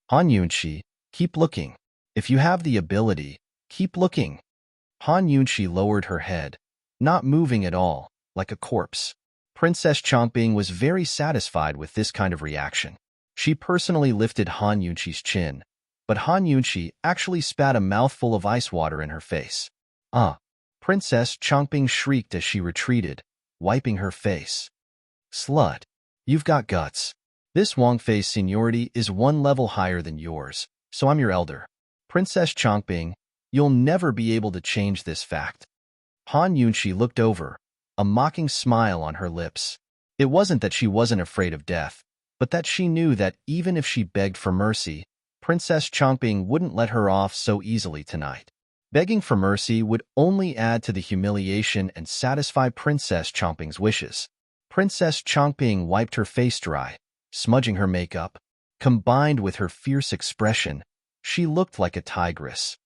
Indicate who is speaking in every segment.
Speaker 1: Han Yunqi, keep looking. If you have the ability, keep looking. Han Yunqi lowered her head, not moving at all, like a corpse. Princess Chongping was very satisfied with this kind of reaction. She personally lifted Han Yunqi's chin, but Han Yunqi actually spat a mouthful of ice water in her face. Princess Chongping shrieked as she retreated, wiping her face. Slut, you've got guts. This Wangfei's seniority is one level higher than yours, so I'm your elder. Princess Chongping, you'll never be able to change this fact. Han Yunqi looked over, a mocking smile on her lips. It wasn't that she wasn't afraid of death, but that she knew that even if she begged for mercy, Princess Chongping wouldn't let her off so easily tonight. Begging for mercy would only add to the humiliation and satisfy Princess Chongping's wishes. Princess Chongping wiped her face dry, smudging her makeup. Combined with her fierce expression, she looked like a tigress.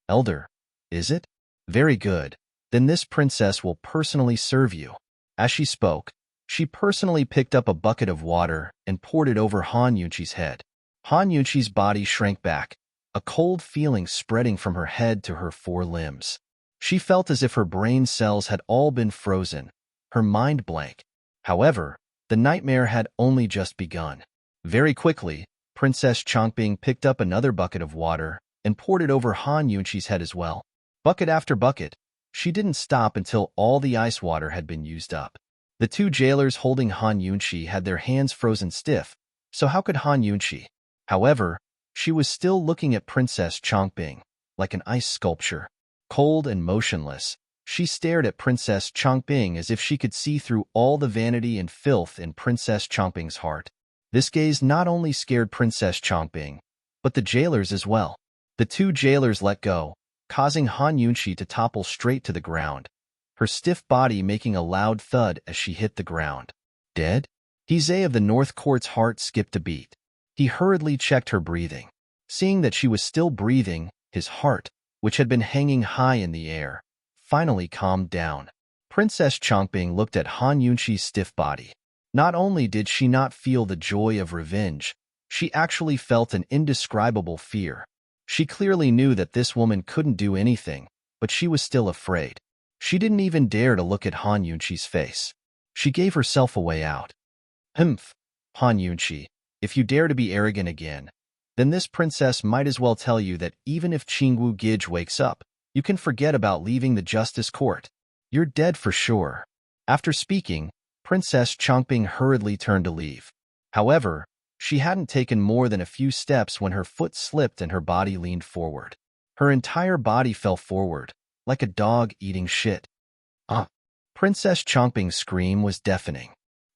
Speaker 1: Elder, is it? Very good. Then this princess will personally serve you. As she spoke, she personally picked up a bucket of water and poured it over Han Yunqi's head. Han Yunqi's body shrank back, a cold feeling spreading from her head to her 4 limbs. She felt as if her brain cells had all been frozen, her mind blank. However, the nightmare had only just begun. Very quickly, Princess Chongping picked up another bucket of water and poured it over Han Yunqi's head as well. Bucket after bucket, she didn't stop until all the ice water had been used up. The 2 jailers holding Han Yunqi had their hands frozen stiff, so how could Han Yunqi? However, she was still looking at Princess Chongping, like an ice sculpture. Cold and motionless, she stared at Princess Chongping as if she could see through all the vanity and filth in Princess Chongping's heart. This gaze not only scared Princess Chongping, but the jailers as well. The 2 jailers let go, causing Han Yunqi to topple straight to the ground, her stiff body making a loud thud as she hit the ground. Dead? Heizei of the North Court's heart skipped a beat. He hurriedly checked her breathing. Seeing that she was still breathing, his heart, which had been hanging high in the air, finally calmed down. Princess Chongping looked at Han Yunqi's stiff body. Not only did she not feel the joy of revenge, she actually felt an indescribable fear. She clearly knew that this woman couldn't do anything, but she was still afraid. She didn't even dare to look at Han Yunqi's face. She gave herself a way out. Humph, Han Yunqi, if you dare to be arrogant again, then this princess might as well tell you that even if Qingwu Gij wakes up, you can forget about leaving the justice court. You're dead for sure. After speaking, Princess Chongping hurriedly turned to leave. However, she hadn't taken more than a few steps when her foot slipped and her body leaned forward. Her entire body fell forward, like a dog eating shit. Princess Chongping's scream was deafening.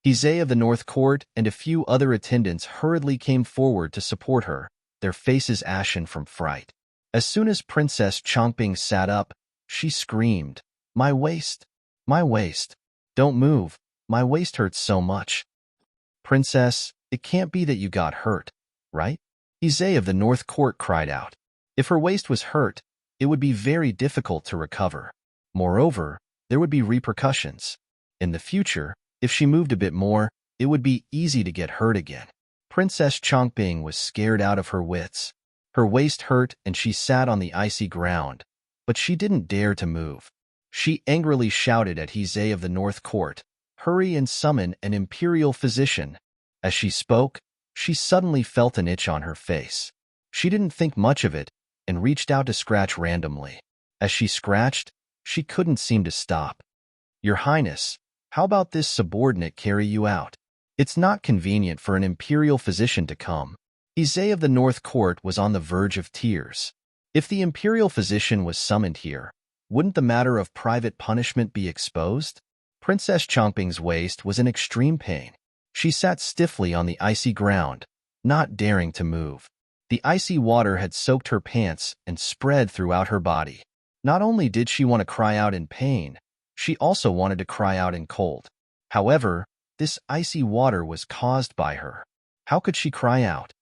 Speaker 1: Heizei of the North Court and a few other attendants hurriedly came forward to support her, their faces ashen from fright. As soon as Princess Chongping sat up, she screamed, "My waist! My waist! Don't move! My waist hurts so much." Princess, it can't be that you got hurt, right? Heizei of the North Court cried out. If her waist was hurt, it would be very difficult to recover. Moreover, there would be repercussions. In the future, if she moved a bit more, it would be easy to get hurt again. Princess Chongping was scared out of her wits. Her waist hurt and she sat on the icy ground, but she didn't dare to move. She angrily shouted at Heizei of the North Court, "Hurry and summon an imperial physician." As she spoke, she suddenly felt an itch on her face. She didn't think much of it and reached out to scratch randomly. As she scratched, she couldn't seem to stop. "Your Highness, how about this subordinate carry you out? It's not convenient for an imperial physician to come." Heizei of the North Court was on the verge of tears. If the imperial physician was summoned here, wouldn't the matter of private punishment be exposed? Princess Chongping's waist was in extreme pain. She sat stiffly on the icy ground, not daring to move. The icy water had soaked her pants and spread throughout her body. Not only did she want to cry out in pain, she also wanted to cry out in cold. However, this icy water was caused by her. How could she cry out?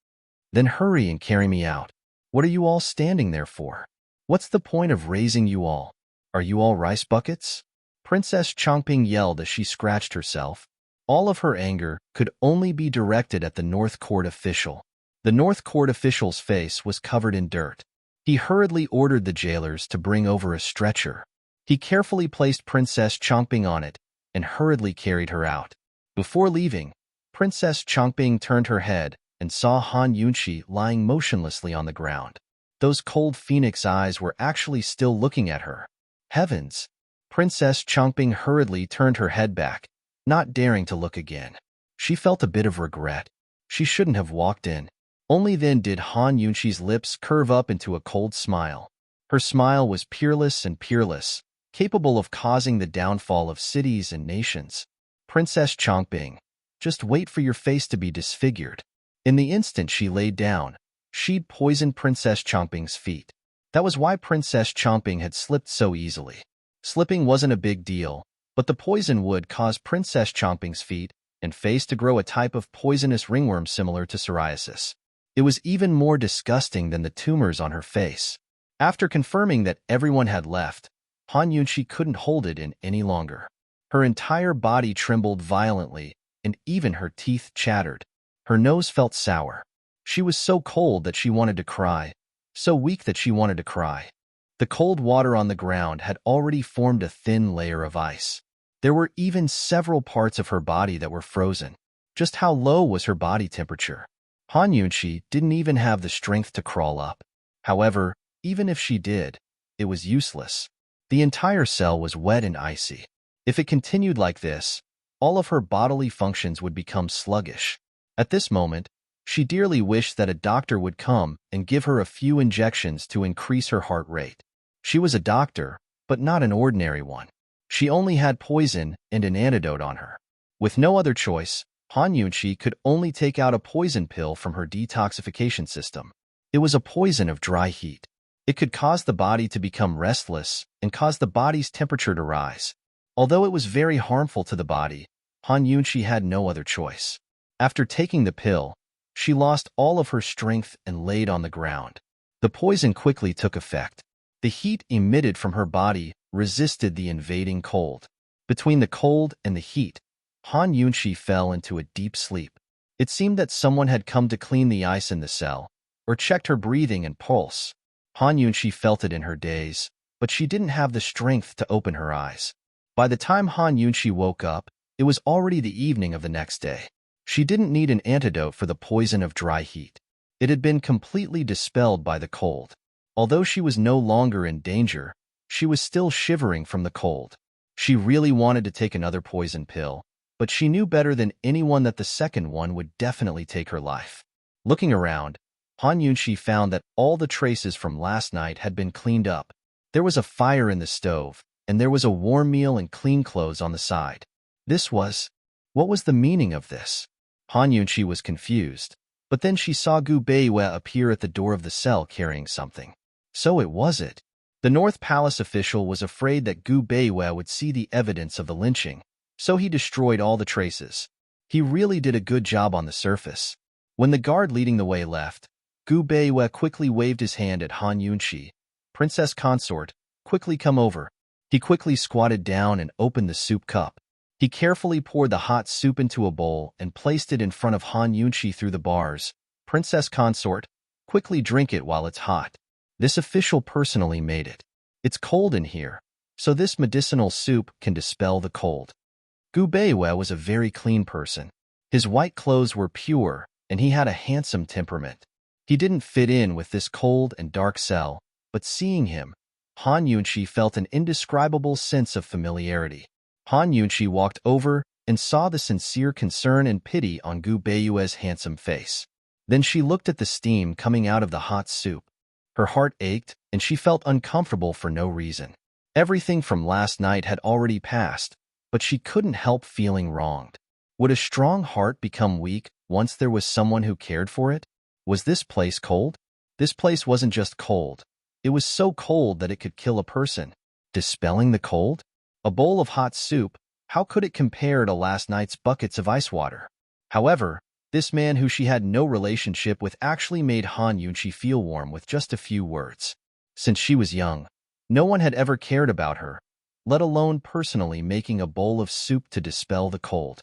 Speaker 1: "Then hurry and carry me out. What are you all standing there for? What's the point of raising you all? Are you all rice buckets?" Princess Chongping yelled as she scratched herself. All of her anger could only be directed at the North Court official. The North Court official's face was covered in dirt. He hurriedly ordered the jailers to bring over a stretcher. He carefully placed Princess Chongping on it and hurriedly carried her out. Before leaving, Princess Chongping turned her head and saw Han Yunxi lying motionlessly on the ground. Those cold phoenix eyes were actually still looking at her. Heavens! Princess Chongping hurriedly turned her head back, not daring to look again. She felt a bit of regret. She shouldn't have walked in. Only then did Han Yunxi's lips curve up into a cold smile. Her smile was peerless and peerless, capable of causing the downfall of cities and nations. Princess Chongping, just wait for your face to be disfigured. In the instant she laid down, she'd poisoned Princess Chongping's feet. That was why Princess Chongping had slipped so easily. Slipping wasn't a big deal, but the poison would cause Princess Chongping's feet and face to grow a type of poisonous ringworm similar to psoriasis. It was even more disgusting than the tumors on her face. After confirming that everyone had left, Han Yunxi couldn't hold it in any longer. Her entire body trembled violently, and even her teeth chattered. Her nose felt sour. She was so cold that she wanted to cry, so weak that she wanted to cry. The cold water on the ground had already formed a thin layer of ice. There were even several parts of her body that were frozen. Just how low was her body temperature? Han Yunxi didn't even have the strength to crawl up. However, even if she did, it was useless. The entire cell was wet and icy. If it continued like this, all of her bodily functions would become sluggish. At this moment, she dearly wished that a doctor would come and give her a few injections to increase her heart rate. She was a doctor, but not an ordinary one. She only had poison and an antidote on her. With no other choice, Han Yunxi could only take out a poison pill from her detoxification system. It was a poison of dry heat. It could cause the body to become restless and cause the body's temperature to rise. Although it was very harmful to the body, Han Yunxi had no other choice. After taking the pill, she lost all of her strength and laid on the ground. The poison quickly took effect. The heat emitted from her body resisted the invading cold. Between the cold and the heat, Han Yunxi fell into a deep sleep. It seemed that someone had come to clean the ice in the cell, or checked her breathing and pulse. Han Yunxi felt it in her daze, but she didn't have the strength to open her eyes. By the time Han Yunxi woke up, it was already the evening of the next day. She didn't need an antidote for the poison of dry heat. It had been completely dispelled by the cold. Although she was no longer in danger, she was still shivering from the cold. She really wanted to take another poison pill, but she knew better than anyone that the second one would definitely take her life. Looking around, Han Yunxi found that all the traces from last night had been cleaned up. There was a fire in the stove, and there was a warm meal and clean clothes on the side. What was the meaning of this? Han Yunxi was confused, but then she saw Gu Beiyue appear at the door of the cell carrying something. So it was it. The North Palace official was afraid that Gu Beiyue would see the evidence of the lynching, so he destroyed all the traces. He really did a good job on the surface. When the guard leading the way left, Gu Beiyue quickly waved his hand at Han Yunxi. Princess Consort, quickly come over. He quickly squatted down and opened the soup cup. He carefully poured the hot soup into a bowl and placed it in front of Han Yunxi through the bars. Princess Consort, quickly drink it while it's hot. This official personally made it. It's cold in here, so this medicinal soup can dispel the cold. Gu Beiyue was a very clean person. His white clothes were pure, and he had a handsome temperament. He didn't fit in with this cold and dark cell, but seeing him, Han Yunxi felt an indescribable sense of familiarity. Han Yunxi walked over and saw the sincere concern and pity on Gu Beiyue's handsome face. Then she looked at the steam coming out of the hot soup. Her heart ached, and she felt uncomfortable for no reason. Everything from last night had already passed, but she couldn't help feeling wronged. Would a strong heart become weak once there was someone who cared for it? Was this place cold? This place wasn't just cold. It was so cold that it could kill a person. Dispelling the cold? A bowl of hot soup, how could it compare to last night's buckets of ice water? However, this man who she had no relationship with actually made Han Yunxi feel warm with just a few words. Since she was young, no one had ever cared about her, let alone personally making a bowl of soup to dispel the cold.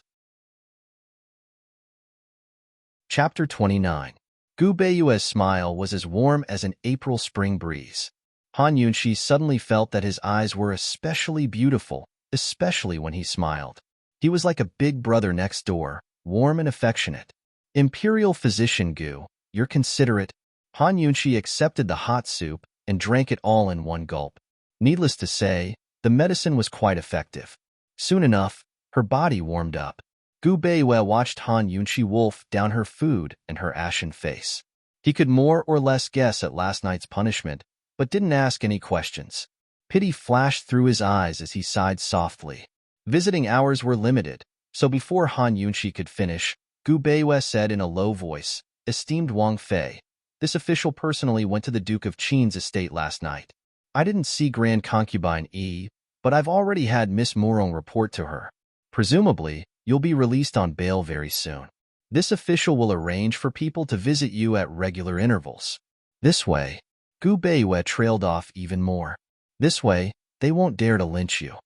Speaker 1: Chapter 29. Gu Beiyue's smile was as warm as an April spring breeze. Han Yunxi suddenly felt that his eyes were especially beautiful, especially when he smiled. He was like a big brother next door, warm and affectionate. Imperial Physician Gu, you're considerate. Han Yunxi accepted the hot soup and drank it all in one gulp. Needless to say, the medicine was quite effective. Soon enough, her body warmed up. Gu Beiyue watched Han Yunxi wolf down her food and her ashen face. He could more or less guess at last night's punishment, but didn't ask any questions. Pity flashed through his eyes as he sighed softly. Visiting hours were limited, so before Han Yunxi could finish, Gu Beiyue said in a low voice, "Esteemed Wang Fei, this official personally went to the Duke of Qin's estate last night. I didn't see Grand Concubine Yi, but I've already had Miss Morong report to her. Presumably, you'll be released on bail very soon. This official will arrange for people to visit you at regular intervals. This way," Gu Beiyue trailed off even more. "This way, they won't dare to lynch you."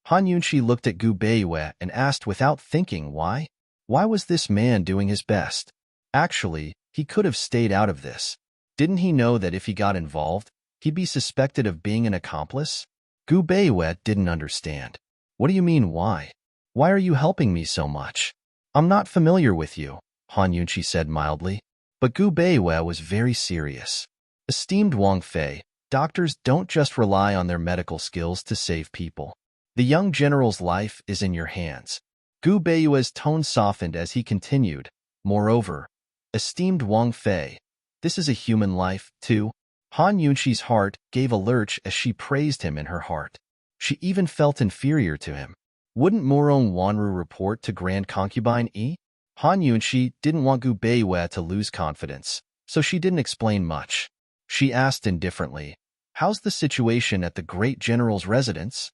Speaker 1: Han Yunxi looked at Gu Beiyue and asked without thinking why. Why was this man doing his best? Actually, he could have stayed out of this. Didn't he know that if he got involved, he'd be suspected of being an accomplice? Gu Beiyue didn't understand. "What do you mean, why? Why are you helping me so much?" "I'm not familiar with you," Han Yunxi said mildly. But Gu Beiyue was very serious. "Esteemed Wang Fei, doctors don't just rely on their medical skills to save people. The young general's life is in your hands." Gu Beiyue's tone softened as he continued, "Moreover, esteemed Wang Fei, this is a human life, too." Han Yunxi's heart gave a lurch as she praised him in her heart. She even felt inferior to him. Wouldn't Morong Wanru report to Grand Concubine Yi? Han Yunxi didn't want Gu Beiyue to lose confidence, so she didn't explain much. She asked indifferently, "How's the situation at the great general's residence?"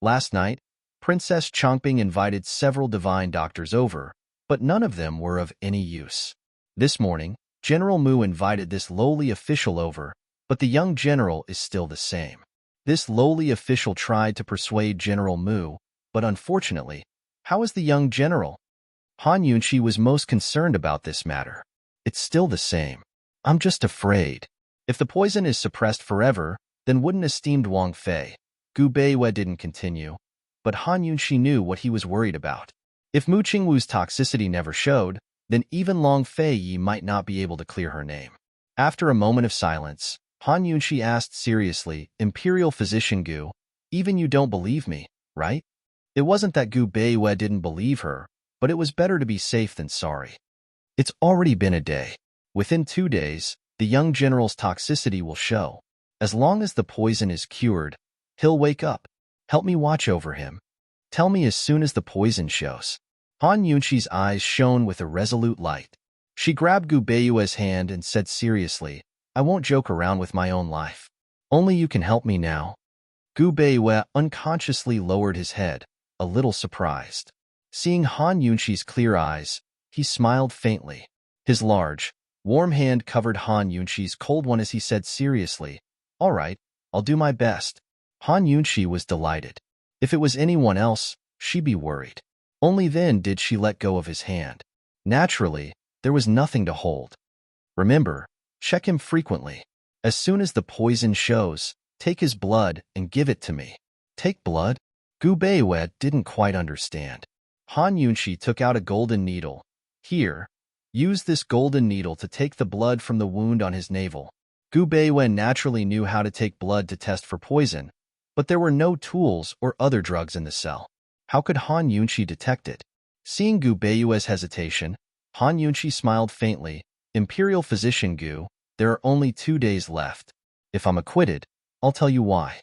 Speaker 1: Last night, Princess Chongping invited several divine doctors over, but none of them were of any use. This morning, General Mu invited this lowly official over, but the young general is still the same. This lowly official tried to persuade General Mu, but unfortunately, how is the young general? Han Yunxi was most concerned about this matter. "It's still the same. I'm just afraid. If the poison is suppressed forever, then wouldn't esteemed Wang Fei." Gu Beiyue didn't continue, but Han Yunxi knew what he was worried about. If Mu Qingwu's toxicity never showed, then even Long Fei Yi might not be able to clear her name. After a moment of silence, Han Yunxi asked seriously, "Imperial Physician Gu, even you don't believe me, right?" It wasn't that Gu Beiyue didn't believe her, but it was better to be safe than sorry. "It's already been a day. Within 2 days, the young general's toxicity will show. As long as the poison is cured, he'll wake up. Help me watch over him. Tell me as soon as the poison shows." Han Yunxi's eyes shone with a resolute light. She grabbed Gu Beiyue's hand and said seriously, "I won't joke around with my own life. Only you can help me now." Gu Beiyue unconsciously lowered his head, a little surprised. Seeing Han Yunxi's clear eyes, he smiled faintly. His large, warm hand covered Han Yunxi's cold one as he said seriously, "All right, I'll do my best." Han Yunxi was delighted. If it was anyone else, she'd be worried. Only then did she let go of his hand. Naturally, there was nothing to hold. "Remember, check him frequently. As soon as the poison shows, take his blood and give it to me." "Take blood?" Gu Beiyue didn't quite understand. Han Yunxi took out a golden needle. "Here, use this golden needle to take the blood from the wound on his navel." Gu Beiyue naturally knew how to take blood to test for poison, but there were no tools or other drugs in the cell. How could Han Yunxi detect it? Seeing Gu Beiyue's hesitation, Han Yunxi smiled faintly. "Imperial Physician Gu, there are only 2 days left. If I'm acquitted, I'll tell you why."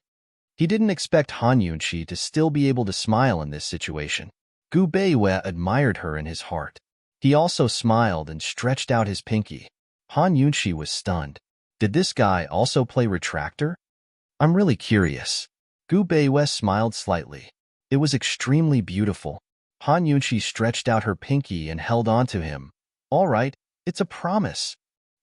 Speaker 1: He didn't expect Han Yunxi to still be able to smile in this situation. Gu Beiyue admired her in his heart. He also smiled and stretched out his pinky. Han Yunxi was stunned. Did this guy also play Retractor? "I'm really curious." Gu Beiyue smiled slightly. It was extremely beautiful. Han Yunxi stretched out her pinky and held on to him. "All right, it's a promise."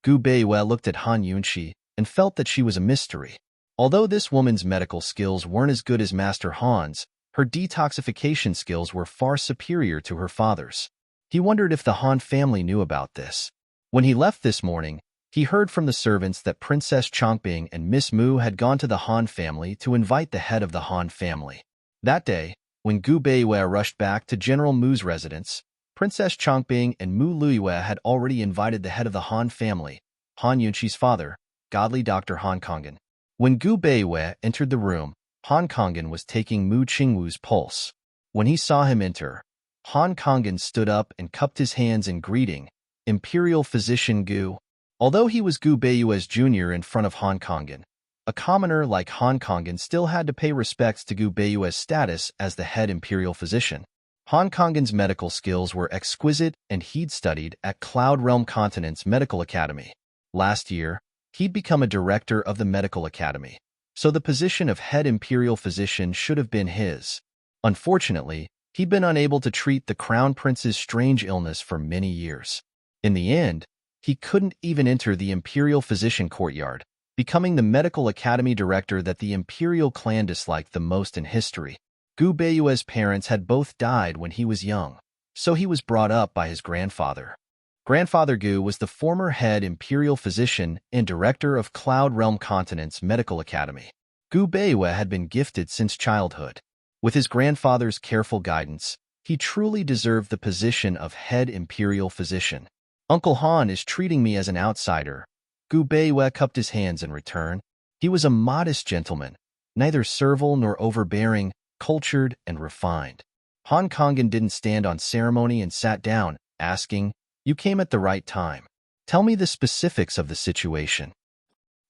Speaker 1: Gu Beiyue looked at Han Yunxi and felt that she was a mystery. Although this woman's medical skills weren't as good as Master Han's, her detoxification skills were far superior to her father's. He wondered if the Han family knew about this. When he left this morning, he heard from the servants that Princess Chongbing and Miss Mu had gone to the Han family to invite the head of the Han family. That day, when Gu Beiyue rushed back to General Mu's residence, Princess Chongbing and Mu Luiyue had already invited the head of the Han family, Han Yunqi's father, godly Dr. Han Kongan. When Gu Beiyue entered the room, Han Kongan was taking Mu Qingwu's pulse. When he saw him enter, Han Kongan stood up and cupped his hands in greeting, Imperial Physician Gu. Although he was Gu Beiyue's junior in front of Han Kongan, a commoner like Han Kongan still had to pay respects to Gu Beiyue's status as the head imperial physician. Han Kongan's medical skills were exquisite and he'd studied at Cloud Realm Continent's Medical Academy. Last year, he'd become a director of the Medical Academy, so the position of head imperial physician should have been his. Unfortunately, he'd been unable to treat the Crown Prince's strange illness for many years. In the end, he couldn't even enter the imperial physician courtyard, becoming the Medical Academy director that the imperial clan disliked the most in history. Gu Beiyue's parents had both died when he was young, so he was brought up by his grandfather. Grandfather Gu was the former head imperial physician and director of Cloud Realm Continent's Medical Academy. Gu Beiyue had been gifted since childhood. With his grandfather's careful guidance, he truly deserved the position of head imperial physician. Uncle Han is treating me as an outsider. Gu Beiyue cupped his hands in return. He was a modest gentleman, neither servile nor overbearing, cultured and refined. Han Kongan didn't stand on ceremony and sat down, asking, "You came at the right time. Tell me the specifics of the situation."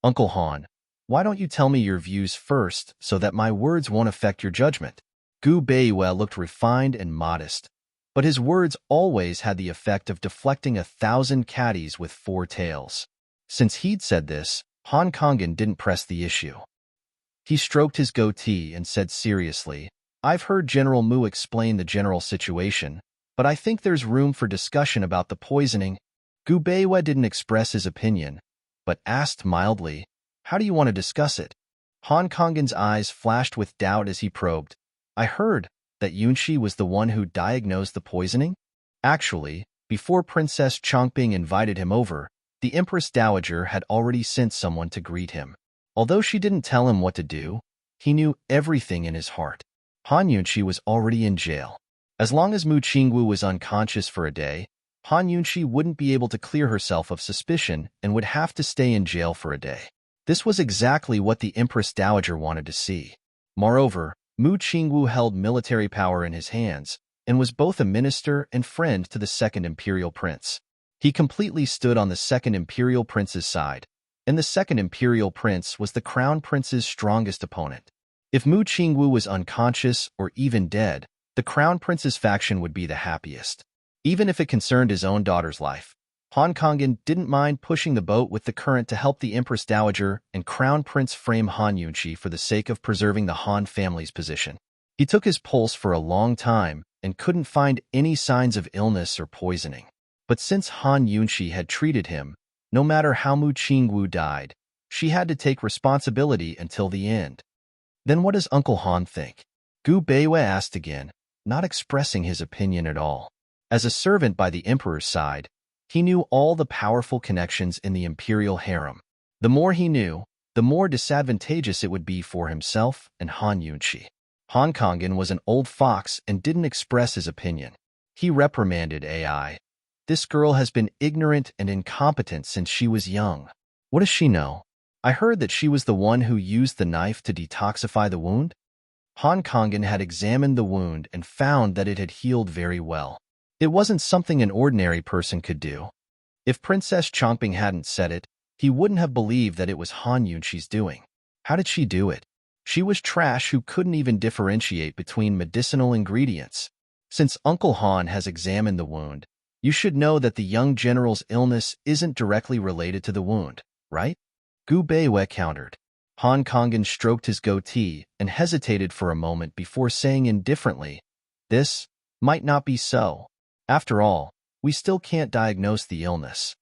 Speaker 1: "Uncle Han, why don't you tell me your views first so that my words won't affect your judgment?" Gu Beiyue looked refined and modest, but his words always had the effect of deflecting 1,000 caddies with 4 tails. Since he'd said this, Han Kongan didn't press the issue. He stroked his goatee and said seriously, "I've heard General Mu explain the general situation, but I think there's room for discussion about the poisoning." Gu Beiyue didn't express his opinion, but asked mildly, "How do you want to discuss it?" Han Kongan's eyes flashed with doubt as he probed, "I heard that Yunqi was the one who diagnosed the poisoning?" Actually, before Princess Chongbing invited him over, the Empress Dowager had already sent someone to greet him. Although she didn't tell him what to do, he knew everything in his heart. Han Yunqi was already in jail. As long as Mu Qingwu was unconscious for a day, Han Yunqi wouldn't be able to clear herself of suspicion and would have to stay in jail for a day. This was exactly what the Empress Dowager wanted to see. Moreover, Mu Qingwu held military power in his hands and was both a minister and friend to the second imperial prince. He completely stood on the second imperial prince's side, and the second imperial prince was the crown prince's strongest opponent. If Mu Qingwu was unconscious or even dead, the crown prince's faction would be the happiest. Even if it concerned his own daughter's life, Han Kongan didn't mind pushing the boat with the current to help the Empress Dowager and Crown Prince frame Han Yunqi for the sake of preserving the Han family's position. He took his pulse for a long time and couldn't find any signs of illness or poisoning. But since Han Yunqi had treated him, no matter how Mu Qingwu died, she had to take responsibility until the end. "Then what does Uncle Han think?" Gu Beiyue asked again, not expressing his opinion at all. As a servant by the emperor's side, he knew all the powerful connections in the imperial harem. The more he knew, the more disadvantageous it would be for himself and Han Yunqi. Han Kongan was an old fox and didn't express his opinion. He reprimanded AI. "This girl has been ignorant and incompetent since she was young. What does she know? I heard that she was the one who used the knife to detoxify the wound." Han Kongan had examined the wound and found that it had healed very well. It wasn't something an ordinary person could do. If Princess Chongbing hadn't said it, he wouldn't have believed that it was Han Yunqi's doing. How did she do it? She was trash who couldn't even differentiate between medicinal ingredients. Since Uncle Han has examined the wound, you should know that the young general's illness isn't directly related to the wound, right? Gu Beiyue countered. Han Kongan stroked his goatee and hesitated for a moment before saying indifferently, "This might not be so. After all, we still can't diagnose the illness."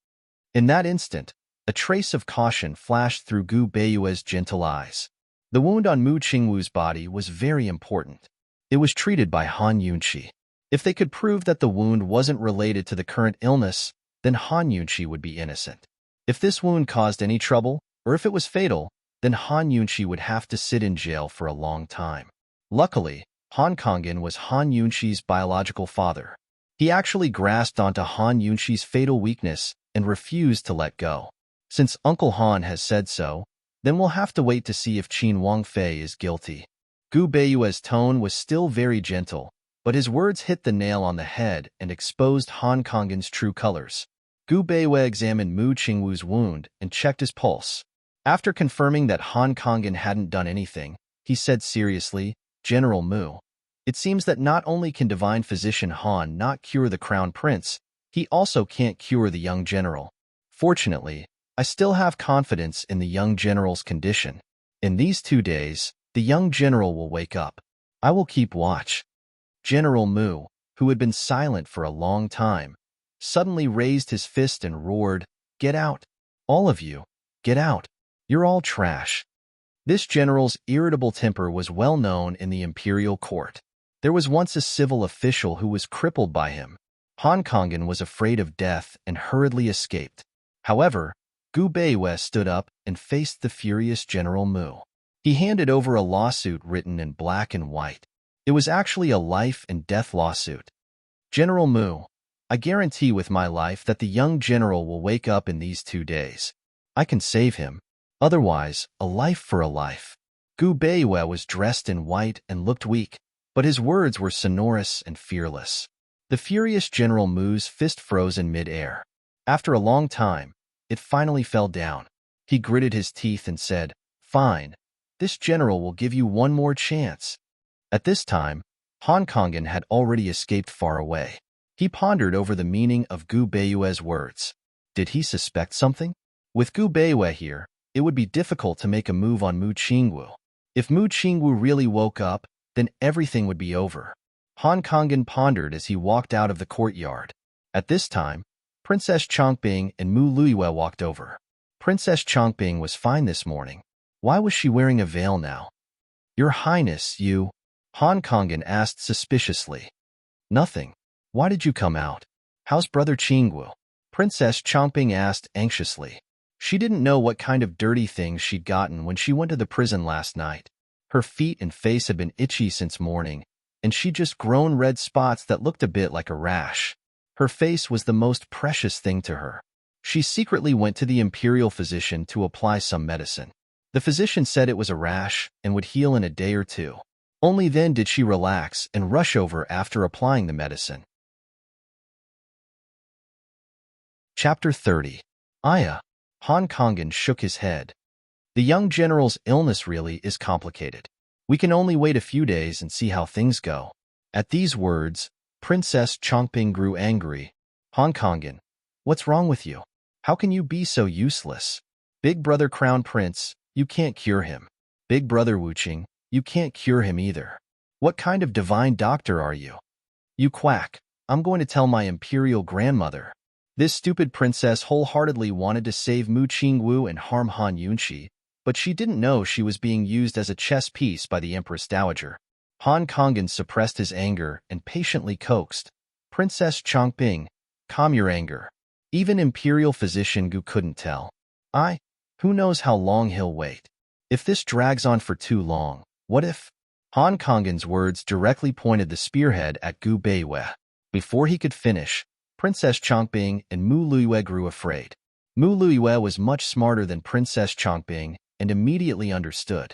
Speaker 1: In that instant, a trace of caution flashed through Gu Beiyue's gentle eyes. The wound on Mu Qingwu's body was very important. It was treated by Han Yunqi. If they could prove that the wound wasn't related to the current illness, then Han Yunqi would be innocent. If this wound caused any trouble, or if it was fatal, then Han Yunqi would have to sit in jail for a long time. Luckily, Han Kangin was Han Yunqi's biological father. He actually grasped onto Han Yunqi's fatal weakness and refused to let go. Since Uncle Han has said so, then we'll have to wait to see if Qin Wangfei is guilty. Gu Beiyue's tone was still very gentle, but his words hit the nail on the head and exposed Han Kangin's true colors. Gu Beiyue examined Mu Qingwu's wound and checked his pulse. After confirming that Han Kangin hadn't done anything, he said seriously, "General Mu, it seems that not only can divine physician Han not cure the crown prince, he also can't cure the young general. Fortunately, I still have confidence in the young general's condition. In these 2 days, the young general will wake up. I will keep watch." General Mu, who had been silent for a long time, suddenly raised his fist and roared, "Get out! All of you, get out! You're all trash." This general's irritable temper was well known in the imperial court. There was once a civil official who was crippled by him. Han Kangin was afraid of death and hurriedly escaped. However, Gu Beiyue stood up and faced the furious General Mu. He handed over a lawsuit written in black and white. It was actually a life and death lawsuit. "General Mu, I guarantee with my life that the young general will wake up in these 2 days. I can save him. Otherwise, a life for a life." Gu Beiyue was dressed in white and looked weak, but his words were sonorous and fearless. The furious General Mu's fist froze in mid-air. After a long time, it finally fell down. He gritted his teeth and said, "Fine, this general will give you one more chance." At this time, Han Kangin had already escaped far away. He pondered over the meaning of Gu Beiyue's words. Did he suspect something? With Gu Beiyue here, it would be difficult to make a move on Mu Qingwu. If Mu Qingwu really woke up, then everything would be over. Han Kangin pondered as he walked out of the courtyard. At this time, Princess Chongping and Mu Luiyue walked over. Princess Chongping was fine this morning. Why was she wearing a veil now? "Your Highness, you..." Han Kangin asked suspiciously. "Nothing. Why did you come out? How's Brother Qingwu?" Princess Chongping asked anxiously. She didn't know what kind of dirty things she'd gotten when she went to the prison last night. Her feet and face had been itchy since morning, and she'd just grown red spots that looked a bit like a rash. Her face was the most precious thing to her. She secretly went to the imperial physician to apply some medicine. The physician said it was a rash and would heal in a day or 2. Only then did she relax and rush over after applying the medicine. Chapter 30. Aya. Han Kangin shook his head. The young general's illness really is complicated. We can only wait a few days and see how things go. At these words, Princess Chongping grew angry. Han Kangin, what's wrong with you? How can you be so useless? Big brother Crown Prince, you can't cure him. Big brother Wuqing, you can't cure him either. What kind of divine doctor are you? You quack. I'm going to tell my imperial grandmother. This stupid princess wholeheartedly wanted to save Mu Qingwu and harm Han Yunqi, but she didn't know she was being used as a chess piece by the Empress Dowager. Han Kangin suppressed his anger and patiently coaxed. "Princess Chongping, calm your anger. Even Imperial Physician Gu couldn't tell. Who knows how long he'll wait? If this drags on for too long, what if..." Han Kangin's words directly pointed the spearhead at Gu Beiyue. Before he could finish, Princess Chongping and Mu Luiyue grew afraid. Mu Luiyue was much smarter than Princess Chongping and immediately understood.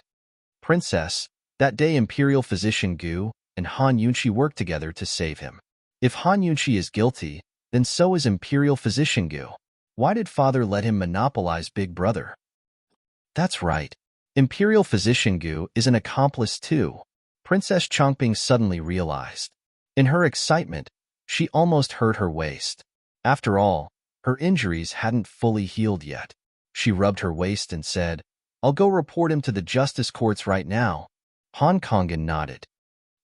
Speaker 1: "Princess, that day Imperial Physician Gu and Han Yunqi worked together to save him. If Han Yunqi is guilty, then so is Imperial Physician Gu. Why did father let him monopolize Big Brother?" "That's right. Imperial Physician Gu is an accomplice too," Princess Chongping suddenly realized. In her excitement, she almost hurt her waist. After all, her injuries hadn't fully healed yet. She rubbed her waist and said, "I'll go report him to the justice courts right now." Han Kangin nodded.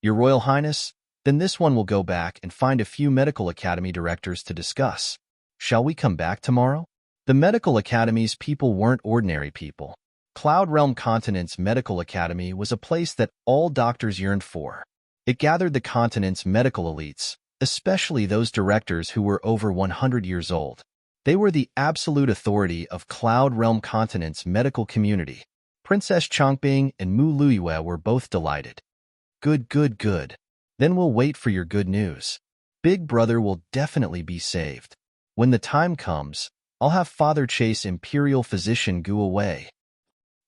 Speaker 1: "Your Royal Highness, then this one will go back and find a few medical academy directors to discuss. Shall we come back tomorrow?" The medical academy's people weren't ordinary people. Cloud Realm Continent's medical academy was a place that all doctors yearned for. It gathered the continent's medical elites, especially those directors who were over 100 years old. They were the absolute authority of Cloud Realm Continent's medical community. Princess Changbing and Mu Luiyue were both delighted. Good, good, good. Then we'll wait for your good news. Big brother will definitely be saved. When the time comes, I'll have father chase Imperial Physician Gu away.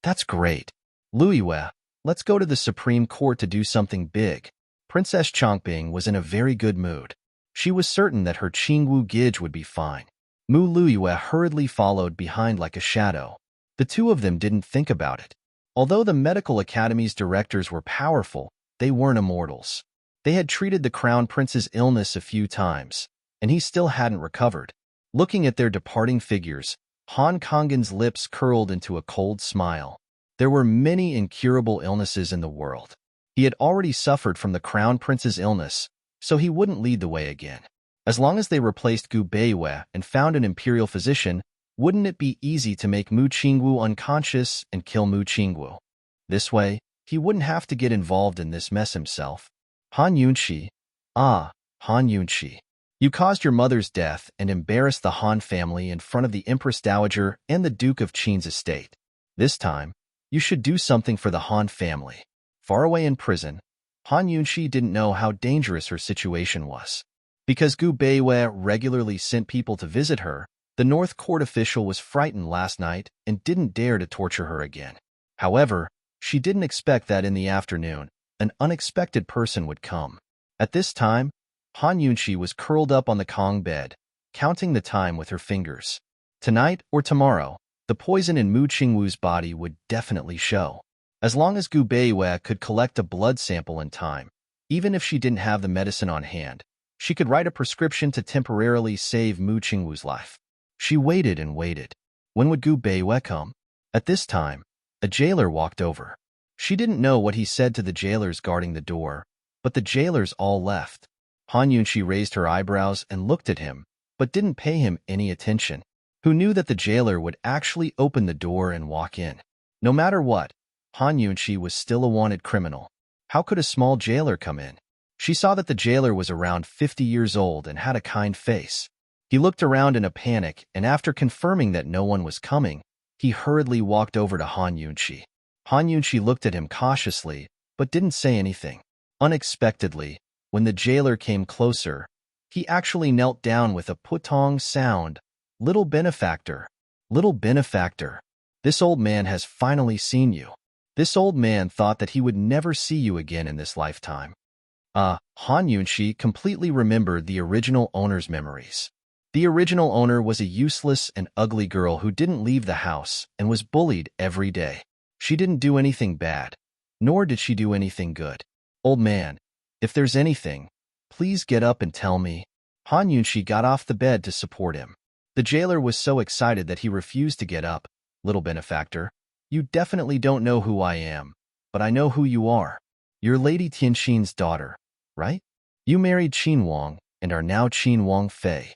Speaker 1: That's great. Luiyue, let's go to the Supreme Court to do something big. Princess Changbing was in a very good mood. She was certain that her Qingwu Gige would be fine. Mu Luiyue hurriedly followed behind like a shadow. The two of them didn't think about it. Although the medical academy's directors were powerful, they weren't immortals. They had treated the Crown Prince's illness a few times, and he still hadn't recovered. Looking at their departing figures, Han Kongan's lips curled into a cold smile. There were many incurable illnesses in the world. He had already suffered from the Crown Prince's illness, so he wouldn't lead the way again. As long as they replaced Gu Beiwei and found an imperial physician, wouldn't it be easy to make Mu Qingwu unconscious and kill Mu Qingwu? This way, he wouldn't have to get involved in this mess himself. Han Yunxi. Ah, Han Yunxi. You caused your mother's death and embarrassed the Han family in front of the Empress Dowager and the Duke of Qin's estate. This time, you should do something for the Han family. Far away in prison, Han Yunxi didn't know how dangerous her situation was. Because Gu Beiwei regularly sent people to visit her, the North Court official was frightened last night and didn't dare to torture her again. However, she didn't expect that in the afternoon, an unexpected person would come. At this time, Han Yunxi was curled up on the Kong bed, counting the time with her fingers. Tonight or tomorrow, the poison in Mu Qingwu's body would definitely show. As long as Gu Beiwei could collect a blood sample in time, even if she didn't have the medicine on hand, she could write a prescription to temporarily save Mu Qingwu's life. She waited and waited. When would Gu Beiwei come? At this time, a jailer walked over. She didn't know what he said to the jailers guarding the door, but the jailers all left. Han Yunxi raised her eyebrows and looked at him, but didn't pay him any attention. Who knew that the jailer would actually open the door and walk in? No matter what, Han Yunxi was still a wanted criminal. How could a small jailer come in? She saw that the jailer was around 50 years old and had a kind face. He looked around in a panic, and after confirming that no one was coming, he hurriedly walked over to Han Yunxi. Han Yunxi looked at him cautiously, but didn't say anything. Unexpectedly, when the jailer came closer, he actually knelt down with a putong sound. Little benefactor, little benefactor, this old man has finally seen you. This old man thought that he would never see you again in this lifetime. Han Yunxi completely remembered the original owner's memories. The original owner was a useless and ugly girl who didn't leave the house and was bullied every day. She didn't do anything bad, nor did she do anything good. Old man, if there's anything, please get up and tell me. Han Yunxi got off the bed to support him. The jailer was so excited that he refused to get up. Little benefactor, you definitely don't know who I am, but I know who you are. You're Lady Tianxin's daughter, right? You married Qin Wang and are now Qin Wang Fei.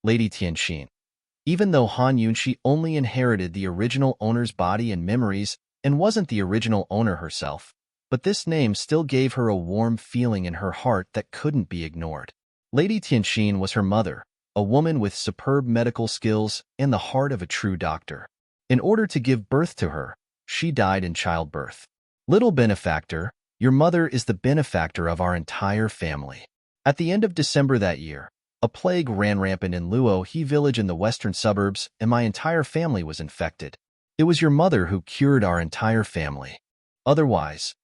Speaker 1: Lady Tianxin. Even though Han Yunxi only inherited the original owner's body and memories and wasn't the original owner herself, but this name still gave her a warm feeling in her heart that couldn't be ignored. Lady Tianxin was her mother, a woman with superb medical skills and the heart of a true doctor. In order to give birth to her, she died in childbirth. Little benefactor, your mother is the benefactor of our entire family. At the end of December that year, a plague ran rampant in Luo He village in the western suburbs, and my entire family was infected. It was your mother who cured our entire family. Otherwise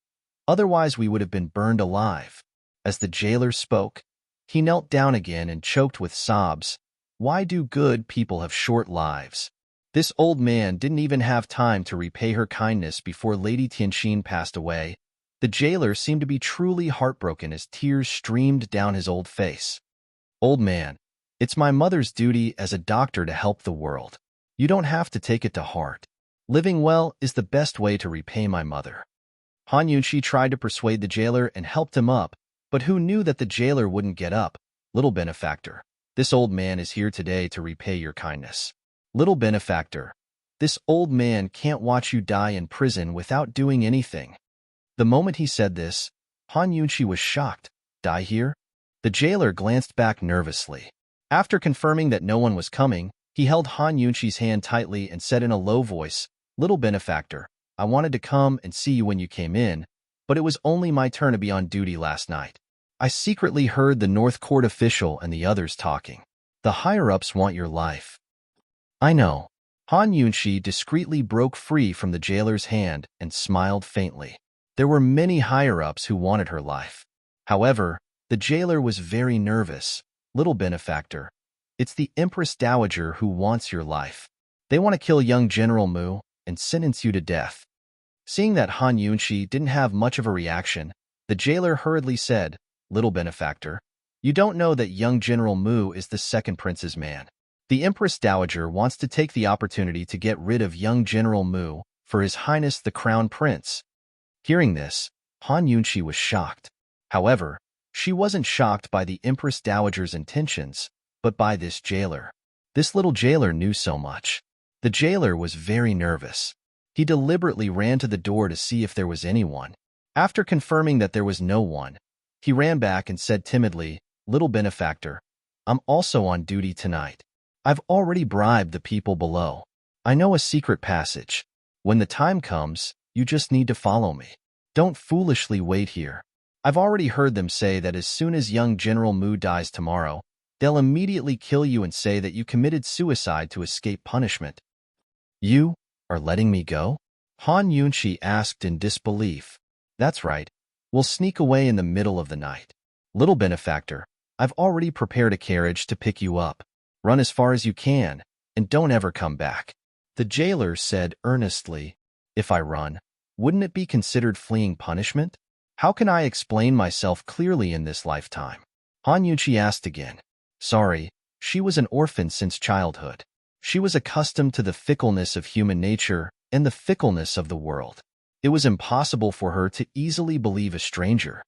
Speaker 1: we would have been burned alive. As the jailer spoke, he knelt down again and choked with sobs. Why do good people have short lives? This old man didn't even have time to repay her kindness before Lady Tianxin passed away. The jailer seemed to be truly heartbroken as tears streamed down his old face. Old man, it's my mother's duty as a doctor to help the world. You don't have to take it to heart. Living well is the best way to repay my mother. Han Yunxi tried to persuade the jailer and helped him up, but who knew that the jailer wouldn't get up? Little benefactor, this old man is here today to repay your kindness. Little benefactor, this old man can't watch you die in prison without doing anything. The moment he said this, Han Yunxi was shocked. Die here? The jailer glanced back nervously. After confirming that no one was coming, He held Han Yunqi's hand tightly and said in a low voice, "Little benefactor, I wanted to come and see you when you came in, but it was only my turn to be on duty last night. I secretly heard the North Court official and the others talking. The higher-ups want your life." "I know." Han Yunqi discreetly broke free from the jailer's hand and smiled faintly. There were many higher-ups who wanted her life. However, the jailer was very nervous. "Little benefactor, it's the Empress Dowager who wants your life. They want to kill young General Mu and sentence you to death." Seeing that Han Yunqi didn't have much of a reaction, the jailer hurriedly said, "Little benefactor, you don't know that young General Mu is the second prince's man. The Empress Dowager wants to take the opportunity to get rid of young General Mu for His Highness the Crown Prince." Hearing this, Han Yunqi was shocked. However, she wasn't shocked by the Empress Dowager's intentions, but by this jailer. This little jailer knew so much. The jailer was very nervous. He deliberately ran to the door to see if there was anyone. After confirming that there was no one, he ran back and said timidly, "Little benefactor, I'm also on duty tonight. I've already bribed the people below. I know a secret passage. When the time comes, you just need to follow me. Don't foolishly wait here. I've already heard them say that as soon as young General Mu dies tomorrow, they'll immediately kill you and say that you committed suicide to escape punishment." "You are letting me go?" Han Yunqi asked in disbelief. "That's right. We'll sneak away in the middle of the night. Little benefactor, I've already prepared a carriage to pick you up. Run as far as you can, and don't ever come back." The jailer said earnestly, "If I run, wouldn't it be considered fleeing punishment? How can I explain myself clearly in this lifetime?" Han Yunqi asked again. Sorry, she was an orphan since childhood. She was accustomed to the fickleness of human nature and the fickleness of the world. It was impossible for her to easily believe a stranger.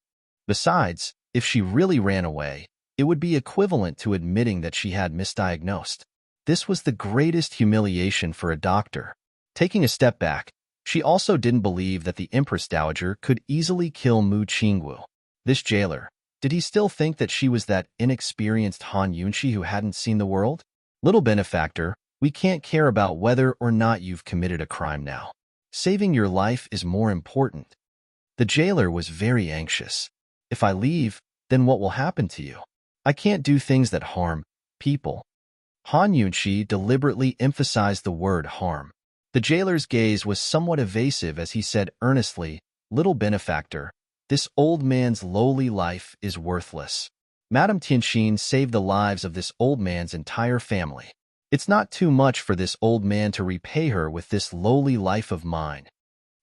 Speaker 1: Besides, if she really ran away, it would be equivalent to admitting that she had misdiagnosed. This was the greatest humiliation for a doctor. Taking a step back, she also didn't believe that the Empress Dowager could easily kill Mu Qingwu. This jailer, did he still think that she was that inexperienced Han Yunqi who hadn't seen the world? "Little benefactor, we can't care about whether or not you've committed a crime now. Saving your life is more important." The jailer was very anxious. "If I leave, then what will happen to you? I can't do things that harm people." Han Yunqi deliberately emphasized the word harm. The jailer's gaze was somewhat evasive as he said earnestly, "Little benefactor, this old man's lowly life is worthless. Madame Tianxin saved the lives of this old man's entire family. It's not too much for this old man to repay her with this lowly life of mine."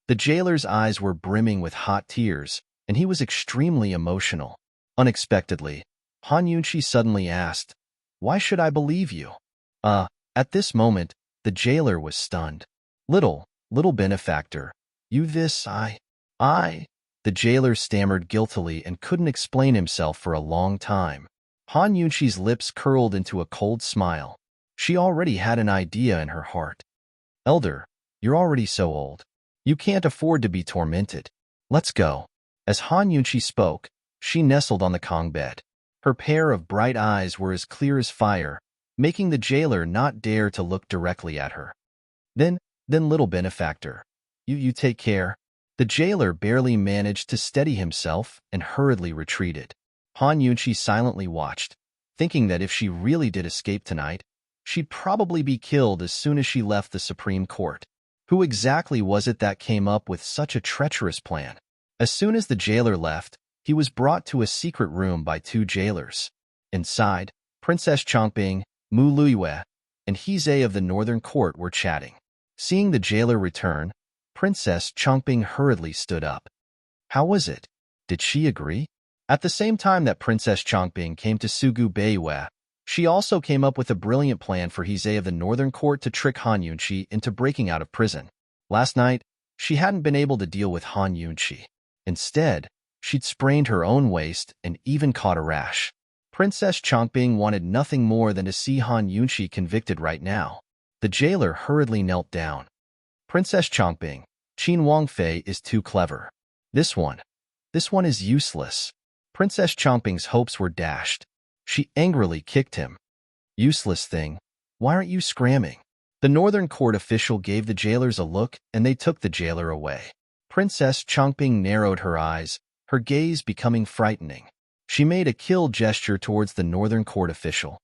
Speaker 1: The jailer's eyes were brimming with hot tears, and he was extremely emotional. Unexpectedly, Han Yunqi suddenly asked, "Why should I believe you?" At this moment, the jailer was stunned. Little benefactor, you this, I. The jailer stammered guiltily and couldn't explain himself for a long time. Han Yunqi's lips curled into a cold smile. She already had an idea in her heart. "Elder, you're already so old. You can't afford to be tormented. Let's go." As Han Yunqi spoke, she nestled on the Kong bed. Her pair of bright eyes were as clear as fire, making the jailer not dare to look directly at her. Then little benefactor, you take care." The jailer barely managed to steady himself and hurriedly retreated. Han Yunqi silently watched, thinking that if she really did escape tonight, she'd probably be killed as soon as she left the Supreme Court. Who exactly was it that came up with such a treacherous plan? As soon as the jailer left, he was brought to a secret room by two jailers. Inside, Princess Chongping, Mu Luiyue, and Heze of the Northern Court were chatting. Seeing the jailer return, Princess Chongping hurriedly stood up. How was it? Did she agree? At the same time that Princess Chongping came to Sugu Beiyue, she also came up with a brilliant plan for Heze of the Northern Court to trick Han Yunqi into breaking out of prison. Last night, she hadn't been able to deal with Han Yunqi. Instead, she'd sprained her own waist and even caught a rash. Princess Chongping wanted nothing more than to see Han Yunqi convicted right now. The jailer hurriedly knelt down. "Princess Chongping, Qin Wangfei is too clever. This one is useless." Princess Chongping's hopes were dashed. She angrily kicked him. "Useless thing. Why aren't you scramming? The northern court official gave the jailers a look, and they took the jailer away. Princess Chongping narrowed her eyes, her gaze becoming frightening. She made a kill gesture towards the northern court official.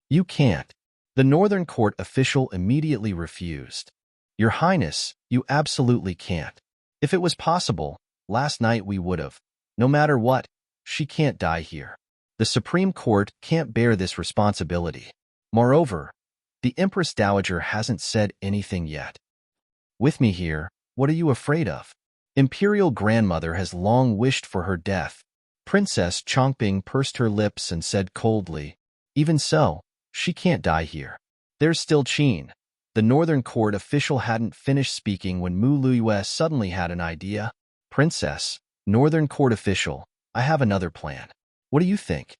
Speaker 1: You can't. The northern court official immediately refused. Your Highness, you absolutely can't. If it was possible, last night we would have. No matter what, she can't die here. The Supreme Court can't bear this responsibility. Moreover, the Empress Dowager hasn't said anything yet. With me here, what are you afraid of? Imperial Grandmother has long wished for her death. Princess Chongping pursed her lips and said coldly, even so, she can't die here. There's still Qin. The northern court official hadn't finished speaking when Mu Luiyue suddenly had an idea. Princess, northern court official, I have another plan. What do you think?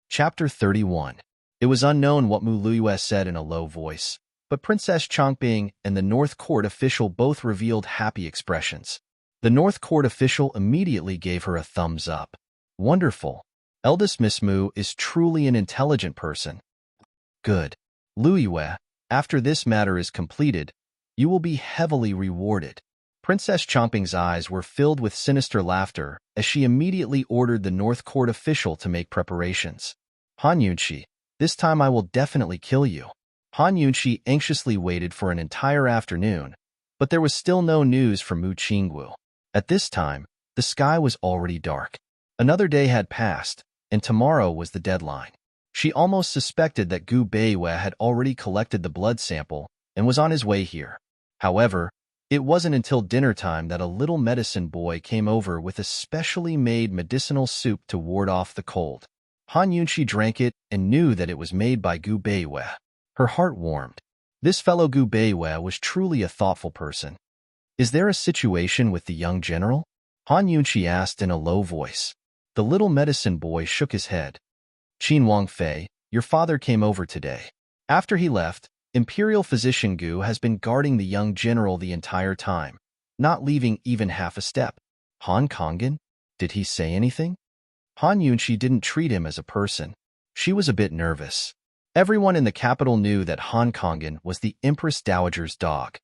Speaker 1: Chapter 31. It was unknown what Mu Luiyue said in a low voice, but Princess Chongping and the North Court official both revealed happy expressions. The North Court official immediately gave her a thumbs up. Wonderful. Eldest Miss Mu is truly an intelligent person. Good. Luiyue, after this matter is completed, you will be heavily rewarded. Princess Chongping's eyes were filled with sinister laughter as she immediately ordered the North Court official to make preparations. Han Yunqi, this time I will definitely kill you. Han Yunqi anxiously waited for an entire afternoon, but there was still no news from Mu Qingwu. At this time, the sky was already dark. Another day had passed, and tomorrow was the deadline. She almost suspected that Gu Beiwei had already collected the blood sample and was on his way here. However, it wasn't until dinner time that a little medicine boy came over with a specially made medicinal soup to ward off the cold. Han Yunqi drank it and knew that it was made by Gu Beiwei. Her heart warmed. This fellow Gu Beiwei was truly a thoughtful person. Is there a situation with the young general? Han Yunqi asked in a low voice. The little medicine boy shook his head. Qin Wangfei, your father came over today. After he left, Imperial Physician Gu has been guarding the young general the entire time, not leaving even half a step. Han Kongan? Did he say anything? Han Yunqi didn't treat him as a person. She was a bit nervous. Everyone in the capital knew that Han Kongan was the Empress Dowager's dog.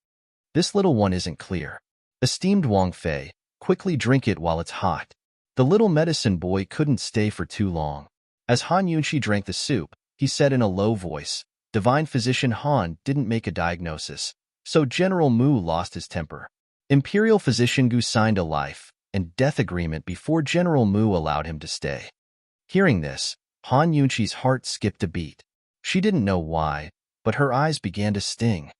Speaker 1: This little one isn't clear. Esteemed Wangfei, quickly drink it while it's hot. The little medicine boy couldn't stay for too long. As Han Yunqi drank the soup, he said in a low voice, Divine Physician Han didn't make a diagnosis, so General Mu lost his temper. Imperial Physician Gu signed a life and death agreement before General Mu allowed him to stay. Hearing this, Han Yunqi's heart skipped a beat. She didn't know why, but her eyes began to sting.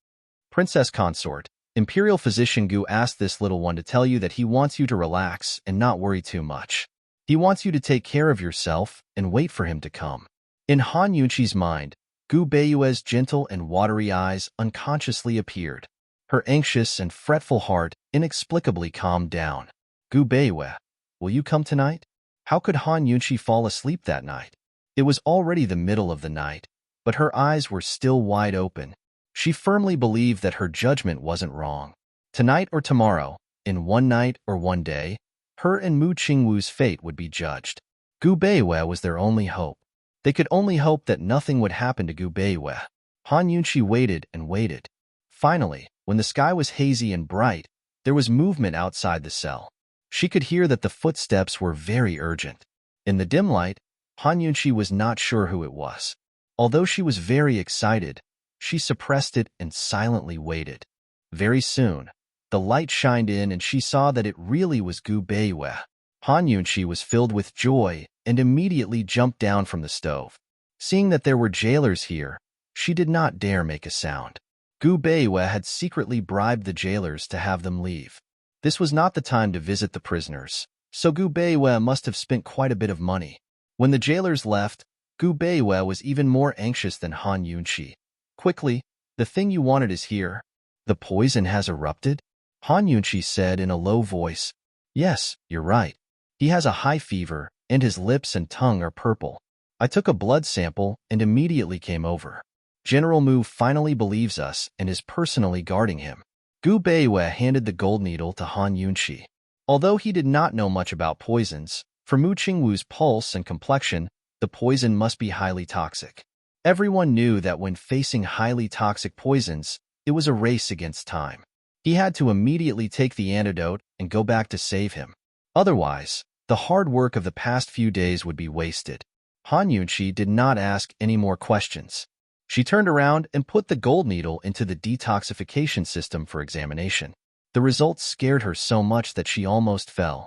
Speaker 1: Princess Consort, Imperial Physician Gu asked this little one to tell you that he wants you to relax and not worry too much. He wants you to take care of yourself and wait for him to come. In Han Yunqi's mind, Gu Beiwei's gentle and watery eyes unconsciously appeared. Her anxious and fretful heart inexplicably calmed down. Gu Beiwei, will you come tonight? How could Han Yunqi fall asleep that night? It was already the middle of the night, but her eyes were still wide open. She firmly believed that her judgment wasn't wrong. Tonight or tomorrow, in one night or one day, her and Mu Qingwu's fate would be judged. Gu Beiwei was their only hope. They could only hope that nothing would happen to Gu Beiwei. Han Yunqi waited and waited. Finally, when the sky was hazy and bright, there was movement outside the cell. She could hear that the footsteps were very urgent. In the dim light, Han Yunqi was not sure who it was. Although she was very excited, she suppressed it and silently waited. Very soon, the light shined in and she saw that it really was Gu Beiwei. Han Yunqi was filled with joy and immediately jumped down from the stove. Seeing that there were jailers here, she did not dare make a sound. Gu Beiwei had secretly bribed the jailers to have them leave. This was not the time to visit the prisoners, so Gu Beiwei must have spent quite a bit of money. When the jailers left, Gu Beiwei was even more anxious than Han Yunqi. Quickly, the thing you wanted is here. The poison has erupted? Han Yunqi said in a low voice. Yes, you're right. He has a high fever, and his lips and tongue are purple. I took a blood sample and immediately came over. General Mu finally believes us and is personally guarding him. Gu Beiwei handed the gold needle to Han Yunqi. Although he did not know much about poisons, for Mu Qingwu's pulse and complexion, the poison must be highly toxic. Everyone knew that when facing highly toxic poisons, it was a race against time. He had to immediately take the antidote and go back to save him. Otherwise, the hard work of the past few days would be wasted. Han Yunqi did not ask any more questions. She turned around and put the gold needle into the detoxification system for examination. The results scared her so much that she almost fell.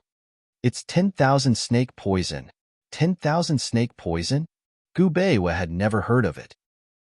Speaker 1: It's 10,000 snake poison. 10,000 snake poison? Gu Beiwa had never heard of it.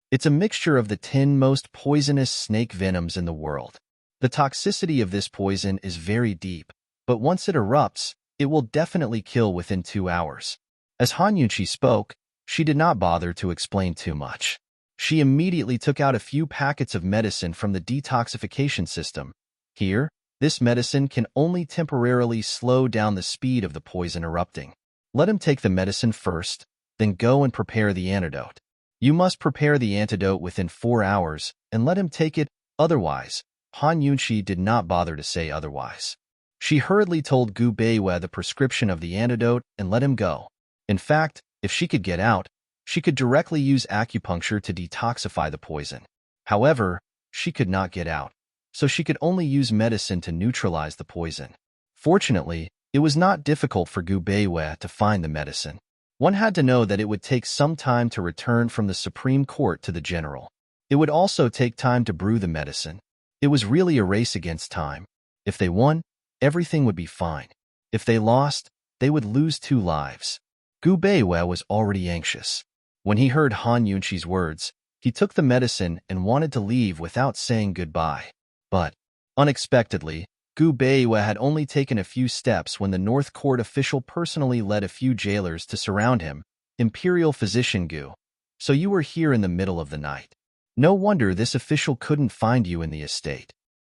Speaker 1: It's a mixture of the 10 most poisonous snake venoms in the world. The toxicity of this poison is very deep, but once it erupts, it will definitely kill within 2 hours. As Han Yunqi spoke, she did not bother to explain too much. She immediately took out a few packets of medicine from the detoxification system. Here, this medicine can only temporarily slow down the speed of the poison erupting. Let him take the medicine first, then go and prepare the antidote. You must prepare the antidote within 4 hours and let him take it, otherwise. Han Yunqi did not bother to say otherwise. She hurriedly told Gu Beiwa the prescription of the antidote and let him go. In fact, if she could get out, she could directly use acupuncture to detoxify the poison. However, she could not get out, so she could only use medicine to neutralize the poison. Fortunately, it was not difficult for Gu Beiwa to find the medicine. One had to know that it would take some time to return from the Supreme Court to the general. It would also take time to brew the medicine. It was really a race against time. If they won, everything would be fine. If they lost, they would lose 2 lives. Gu Beiwa was already anxious. When he heard Han Yunqi's words, he took the medicine and wanted to leave without saying goodbye. But, unexpectedly, Gu Beiwa had only taken a few steps when the North Court official personally led a few jailers to surround him. Imperial Physician Gu. So you were here in the middle of the night. No wonder this official couldn't find you in the estate.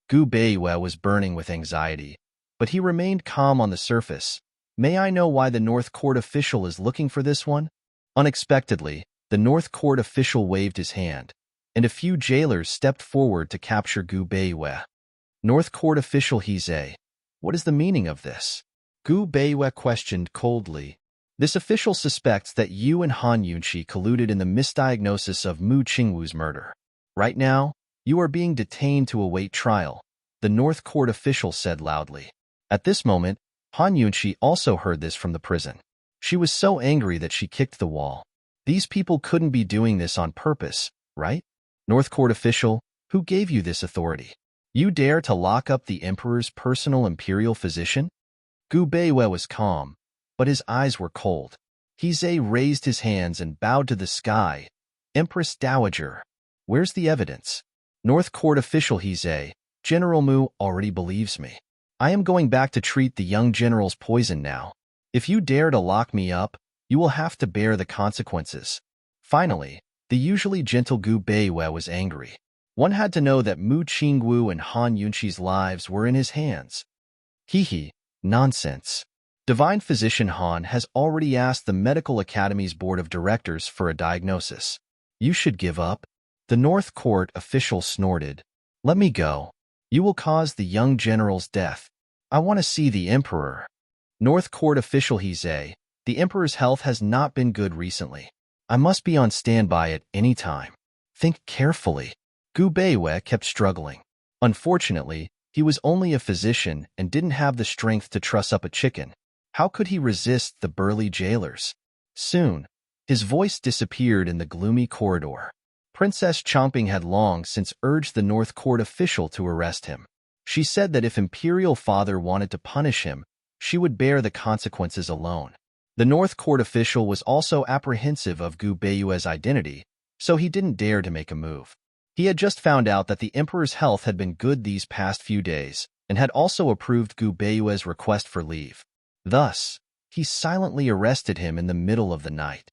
Speaker 1: Gu Beiwa was burning with anxiety, but he remained calm on the surface. May I know why the North Court official is looking for this one? Unexpectedly, the North Court official waved his hand, and a few jailers stepped forward to capture Gu Beiwa. North Court official Hize, what is the meaning of this? Gu Beiwa questioned coldly. This official suspects that you and Han Yunqi colluded in the misdiagnosis of Mu Qingwu's murder. Right now, you are being detained to await trial, the North Court official said loudly. At this moment, Han Yunqi also heard this from the prison. She was so angry that she kicked the wall. These people couldn't be doing this on purpose, right? North Court official, who gave you this authority? You dare to lock up the Emperor's personal imperial physician? Gu Beiwa was calm, but his eyes were cold. Hize raised his hands and bowed to the sky. Empress Dowager, where's the evidence? North Court official Hize, General Mu already believes me. I am going back to treat the young general's poison now. If you dare to lock me up, you will have to bear the consequences. Finally, the usually gentle Gu Beiwa was angry. One had to know that Mu Qingwu and Han Yunqi's lives were in his hands. Hee, nonsense. Divine Physician Han has already asked the Medical Academy's Board of Directors for a diagnosis. You should give up. The North Court official snorted. Let me go. You will cause the young general's death. I want to see the Emperor. North Court official Hize, the Emperor's health has not been good recently. I must be on standby at any time. Think carefully. Gu Beiwa kept struggling. Unfortunately, he was only a physician and didn't have the strength to truss up a chicken. How could he resist the burly jailers? Soon, his voice disappeared in the gloomy corridor. Princess Chomping had long since urged the North Court official to arrest him. She said that if Imperial Father wanted to punish him, she would bear the consequences alone. The North Court official was also apprehensive of Gu Beiwa's identity, so he didn't dare to make a move. He had just found out that the Emperor's health had been good these past few days, and had also approved Gu Beiwa's request for leave. Thus, he silently arrested him in the middle of the night.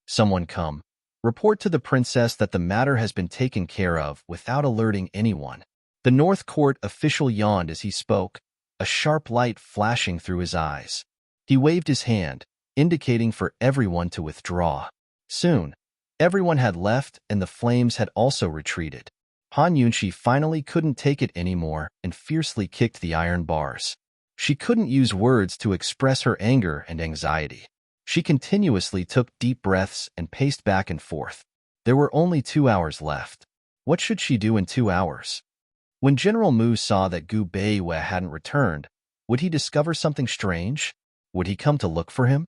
Speaker 1: Someone come. Report to the princess that the matter has been taken care of without alerting anyone. The North Court official yawned as he spoke, a sharp light flashing through his eyes. He waved his hand, indicating for everyone to withdraw. Soon, everyone had left and the flames had also retreated. Han Yunqi finally couldn't take it anymore and fiercely kicked the iron bars. She couldn't use words to express her anger and anxiety. She continuously took deep breaths and paced back and forth. There were only 2 hours left. What should she do in 2 hours? When General Mu saw that Gu Beiwei hadn't returned, would he discover something strange? Would he come to look for him?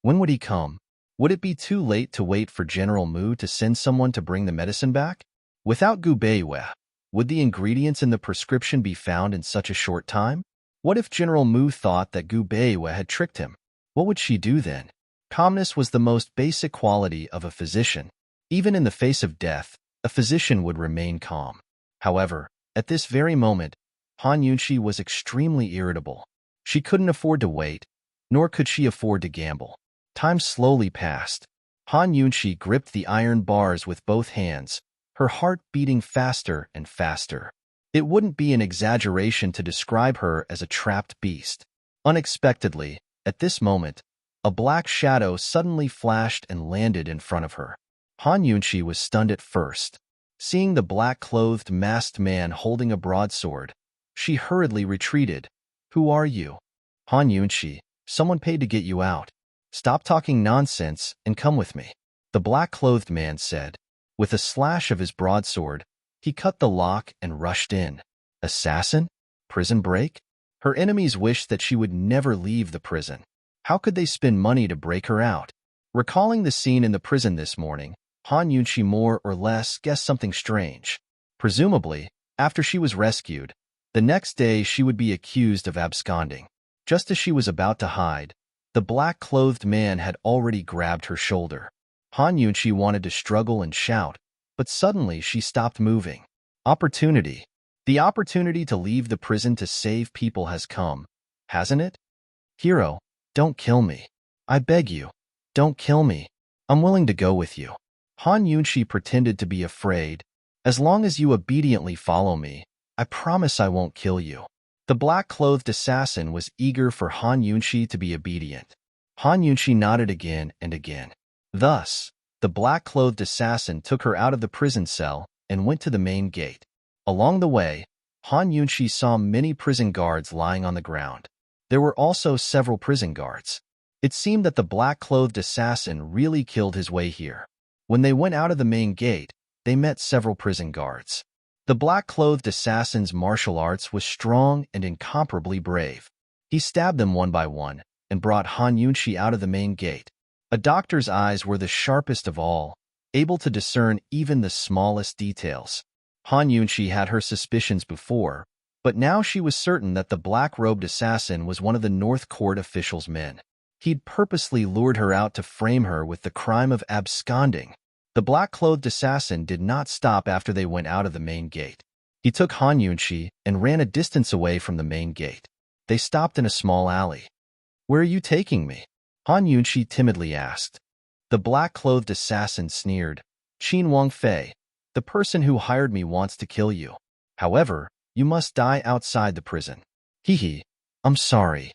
Speaker 1: When would he come? Would it be too late to wait for General Mu to send someone to bring the medicine back? Without Gu Beiwei, would the ingredients in the prescription be found in such a short time? What if General Mu thought that Gu Beiwei had tricked him? What would she do then? Calmness was the most basic quality of a physician. Even in the face of death, a physician would remain calm. However, at this very moment, Han Yunxi was extremely irritable. She couldn't afford to wait, nor could she afford to gamble. Time slowly passed. Han Yunxi gripped the iron bars with both hands, her heart beating faster and faster. It wouldn't be an exaggeration to describe her as a trapped beast. Unexpectedly, at this moment, a black shadow suddenly flashed and landed in front of her. Han Yunxi was stunned at first. Seeing the black-clothed masked man holding a broadsword, she hurriedly retreated. "Who are you?" "Han Yunxi, someone paid to get you out. Stop talking nonsense and come with me," the black-clothed man said. With a slash of his broadsword, he cut the lock and rushed in. Assassin? Prison break? Her enemies wished that she would never leave the prison. How could they spend money to break her out? Recalling the scene in the prison this morning, Han Yunxi more or less guessed something strange. Presumably, after she was rescued, the next day she would be accused of absconding. Just as she was about to hide, the black-clothed man had already grabbed her shoulder. Han Yunxi wanted to struggle and shout, but suddenly she stopped moving. Opportunity. The opportunity to leave the prison to save people has come, hasn't it? "Hero, don't kill me. I beg you, don't kill me. I'm willing to go with you." Han Yunxi pretended to be afraid. "As long as you obediently follow me, I promise I won't kill you." The black-clothed assassin was eager for Han Yunxi to be obedient. Han Yunxi nodded again and again. Thus, the black-clothed assassin took her out of the prison cell and went to the main gate. Along the way, Han Yunxi saw many prison guards lying on the ground. There were also several prison guards. It seemed that the black-clothed assassin really killed his way here. When they went out of the main gate, they met several prison guards. The black-clothed assassin's martial arts was strong and incomparably brave. He stabbed them one by one and brought Han Yunxi out of the main gate. A doctor's eyes were the sharpest of all, able to discern even the smallest details. Han Yunxi had her suspicions before, but now she was certain that the black-robed assassin was one of the North Court officials' men. He'd purposely lured her out to frame her with the crime of absconding. The black-clothed assassin did not stop after they went out of the main gate. He took Han Yunxi and ran a distance away from the main gate. They stopped in a small alley. "Where are you taking me?" Han Yunxi timidly asked. The black-clothed assassin sneered. "Qin Wangfei, the person who hired me wants to kill you. However, you must die outside the prison." "Hee, I'm sorry."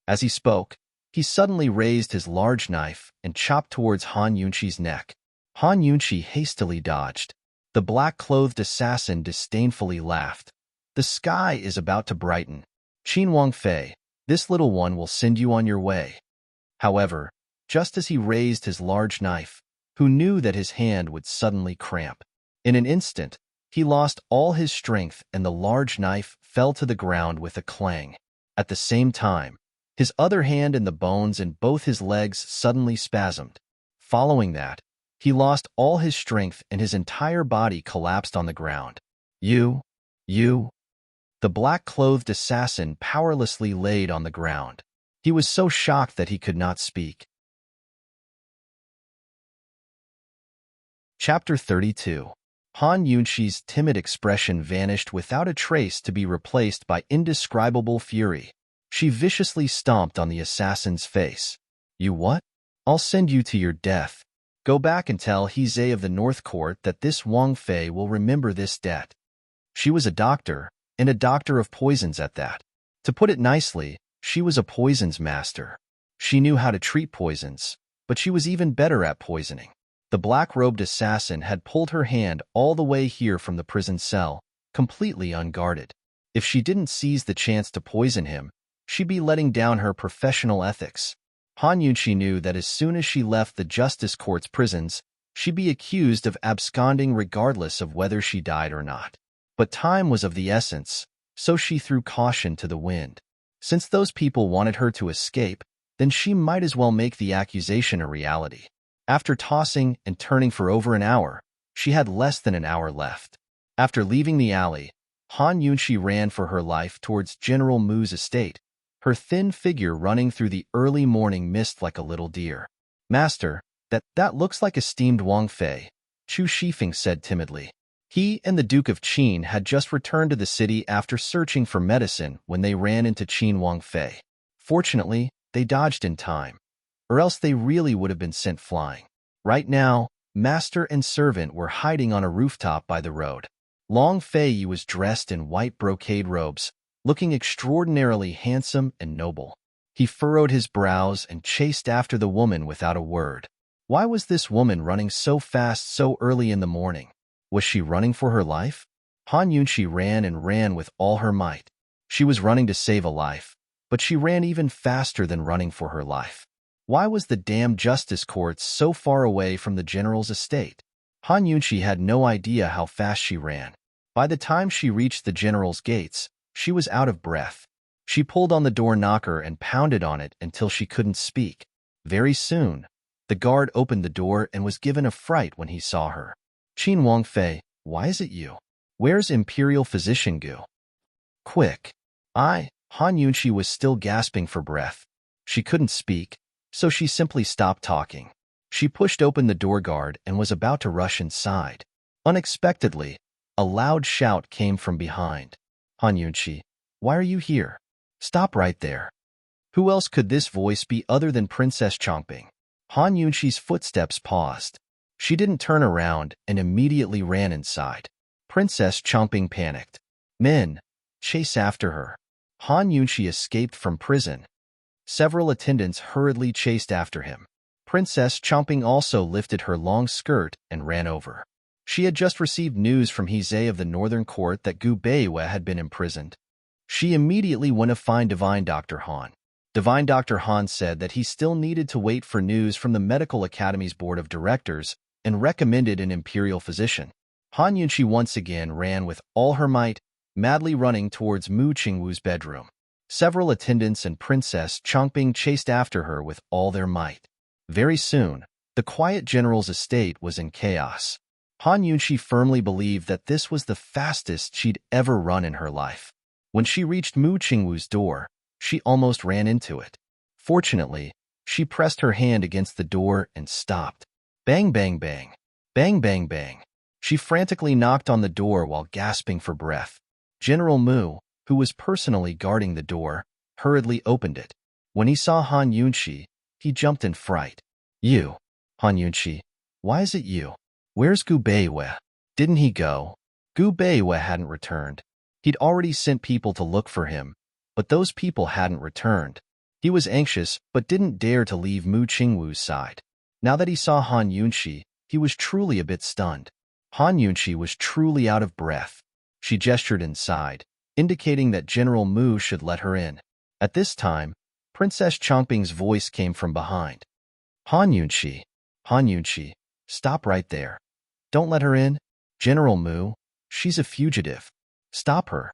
Speaker 1: As he spoke, he suddenly raised his large knife and chopped towards Han Yunxi's neck. Han Yunxi hastily dodged. The black-clothed assassin disdainfully laughed. "The sky is about to brighten. Qin Wangfei, this little one will send you on your way." However, just as he raised his large knife, Hu knew that his hand would suddenly cramp. In an instant, he lost all his strength and the large knife fell to the ground with a clang. At the same time, his other hand and the bones in both his legs suddenly spasmed. Following that, he lost all his strength and his entire body collapsed on the ground. You. The black-clothed assassin powerlessly laid on the ground. He was so shocked that he could not speak. Chapter 32. Han Yunxi's timid expression vanished without a trace to be replaced by indescribable fury. She viciously stomped on the assassin's face. "You what? I'll send you to your death. Go back and tell He of the North Court that this Wang Fei will remember this debt." She was a doctor, and a doctor of poisons at that. To put it nicely, she was a poisons master. She knew how to treat poisons, but she was even better at poisoning. The black-robed assassin had pulled her hand all the way here from the prison cell, completely unguarded. If she didn't seize the chance to poison him, she'd be letting down her professional ethics. Han Yunqi knew that as soon as she left the Justice Court's prisons, she'd be accused of absconding regardless of whether she died or not. But time was of the essence, so she threw caution to the wind. Since those people wanted her to escape, then she might as well make the accusation a reality. After tossing and turning for over an hour, she had less than an hour left. After leaving the alley, Han Yunqi ran for her life towards General Mu's estate, her thin figure running through the early morning mist like a little deer. "Master, that looks like a steamed Wang Fei," Chu Shifeng said timidly. He and the Duke of Qin had just returned to the city after searching for medicine when they ran into Qin Wang Fei. Fortunately, they dodged in time, or else they really would have been sent flying. Right now, master and servant were hiding on a rooftop by the road. Long Fei was dressed in white brocade robes, looking extraordinarily handsome and noble. He furrowed his brows and chased after the woman without a word. Why was this woman running so fast so early in the morning? Was she running for her life? Han Yunqi ran and ran with all her might. She was running to save a life, but she ran even faster than running for her life. Why was the damn Justice Court so far away from the general's estate? Han Yunqi had no idea how fast she ran. By the time she reached the general's gates, she was out of breath. She pulled on the door knocker and pounded on it until she couldn't speak. Very soon, the guard opened the door and was given a fright when he saw her. "Qin Wang Fei, why is it you? Where's Imperial Physician Gu? Quick!" Han Yunqi was still gasping for breath. She couldn't speak, so she simply stopped talking. She pushed open the door guard and was about to rush inside. Unexpectedly, a loud shout came from behind. "Han Yunqi, why are you here? Stop right there." Who else could this voice be other than Princess Chongping? Han Yunqi's footsteps paused. She didn't turn around and immediately ran inside. Princess Chongping panicked. "Men, chase after her." Han Yunqi escaped from prison. Several attendants hurriedly chased after him. Princess Chongping also lifted her long skirt and ran over. She had just received news from Hizhe of the Northern Court that Gu Beiwe had been imprisoned. She immediately went to find Divine Dr. Han. Divine Dr. Han said that he still needed to wait for news from the Medical Academy's Board of Directors and recommended an imperial physician. Han Yunqi once again ran with all her might, madly running towards Mu Qingwu's bedroom. Several attendants and Princess Chongping chased after her with all their might. Very soon, the quiet general's estate was in chaos. Han Yunqi firmly believed that this was the fastest she'd ever run in her life. When she reached Mu Qingwu's door, she almost ran into it. Fortunately, she pressed her hand against the door and stopped. Bang, bang, bang. Bang, bang, bang. She frantically knocked on the door while gasping for breath. General Mu, who was personally guarding the door, hurriedly opened it. When he saw Han Yunqi, he jumped in fright. "You, Han Yunqi, why is it you? Where's Gu Beiwe? Didn't he go?" Gu Beiwe hadn't returned. He'd already sent people to look for him, but those people hadn't returned. He was anxious but didn't dare to leave Mu Qingwu's side. Now that he saw Han Yunqi, he was truly a bit stunned. Han Yunqi was truly out of breath. She gestured inside, indicating that General Mu should let her in. At this time, Princess Chongping's voice came from behind. Han Yunqi, stop right there. Don't let her in. General Mu, she's a fugitive. Stop her."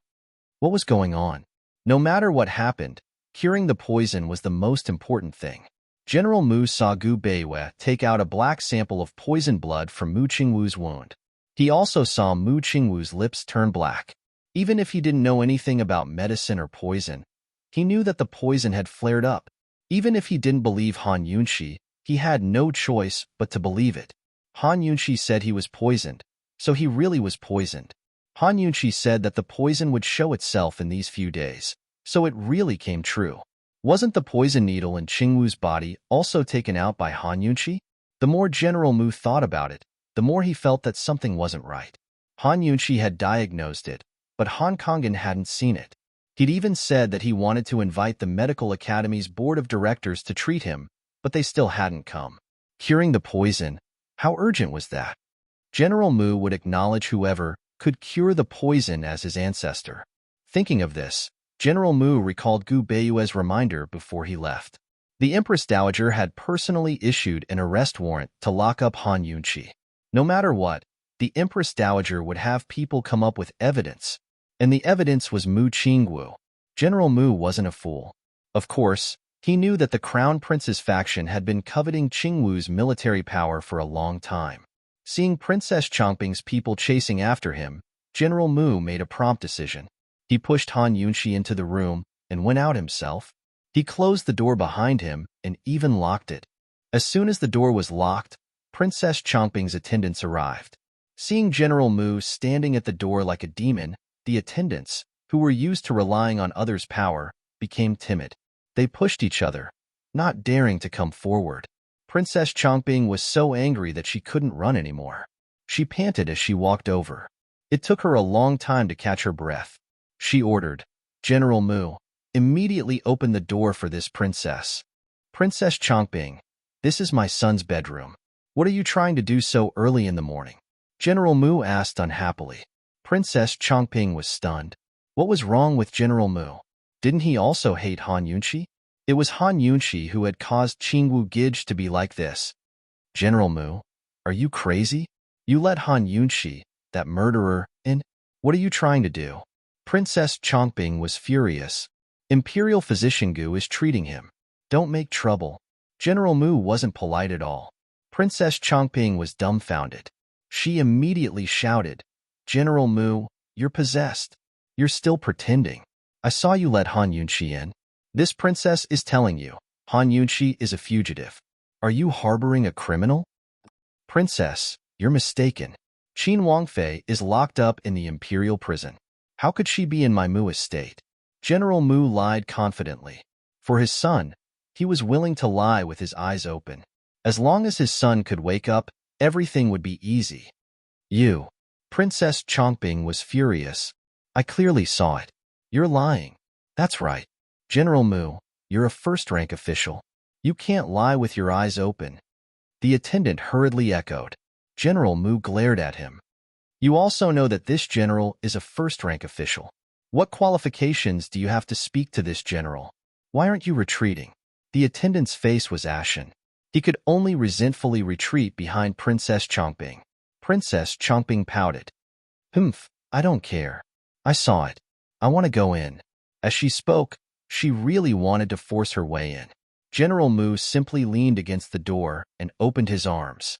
Speaker 1: What was going on? No matter what happened, curing the poison was the most important thing. General Mu saw Gu Beiwe take out a black sample of poison blood from Mu Qingwu's wound. He also saw Mu Qingwu's lips turn black. Even if he didn't know anything about medicine or poison, he knew that the poison had flared up. Even if he didn't believe Han Yunqi, he had no choice but to believe it. Han Yunqi said he was poisoned, so he really was poisoned. Han Yunqi said that the poison would show itself in these few days, so it really came true. Wasn't the poison needle in Qingwu's body also taken out by Han Yunqi? The more General Mu thought about it, the more he felt that something wasn't right. Han Yunqi had diagnosed it, but Han Kongan hadn't seen it. He'd even said that he wanted to invite the Medical Academy's Board of Directors to treat him, but they still hadn't come. Curing the poison, how urgent was that? General Mu would acknowledge whoever could cure the poison as his ancestor. Thinking of this, General Mu recalled Gu Beiwe's reminder before he left. The Empress Dowager had personally issued an arrest warrant to lock up Han Yunqi. No matter what, the Empress Dowager would have people come up with evidence, and the evidence was Mu Qingwu. General Mu wasn't a fool. Of course, he knew that the Crown Prince's faction had been coveting Qingwu's military power for a long time. Seeing Princess Chongping's people chasing after him, General Mu made a prompt decision. He pushed Han Yunqi into the room and went out himself. He closed the door behind him and even locked it. As soon as the door was locked, Princess Chongping's attendants arrived. Seeing General Mu standing at the door like a demon, the attendants, who were used to relying on others' power, became timid. They pushed each other, not daring to come forward. Princess Chongping was so angry that she couldn't run anymore. She panted as she walked over. It took her a long time to catch her breath. She ordered, "General Mu, immediately open the door for this princess." "Princess Chongping, this is my son's bedroom. What are you trying to do so early in the morning?" General Mu asked unhappily. Princess Chongping was stunned. What was wrong with General Mu? Didn't he also hate Han Yunqi? It was Han Yunqi who had caused Qingwu Gij to be like this. "General Mu, are you crazy? You let Han Yunqi, that murderer, in? What are you trying to do?" Princess Chongping was furious. "Imperial Physician Gu is treating him. Don't make trouble." General Mu wasn't polite at all. Princess Chongping was dumbfounded. She immediately shouted, "General Mu, you're possessed. You're still pretending. I saw you let Han Yunqi in. This princess is telling you, Han Yunqi is a fugitive. Are you harboring a criminal?" "Princess, you're mistaken. Qin Wangfei is locked up in the imperial prison. How could she be in my Mu estate?" General Mu lied confidently. For his son, he was willing to lie with his eyes open. As long as his son could wake up, everything would be easy. "You." Princess Chongping was furious. "I clearly saw it. You're lying." "That's right. General Mu, you're a first-rank official. You can't lie with your eyes open." The attendant hurriedly echoed. General Mu glared at him. "You also know that this general is a first-rank official. What qualifications do you have to speak to this general? Why aren't you retreating?" The attendant's face was ashen. He could only resentfully retreat behind Princess Chongping. Princess Chongping pouted. "Humph, I don't care. I saw it. I want to go in." As she spoke, she really wanted to force her way in. General Mu simply leaned against the door and opened his arms.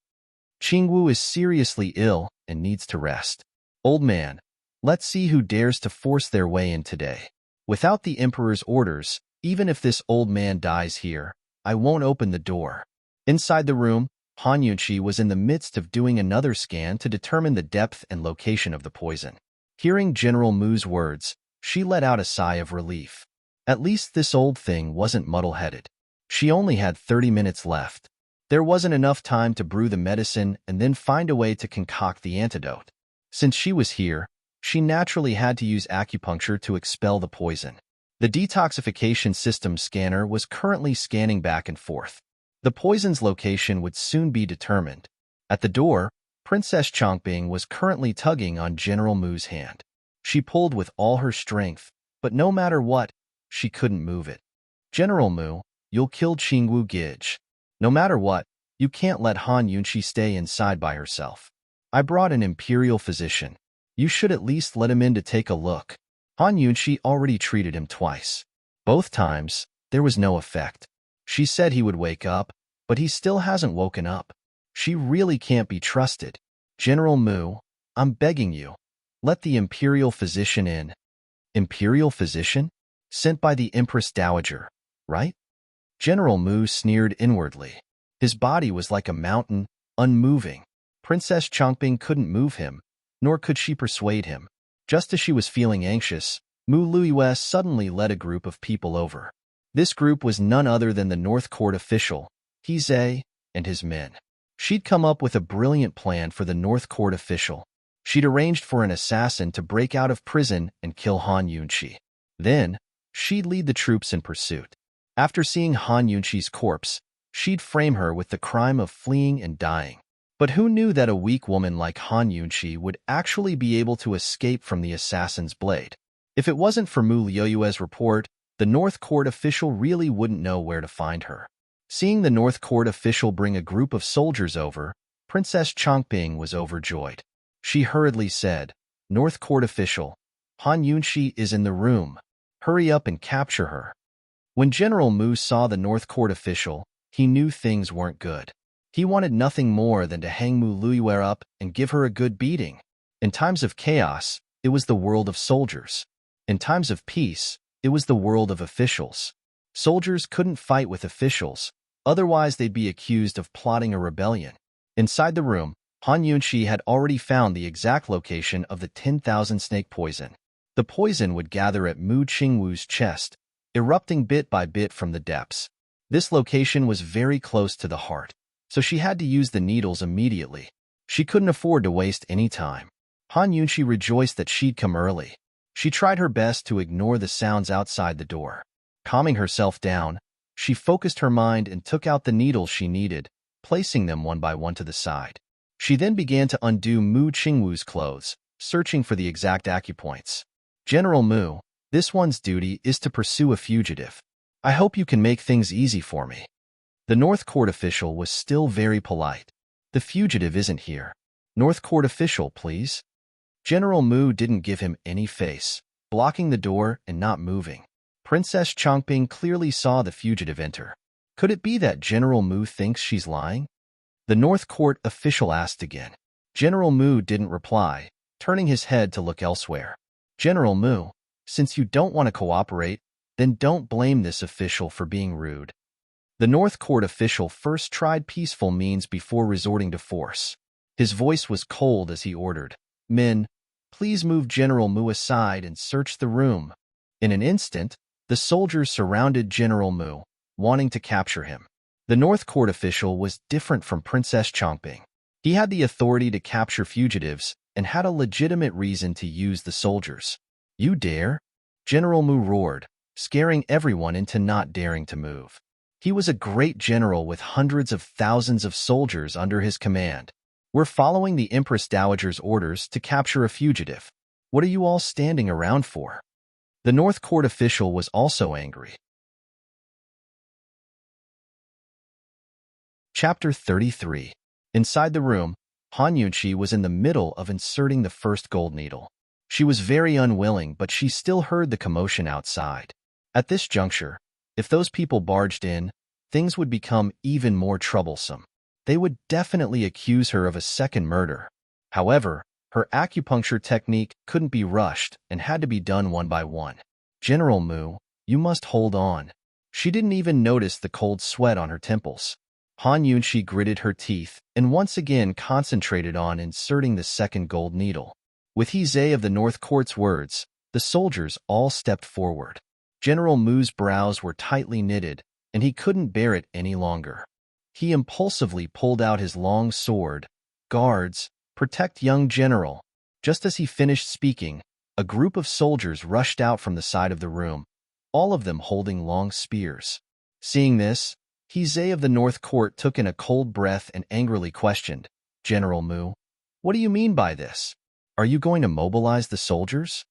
Speaker 1: "Qingwu is seriously ill and needs to rest. Old man, let's see who dares to force their way in today. Without the Emperor's orders, even if this old man dies here, I won't open the door." Inside the room, Han Yunqi was in the midst of doing another scan to determine the depth and location of the poison. Hearing General Mu's words, she let out a sigh of relief. At least this old thing wasn't muddle-headed. She only had 30 minutes left. There wasn't enough time to brew the medicine and then find a way to concoct the antidote. Since she was here, she naturally had to use acupuncture to expel the poison. The detoxification system scanner was currently scanning back and forth. The poison's location would soon be determined. At the door, Princess Chongping was currently tugging on General Mu's hand. She pulled with all her strength, but no matter what, she couldn't move it. "General Mu, you'll kill Qingwu Gij. No matter what, you can't let Han Yunqi stay inside by herself. I brought an imperial physician. You should at least let him in to take a look." Han Yunqi already treated him twice. Both times, there was no effect. She said he would wake up, but he still hasn't woken up. She really can't be trusted. "General Mu, I'm begging you. Let the imperial physician in." "Imperial physician? Sent by the Empress Dowager, right?" General Mu sneered inwardly. His body was like a mountain, unmoving. Princess Chongping couldn't move him, nor could she persuade him. Just as she was feeling anxious, Mu Luiyue suddenly led a group of people over. This group was none other than the North Court official, He Zhe, and his men. She'd come up with a brilliant plan for the North Court official. She'd arranged for an assassin to break out of prison and kill Han Yunqi. Then, she'd lead the troops in pursuit. After seeing Han Yunqi's corpse, she'd frame her with the crime of fleeing and dying. But who knew that a weak woman like Han Yunqi would actually be able to escape from the assassin's blade? If it wasn't for Mu Luiyue's report, the North Court official really wouldn't know where to find her. Seeing the North Court official bring a group of soldiers over, Princess Changping was overjoyed. She hurriedly said, "North Court official, Han Yunxi is in the room. Hurry up and capture her." When General Mu saw the North Court official, he knew things weren't good. He wanted nothing more than to hang Mu Luiyue up and give her a good beating. In times of chaos, it was the world of soldiers. In times of peace, it was the world of officials. Soldiers couldn't fight with officials, otherwise they'd be accused of plotting a rebellion. Inside the room, Han Yunxi had already found the exact location of the 10,000 snake poison. The poison would gather at Mu Qingwu's chest, erupting bit by bit from the depths. This location was very close to the heart, so she had to use the needles immediately. She couldn't afford to waste any time. Han Yunxi rejoiced that she'd come early. She tried her best to ignore the sounds outside the door. Calming herself down, she focused her mind and took out the needles she needed, placing them one by one to the side. She then began to undo Mu Qingwu's clothes, searching for the exact acupoints. "General Mu, this one's duty is to pursue a fugitive. I hope you can make things easy for me." The North Court official was still very polite. "The fugitive isn't here. North Court official, please." General Mu didn't give him any face, blocking the door and not moving. Princess Changping clearly saw the fugitive enter. Could it be that General Mu thinks she's lying? The North Court official asked again. General Mu didn't reply, turning his head to look elsewhere. "General Mu, since you don't want to cooperate, then don't blame this official for being rude." The North Court official first tried peaceful means before resorting to force. His voice was cold as he ordered, "Men, please move General Mu aside and search the room." In an instant, the soldiers surrounded General Mu, wanting to capture him. The North Court official was different from Princess Changping. He had the authority to capture fugitives and had a legitimate reason to use the soldiers. "You dare?" General Mu roared, scaring everyone into not daring to move. He was a great general with hundreds of thousands of soldiers under his command. "We're following the Empress Dowager's orders to capture a fugitive. What are you all standing around for?" The North Court official was also angry. Chapter 33. Inside the room, Han Yunxi was in the middle of inserting the first gold needle. She was very unwilling, but she still heard the commotion outside. At this juncture, if those people barged in, things would become even more troublesome. They would definitely accuse her of a second murder. However, her acupuncture technique couldn't be rushed and had to be done one by one. "General Mu, you must hold on." She didn't even notice the cold sweat on her temples. Han Yunxi gritted her teeth and once again concentrated on inserting the second gold needle. With He of the North Court's words, the soldiers all stepped forward. General Mu's brows were tightly knitted, and he couldn't bear it any longer. He impulsively pulled out his long sword. "Guards, protect young general." Just as he finished speaking, a group of soldiers rushed out from the side of the room, all of them holding long spears. Seeing this, He of the North Court took in a cold breath and angrily questioned, "General Mu, what do you mean by this? Are you going to mobilize the soldiers?"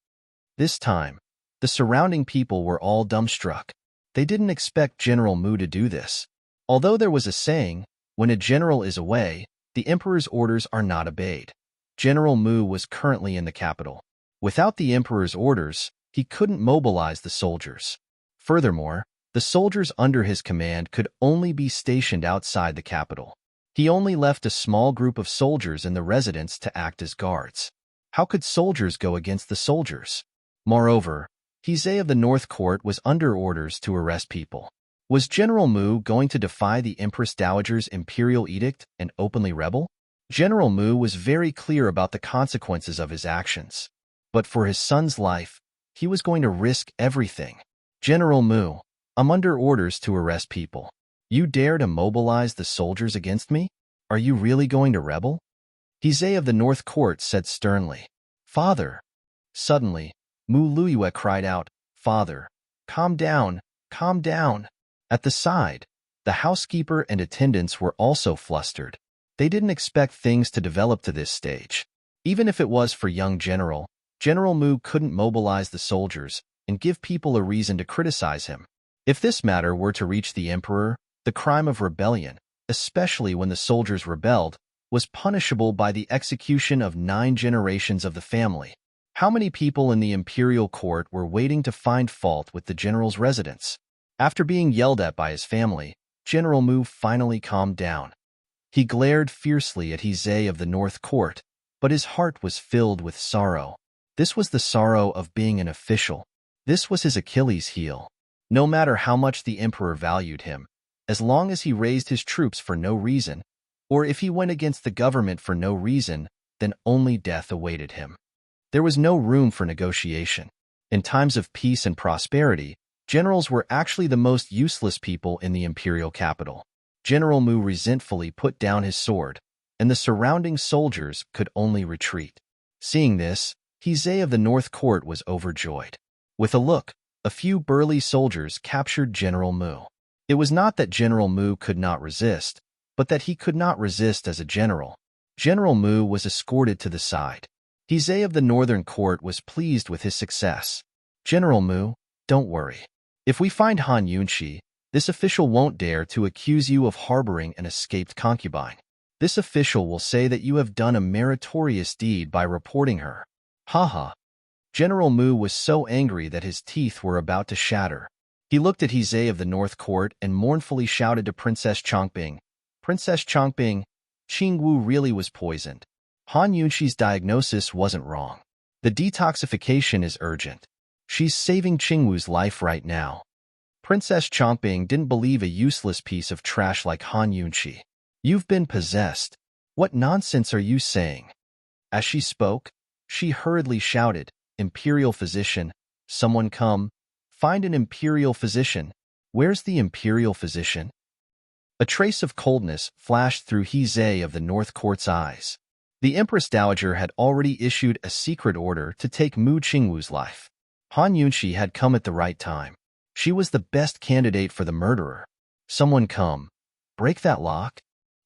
Speaker 1: This time, the surrounding people were all dumbstruck. They didn't expect General Mu to do this. Although there was a saying, when a general is away, the emperor's orders are not obeyed. General Mu was currently in the capital. Without the emperor's orders, he couldn't mobilize the soldiers. Furthermore, the soldiers under his command could only be stationed outside the capital. He only left a small group of soldiers in the residence to act as guards. How could soldiers go against the soldiers? Moreover, He of the North Court was under orders to arrest people. Was General Mu going to defy the Empress Dowager's imperial edict and openly rebel? General Mu was very clear about the consequences of his actions. But for his son's life, he was going to risk everything. "General Mu, I'm under orders to arrest people. You dare to mobilize the soldiers against me? Are you really going to rebel?" He of the North Court said sternly. "Father." Suddenly, Mu Luiyue cried out, "Father, calm down, calm down." At the side, the housekeeper and attendants were also flustered. They didn't expect things to develop to this stage. Even if it was for young General Mu couldn't mobilize the soldiers and give people a reason to criticize him. If this matter were to reach the emperor, The crime of rebellion, especially when the soldiers rebelled, was punishable by the execution of 9 generations of the family. How many people in the imperial court were waiting to find fault with the general's residence? After being yelled at by his family, General Mu finally calmed down. He glared fiercely at Hizei of the North Court, but his heart was filled with sorrow. This was the sorrow of being an official. This was his Achilles heel. No matter how much the emperor valued him, as long as he raised his troops for no reason, or if he went against the government for no reason, then only death awaited him. There was no room for negotiation. In times of peace and prosperity, generals were actually the most useless people in the imperial capital. General Mu resentfully put down his sword, and the surrounding soldiers could only retreat. Seeing this, Hizei of the North Court was overjoyed. With a look, a few burly soldiers captured General Mu. It was not that General Mu could not resist, but that he could not resist as a general. General Mu was escorted to the side. Hizei of the Northern Court was pleased with his success. General Mu, don't worry. If we find Han Yunqi, this official won't dare to accuse you of harboring an escaped concubine. This official will say that you have done a meritorious deed by reporting her. Haha. General Mu was so angry that his teeth were about to shatter. He looked at Hizei of the North Court and mournfully shouted to Princess Chongbing, Princess Chongbing, Qingwu really was poisoned. Han Yunqi's diagnosis wasn't wrong. The detoxification is urgent. She's saving Qingwu's life right now. Princess Chongbing didn't believe a useless piece of trash like Han Yunqi. You've been possessed. What nonsense are you saying? As she spoke, she hurriedly shouted, Imperial physician, someone come. Find an imperial physician. Where's the imperial physician? A trace of coldness flashed through Hizei of the North Court's eyes. The Empress Dowager had already issued a secret order to take Mu Qingwu's life. Han Yunqi had come at the right time. She was the best candidate for the murderer. Someone come. Break that lock.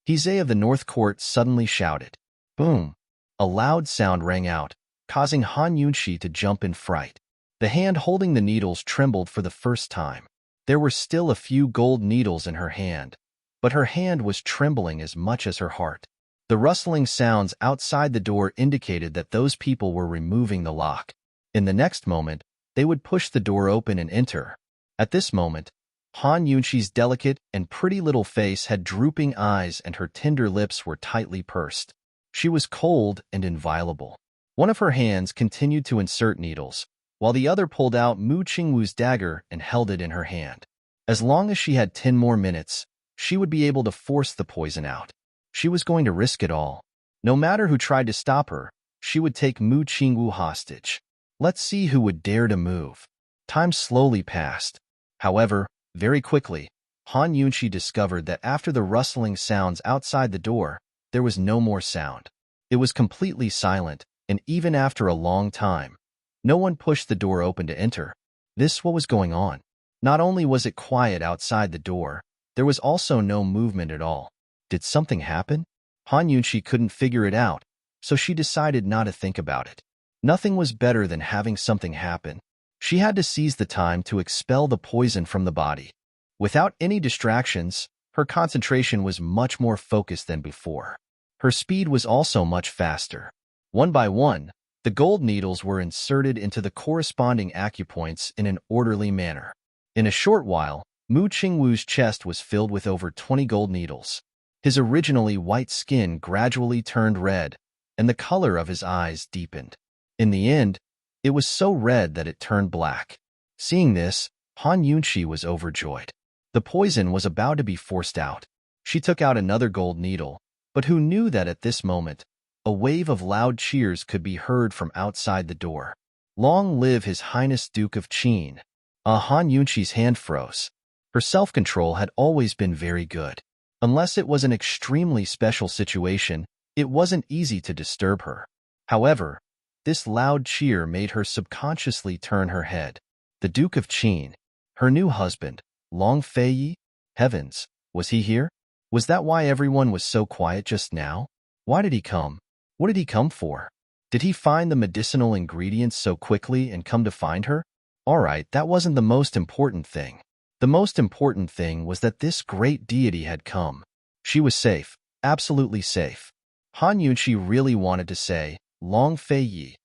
Speaker 1: Hizei of the North Court suddenly shouted. Boom. A loud sound rang out, causing Han Yunqi to jump in fright. The hand holding the needles trembled for the first time. There were still a few gold needles in her hand, but her hand was trembling as much as her heart. The rustling sounds outside the door indicated that those people were removing the lock. In the next moment, they would push the door open and enter. At this moment, Han Yunqi's delicate and pretty little face had drooping eyes and her tender lips were tightly pursed. She was cold and inviolable. One of her hands continued to insert needles, while the other pulled out Mu Qingwu's dagger and held it in her hand. As long as she had 10 more minutes, she would be able to force the poison out. She was going to risk it all. No matter who tried to stop her, she would take Mu Qingwu hostage. Let's see who would dare to move. Time slowly passed. However, very quickly, Han Yunqi discovered that after the rustling sounds outside the door, there was no more sound. It was completely silent, and even after a long time, no one pushed the door open to enter. What was going on? Not only was it quiet outside the door, there was also no movement at all. Did something happen? Han Yunqi couldn't figure it out, so she decided not to think about it. Nothing was better than having something happen. She had to seize the time to expel the poison from the body. Without any distractions, her concentration was much more focused than before. Her speed was also much faster. One by one, the gold needles were inserted into the corresponding acupoints in an orderly manner. In a short while, Mu Qingwu's chest was filled with over 20 gold needles. His originally white skin gradually turned red, and the color of his eyes deepened. In the end, it was so red that it turned black. Seeing this, Han Yunqi was overjoyed. The poison was about to be forced out. She took out another gold needle, but who knew that at this moment, a wave of loud cheers could be heard from outside the door. Long live His Highness Duke of Qin. Han Yunqi's hand froze. Her self-control had always been very good. Unless it was an extremely special situation, it wasn't easy to disturb her. However, this loud cheer made her subconsciously turn her head. The Duke of Qin, her new husband, Long Feiyi? Heavens, was he here? Was that why everyone was so quiet just now? Why did he come? What did he come for? Did he find the medicinal ingredients so quickly and come to find her? Alright, that wasn't the most important thing. The most important thing was that this great deity had come. She was safe, absolutely safe. Han Yunqi really wanted to say, Long Fei Yi,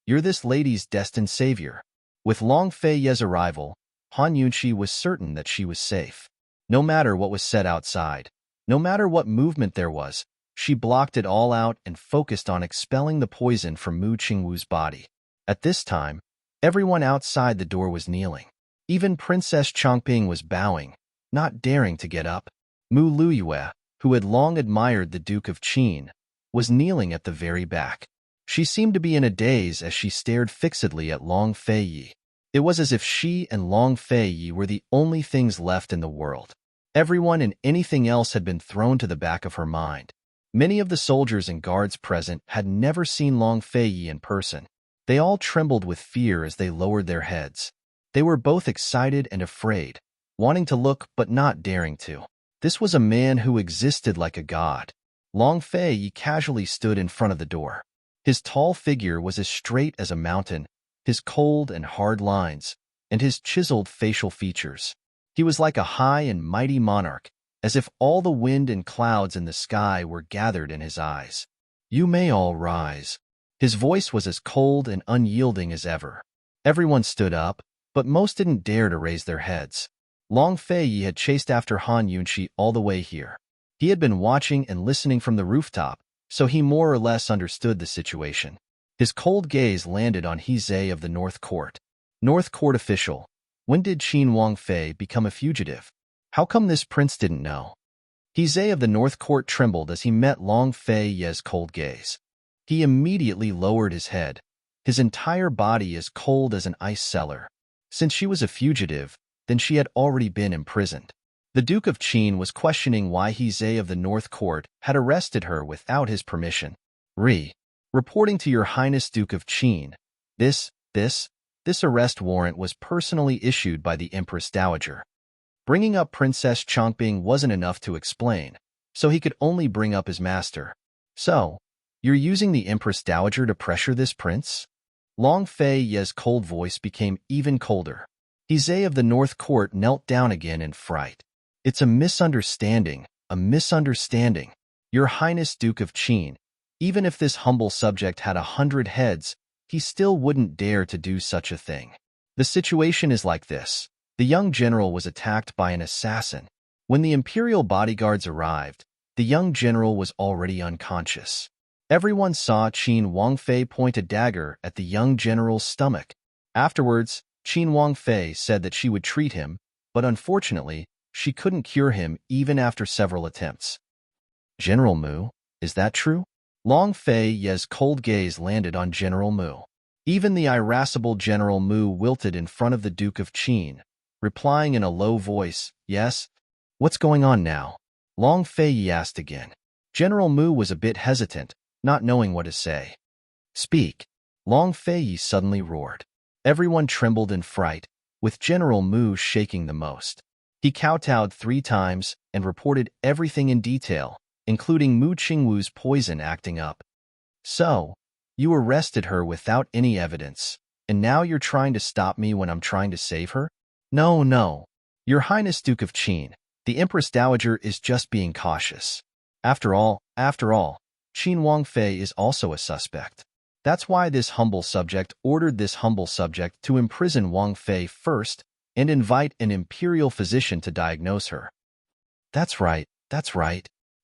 Speaker 1: you're this lady's destined savior. With Long Fei Ye's arrival, Han Yunqi was certain that she was safe. No matter what was said outside, no matter what movement there was, she blocked it all out and focused on expelling the poison from Mu Qingwu's body. At this time, everyone outside the door was kneeling. Even Princess Chongping was bowing, not daring to get up. Mu Luyue, who had long admired the Duke of Qin, was kneeling at the very back. She seemed to be in a daze as she stared fixedly at Long Fei Yi. It was as if she and Long Fei Yi were the only things left in the world. Everyone and anything else had been thrown to the back of her mind. Many of the soldiers and guards present had never seen Long Fei Yi in person. They all trembled with fear as they lowered their heads. They were both excited and afraid, wanting to look but not daring to. This was a man who existed like a god. Long Fei Yi casually stood in front of the door. His tall figure was as straight as a mountain, his cold and hard lines, and his chiseled facial features. He was like a high and mighty monarch, as if all the wind and clouds in the sky were gathered in his eyes. You may all rise. His voice was as cold and unyielding as ever. Everyone stood up, but most didn't dare to raise their heads. Long Fei Yi had chased after Han Yunqi all the way here. He had been watching and listening from the rooftop, so he more or less understood the situation. His cold gaze landed on He Zhe of the North Court. North Court official, when did Qin Wangfei become a fugitive? How come this prince didn't know? He Zhe of the North Court trembled as he met Long Fei Ye's cold gaze. He immediately lowered his head, his entire body as cold as an ice cellar. Since she was a fugitive, then she had already been imprisoned. The Duke of Qin was questioning why He Zhe of the North Court had arrested her without his permission. Reporting to Your Highness Duke of Qin, this arrest warrant was personally issued by the Empress Dowager. Bringing up Princess Chongping wasn't enough to explain, so he could only bring up his master. So, you're using the Empress Dowager to pressure this prince? Long Fei Ye's cold voice became even colder. He Zhe of the North Court knelt down again in fright. It's a misunderstanding, a misunderstanding. Your Highness Duke of Qin, even if this humble subject had 100 heads, he still wouldn't dare to do such a thing. The situation is like this. The young general was attacked by an assassin. When the imperial bodyguards arrived, the young general was already unconscious. Everyone saw Qin Wangfei point a dagger at the young general's stomach. Afterwards, Qin Wangfei said that she would treat him, but unfortunately, she couldn't cure him even after several attempts. General Mu, is that true? Long Fei Ye's cold gaze landed on General Mu. Even the irascible General Mu wilted in front of the Duke of Qin, replying in a low voice, Yes? What's going on now? Long Fei Yi asked again. General Mu was a bit hesitant, not knowing what to say. Speak. Long Fei Yi suddenly roared. Everyone trembled in fright, with General Mu shaking the most. He kowtowed 3 times and reported everything in detail, including Mu Qingwu's poison acting up. So, you arrested her without any evidence, and now you're trying to stop me when I'm trying to save her? No. Your Highness Duke of Qin, the Empress Dowager is just being cautious. After all, Qin Wangfei is also a suspect. That's why this humble subject ordered this humble subject to imprison Wangfei first and invite an imperial physician to diagnose her. That's right.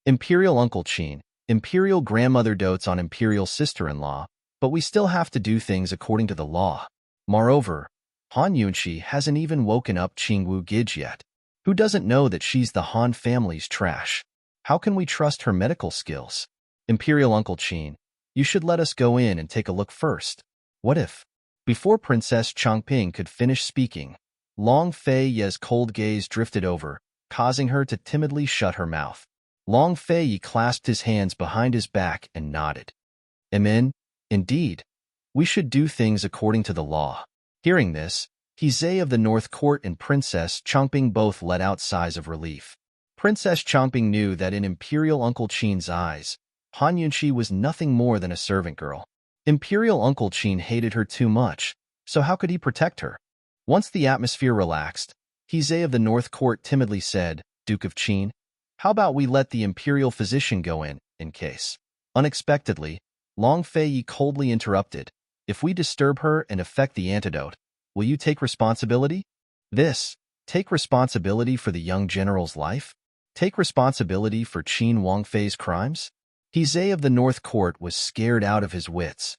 Speaker 1: Imperial Uncle Qin, Imperial Grandmother dotes on Imperial sister-in-law, but we still have to do things according to the law. Moreover, Han Yunqi hasn't even woken up Qingwu Gij yet. Who doesn't know that she's the Han family's trash? How can we trust her medical skills? Imperial Uncle Qin, you should let us go in and take a look first. What if? Before Princess Chongping could finish speaking, Long Fei Ye's cold gaze drifted over, causing her to timidly shut her mouth. Long Fei Yi clasped his hands behind his back and nodded. Indeed. We should do things according to the law. Hearing this, He Zhe of the North Court and Princess Chongping both let out sighs of relief. Princess Chongping knew that in Imperial Uncle Qin's eyes, Han Yunqi was nothing more than a servant girl. Imperial Uncle Qin hated her too much, so how could he protect her? Once the atmosphere relaxed, Hizhe of the North Court timidly said, Duke of Qin, how about we let the imperial physician go in case. Unexpectedly, Long Fei coldly interrupted, if we disturb her and affect the antidote, will you take responsibility? Take responsibility for the young general's life? Take responsibility for Qin Wangfei's crimes? Hizhe of the North Court was scared out of his wits.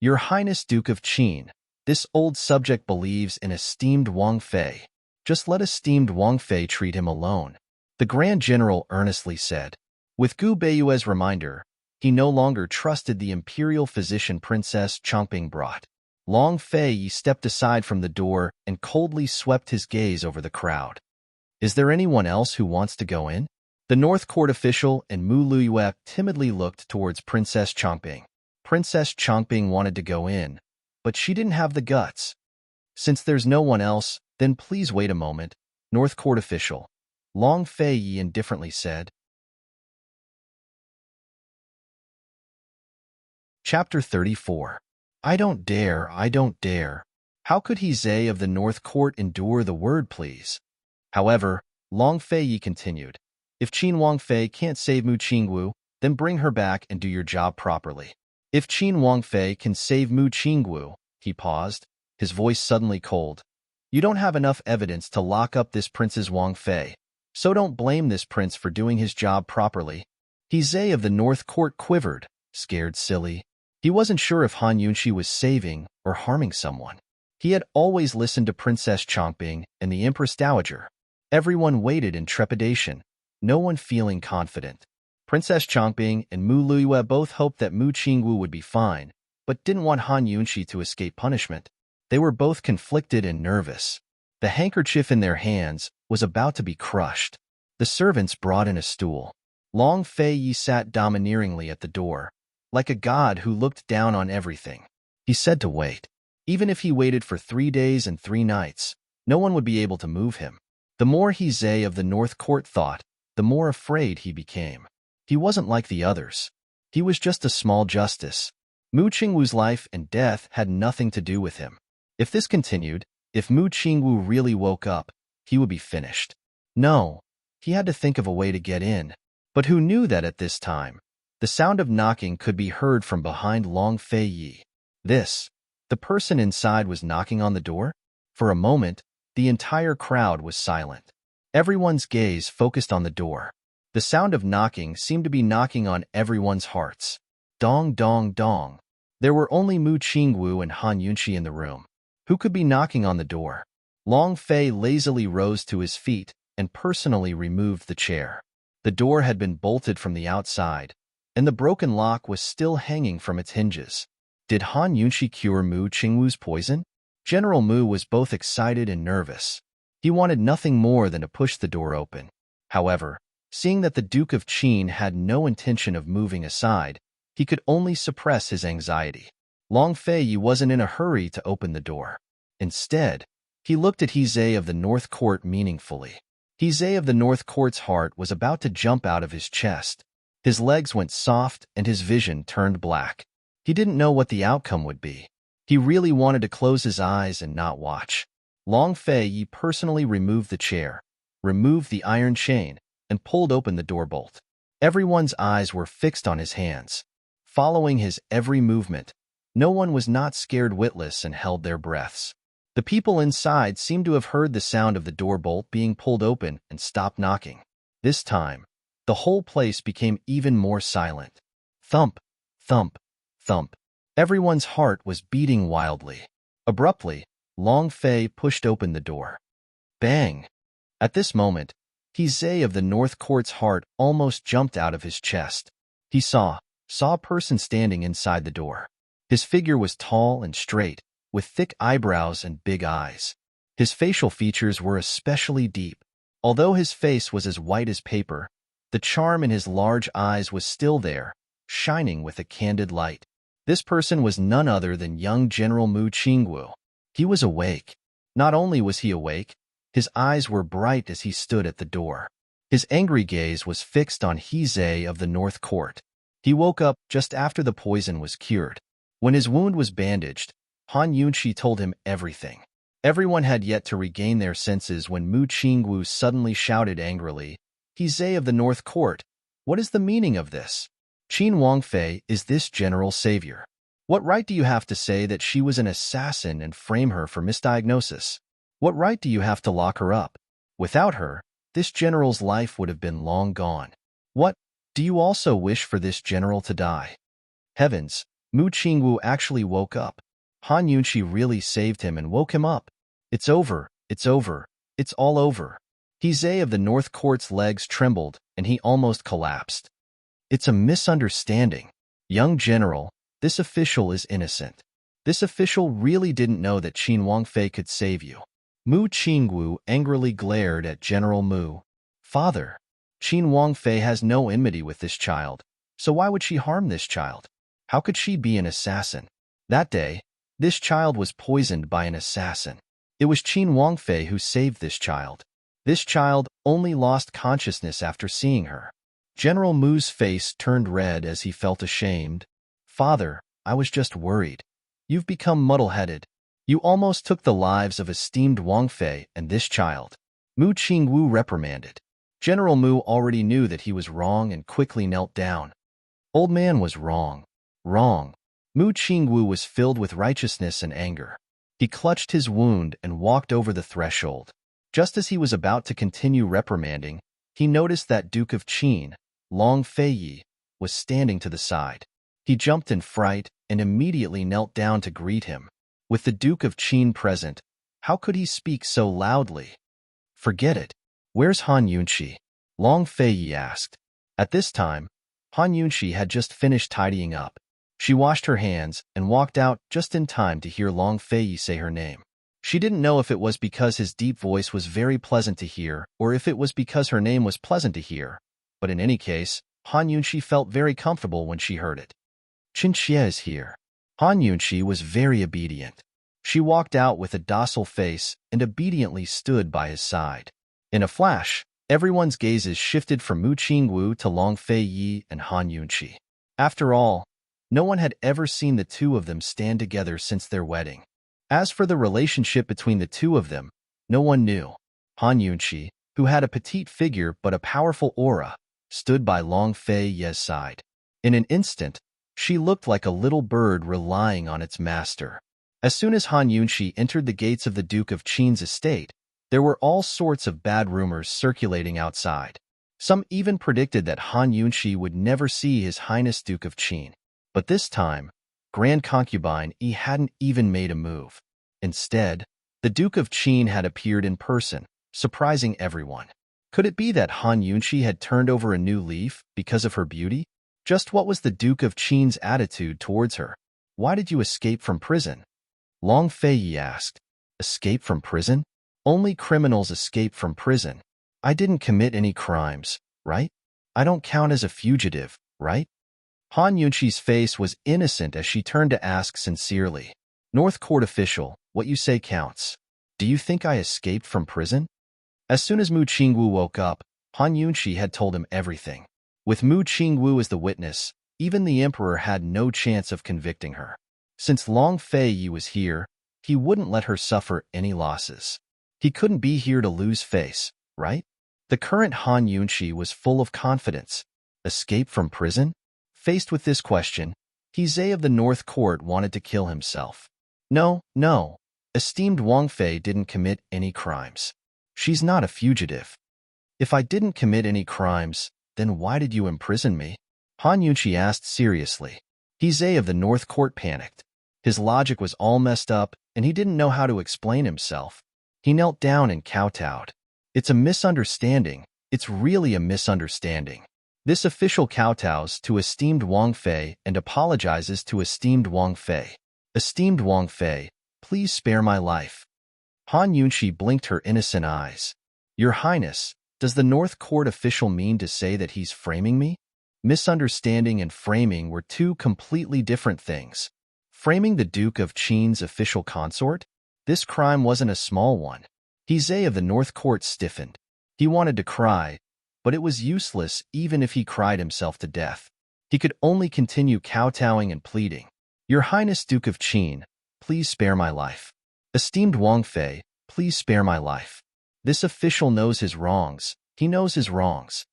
Speaker 1: Your Highness Duke of Qin, this old subject believes in esteemed Wang Fei. Just let esteemed Wang Fei treat him alone, the Grand General earnestly said. With Gu Beiyue's reminder, he no longer trusted the imperial physician Princess Chongping brought. Long Fei stepped aside from the door and coldly swept his gaze over the crowd. Is there anyone else who wants to go in? The North Court official and Mu Luyue timidly looked towards Princess Chongping. Princess Chongping wanted to go in, but she didn't have the guts. Since there's no one else, then please wait a moment, North Court official. Long Fei indifferently said. Chapter 34. I don't dare, I don't dare. How could Hizhe of the North Court endure the word please? However, Long Fei continued. If Qin Wangfei can't save Mu Qingwu, then bring her back and do your job properly. If Qin Wangfei can save Mu Qingwu, he paused, his voice suddenly cold. You don't have enough evidence to lock up this Princess Wangfei, so don't blame this prince for doing his job properly. Hizhe of the North Court quivered, scared silly. He wasn't sure if Han Yunxi was saving or harming someone. He had always listened to Princess Chongping and the Empress Dowager. Everyone waited in trepidation, no one feeling confident. Princess Chongping and Mu Luyue both hoped that Mu Qingwu would be fine, but didn't want Han Yunxi to escape punishment. They were both conflicted and nervous. The handkerchief in their hands was about to be crushed. The servants brought in a stool. Long Fei sat domineeringly at the door, like a god who looked down on everything. He said to wait. Even if he waited for 3 days and 3 nights, no one would be able to move him. The more Hizhe of the North Court thought, the more afraid he became. He wasn't like the others. He was just a small justice. Mu Qingwu's life and death had nothing to do with him. If this continued, if Mu Qingwu really woke up, he would be finished. No, he had to think of a way to get in. But who knew that at this time? The sound of knocking could be heard from behind Long Fei. The person inside was knocking on the door? For a moment, the entire crowd was silent. Everyone's gaze focused on the door. The sound of knocking seemed to be knocking on everyone's hearts. Dong, dong, dong. There were only Mu Qingwu and Han Yunxi in the room. Who could be knocking on the door? Long Fei lazily rose to his feet and personally removed the chair. The door had been bolted from the outside, and the broken lock was still hanging from its hinges. Did Han Yunxi cure Mu Qingwu's poison? General Mu was both excited and nervous. He wanted nothing more than to push the door open. However, seeing that the Duke of Qin had no intention of moving aside, he could only suppress his anxiety. Long Fei wasn't in a hurry to open the door. Instead, he looked at Hizhe of the North Court meaningfully. Hizhe of the North Court's heart was about to jump out of his chest. His legs went soft and his vision turned black. He didn't know what the outcome would be. He really wanted to close his eyes and not watch. Long Fei personally removed the chair, removed the iron chain, and pulled open the door bolt. Everyone's eyes were fixed on his hands. Following his every movement, no one was not scared witless and held their breaths. The people inside seemed to have heard the sound of the door bolt being pulled open and stopped knocking. This time, the whole place became even more silent. Thump, thump, thump. Everyone's heart was beating wildly. Abruptly, Long Fei pushed open the door. Bang! At this moment, Hizhe of the North Court's heart almost jumped out of his chest. He saw a person standing inside the door. His figure was tall and straight, with thick eyebrows and big eyes. His facial features were especially deep. Although his face was as white as paper, the charm in his large eyes was still there, shining with a candid light. This person was none other than young General Mu Qingwu. He was awake. Not only was he awake, his eyes were bright as he stood at the door. His angry gaze was fixed on Hizhe of the North Court. He woke up just after the poison was cured. When his wound was bandaged, Han Yunxi told him everything. Everyone had yet to regain their senses when Mu Qingwu suddenly shouted angrily, "He's of the North Court. What is the meaning of this? Qin Wangfei is this general's savior. What right do you have to say that she was an assassin and frame her for misdiagnosis? What right do you have to lock her up? Without her, this general's life would have been long gone. What, do you also wish for this general to die?" Heavens, Mu Qingwu actually woke up. Han Yunqi really saved him and woke him up. It's over, it's over, it's all over. Heze of the North Court's legs trembled, and he almost collapsed. It's a misunderstanding. Young general, this official is innocent. This official really didn't know that Qin Wangfei could save you. Mu Qingwu angrily glared at General Mu. Father, Qin Wangfei has no enmity with this child, so why would she harm this child? How could she be an assassin? That day, this child was poisoned by an assassin. It was Qin Wangfei who saved this child. This child only lost consciousness after seeing her. General Mu's face turned red as he felt ashamed. Father, I was just worried. You've become muddle-headed. You almost took the lives of esteemed Wangfei and this child. Mu Qingwu reprimanded. General Mu already knew that he was wrong and quickly knelt down. Old man was wrong. Wrong. Mu Qingwu was filled with righteousness and anger. He clutched his wound and walked over the threshold. Just as he was about to continue reprimanding, he noticed that Duke of Qin, Long Feiyi, was standing to the side. He jumped in fright and immediately knelt down to greet him. With the Duke of Qin present, how could he speak so loudly? Forget it. Where's Han Yunqi? Long Feiyi asked. At this time, Han Yunqi had just finished tidying up. She washed her hands and walked out just in time to hear Long Feiyi say her name. She didn't know if it was because his deep voice was very pleasant to hear or if it was because her name was pleasant to hear, but in any case, Han Yunqi felt very comfortable when she heard it. Qin Xie is here. Han Yunqi was very obedient. She walked out with a docile face and obediently stood by his side. In a flash, everyone's gazes shifted from Mu Qingwu to Long Feiyi and Han Yunqi. After all, no one had ever seen the two of them stand together since their wedding. As for the relationship between the two of them, no one knew. Han Yunqi, who had a petite figure but a powerful aura, stood by Long Feiyi's side. In an instant, she looked like a little bird relying on its master. As soon as Han Yunqi entered the gates of the Duke of Qin's estate, there were all sorts of bad rumors circulating outside. Some even predicted that Han Yunqi would never see His Highness Duke of Qin. But this time, Grand Concubine Yi hadn't even made a move. Instead, the Duke of Qin had appeared in person, surprising everyone. Could it be that Han Yunqi had turned over a new leaf because of her beauty? Just what was the Duke of Qin's attitude towards her? Why did you escape from prison? Long Feiyi asked. Escape from prison? Only criminals escape from prison. I didn't commit any crimes, right? I don't count as a fugitive, right? Han Yunqi's face was innocent as she turned to ask sincerely. North Court official, what you say counts. Do you think I escaped from prison? As soon as Mu Qingwu woke up, Han Yunqi had told him everything. With Mu Qingwu as the witness, even the emperor had no chance of convicting her. Since Long Feiyi was here, he wouldn't let her suffer any losses. He couldn't be here to lose face, right? The current Han Yunqi was full of confidence. Escape from prison? Faced with this question, Heze of the North Court wanted to kill himself. No, esteemed Wangfei didn't commit any crimes. She's not a fugitive. If I didn't commit any crimes, then why did you imprison me? Han Yunqi asked seriously. Heze of the North Court panicked. His logic was all messed up, and he didn't know how to explain himself. He knelt down and kowtowed. It's a misunderstanding. It's really a misunderstanding. This official kowtows to esteemed Wangfei and apologizes to esteemed Wangfei. Esteemed Wangfei, please spare my life. Han Yunqi blinked her innocent eyes. Your Highness, does the North Court official mean to say that he's framing me? Misunderstanding and framing were two completely different things. Framing the Duke of Qin's official consort? This crime wasn't a small one. Heze of the North Court stiffened. He wanted to cry, but it was useless even if he cried himself to death. He could only continue kowtowing and pleading. Your Highness Duke of Qin, please spare my life. Esteemed Wang Fei, please spare my life. This official knows his wrongs. He knows his wrongs.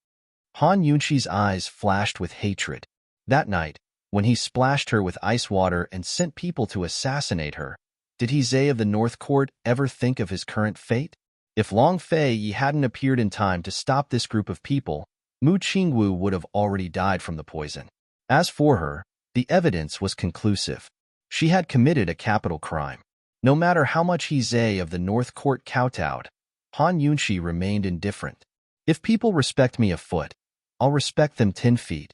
Speaker 1: Han Yunqi's eyes flashed with hatred. That night, when he splashed her with ice water and sent people to assassinate her, did He of the North Court ever think of his current fate? If Long Fei hadn't appeared in time to stop this group of people, Mu Qingwu would have already died from the poison. As for her, the evidence was conclusive. She had committed a capital crime. No matter how much He of the North Court kowtowed, Han Yunqi remained indifferent. If people respect me a foot, I'll respect them 10 feet.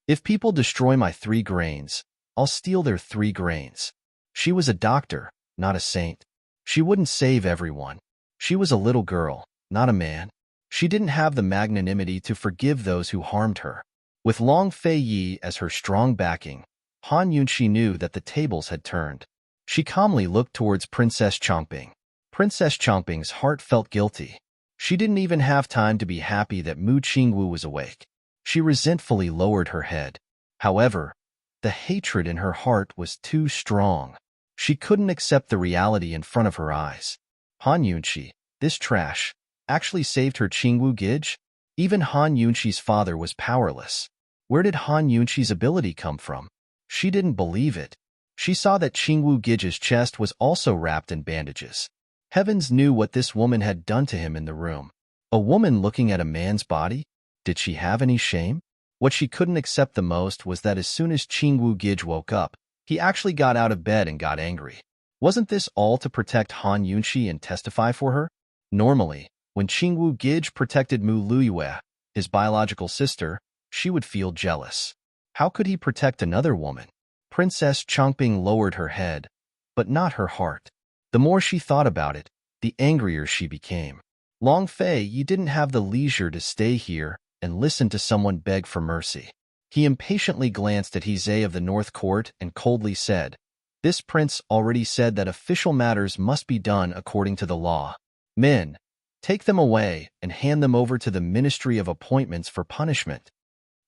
Speaker 1: If people destroy my 3 grains, I'll steal their 3 grains. She was a doctor, not a saint. She wouldn't save everyone. She was a little girl, not a man. She didn't have the magnanimity to forgive those who harmed her. With Long Fei Yi as her strong backing, Han Yunqi knew that the tables had turned. She calmly looked towards Princess Chongping. Princess Chongping's heart felt guilty. She didn't even have time to be happy that Mu Qingwu was awake. She resentfully lowered her head. However, the hatred in her heart was too strong. She couldn't accept the reality in front of her eyes. Han Yunqi, this trash, actually saved her Qingwu Gij? Even Han Yunqi's father was powerless. Where did Han Yunqi's ability come from? She didn't believe it. She saw that Qingwu Gij's chest was also wrapped in bandages. Heavens knew what this woman had done to him in the room. A woman looking at a man's body? Did she have any shame? What she couldn't accept the most was that as soon as Qingwu Gij woke up, he actually got out of bed and got angry. Wasn't this all to protect Han Yunqi and testify for her? Normally, when Qingwu Gij protected Mu Luyue, his biological sister, she would feel jealous. How could he protect another woman? Princess Chongping lowered her head, but not her heart. The more she thought about it, the angrier she became. Long Fei, you didn't have the leisure to stay here and listen to someone beg for mercy. He impatiently glanced at He of the North Court and coldly said, "This prince already said that official matters must be done according to the law. Men, take them away and hand them over to the Ministry of Appointments for punishment."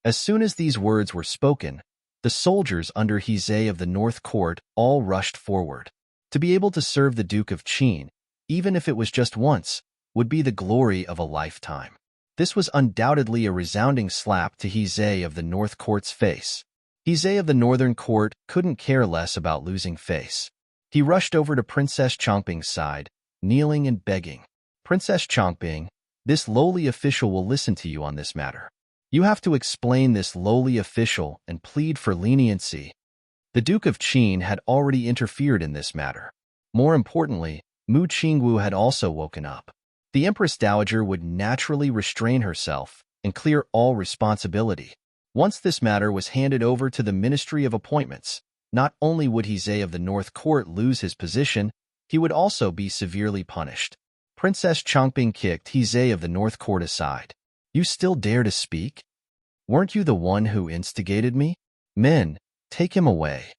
Speaker 1: As soon as these words were spoken, the soldiers under He of the North Court all rushed forward. To be able to serve the Duke of Qin, even if it was just once, would be the glory of a lifetime. This was undoubtedly a resounding slap to He of the North Court's face. He of the Northern Court couldn't care less about losing face. He rushed over to Princess Chongping's side, kneeling and begging. "Princess Chongping, this lowly official will listen to you on this matter. You have to explain this lowly official and plead for leniency." The Duke of Qin had already interfered in this matter. More importantly, Mu Qingwu had also woken up. The Empress Dowager would naturally restrain herself and clear all responsibility. Once this matter was handed over to the Ministry of Appointments, not only would He of the North Court lose his position, he would also be severely punished. Princess Chongping kicked He of the North Court aside. "You still dare to speak? Weren't you the one who instigated me? Men, take him away."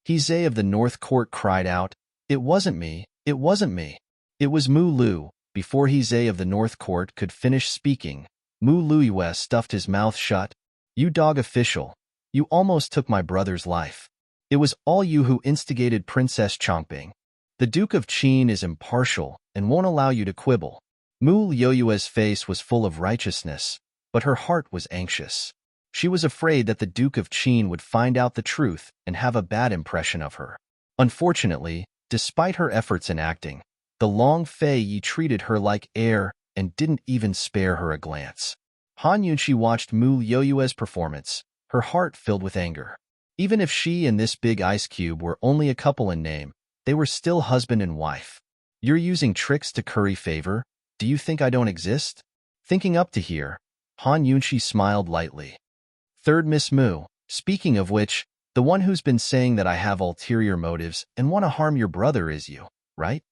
Speaker 1: He of the North Court cried out, "It wasn't me, it wasn't me. It was Mu Lu." Before He of the North Court could finish speaking, Mu Luyue stuffed his mouth shut. "You dog official, you almost took my brother's life. It was all you who instigated Princess Chongping. The Duke of Qin is impartial and won't allow you to quibble." Mu Luyue's face was full of righteousness, but her heart was anxious. She was afraid that the Duke of Qin would find out the truth and have a bad impression of her. Unfortunately, despite her efforts in acting, the Long Fei Yi treated her like air and didn't even spare her a glance. Han Yunqi watched Mu Luyue's performance, her heart filled with anger. Even if she and this big ice cube were only a couple in name, they were still husband and wife. "You're using tricks to curry favor? Do you think I don't exist?" Thinking up to here, Han Yunqi smiled lightly. "Third Miss Mu, speaking of which, the one who's been saying that I have ulterior motives and want to harm your brother is you, right?"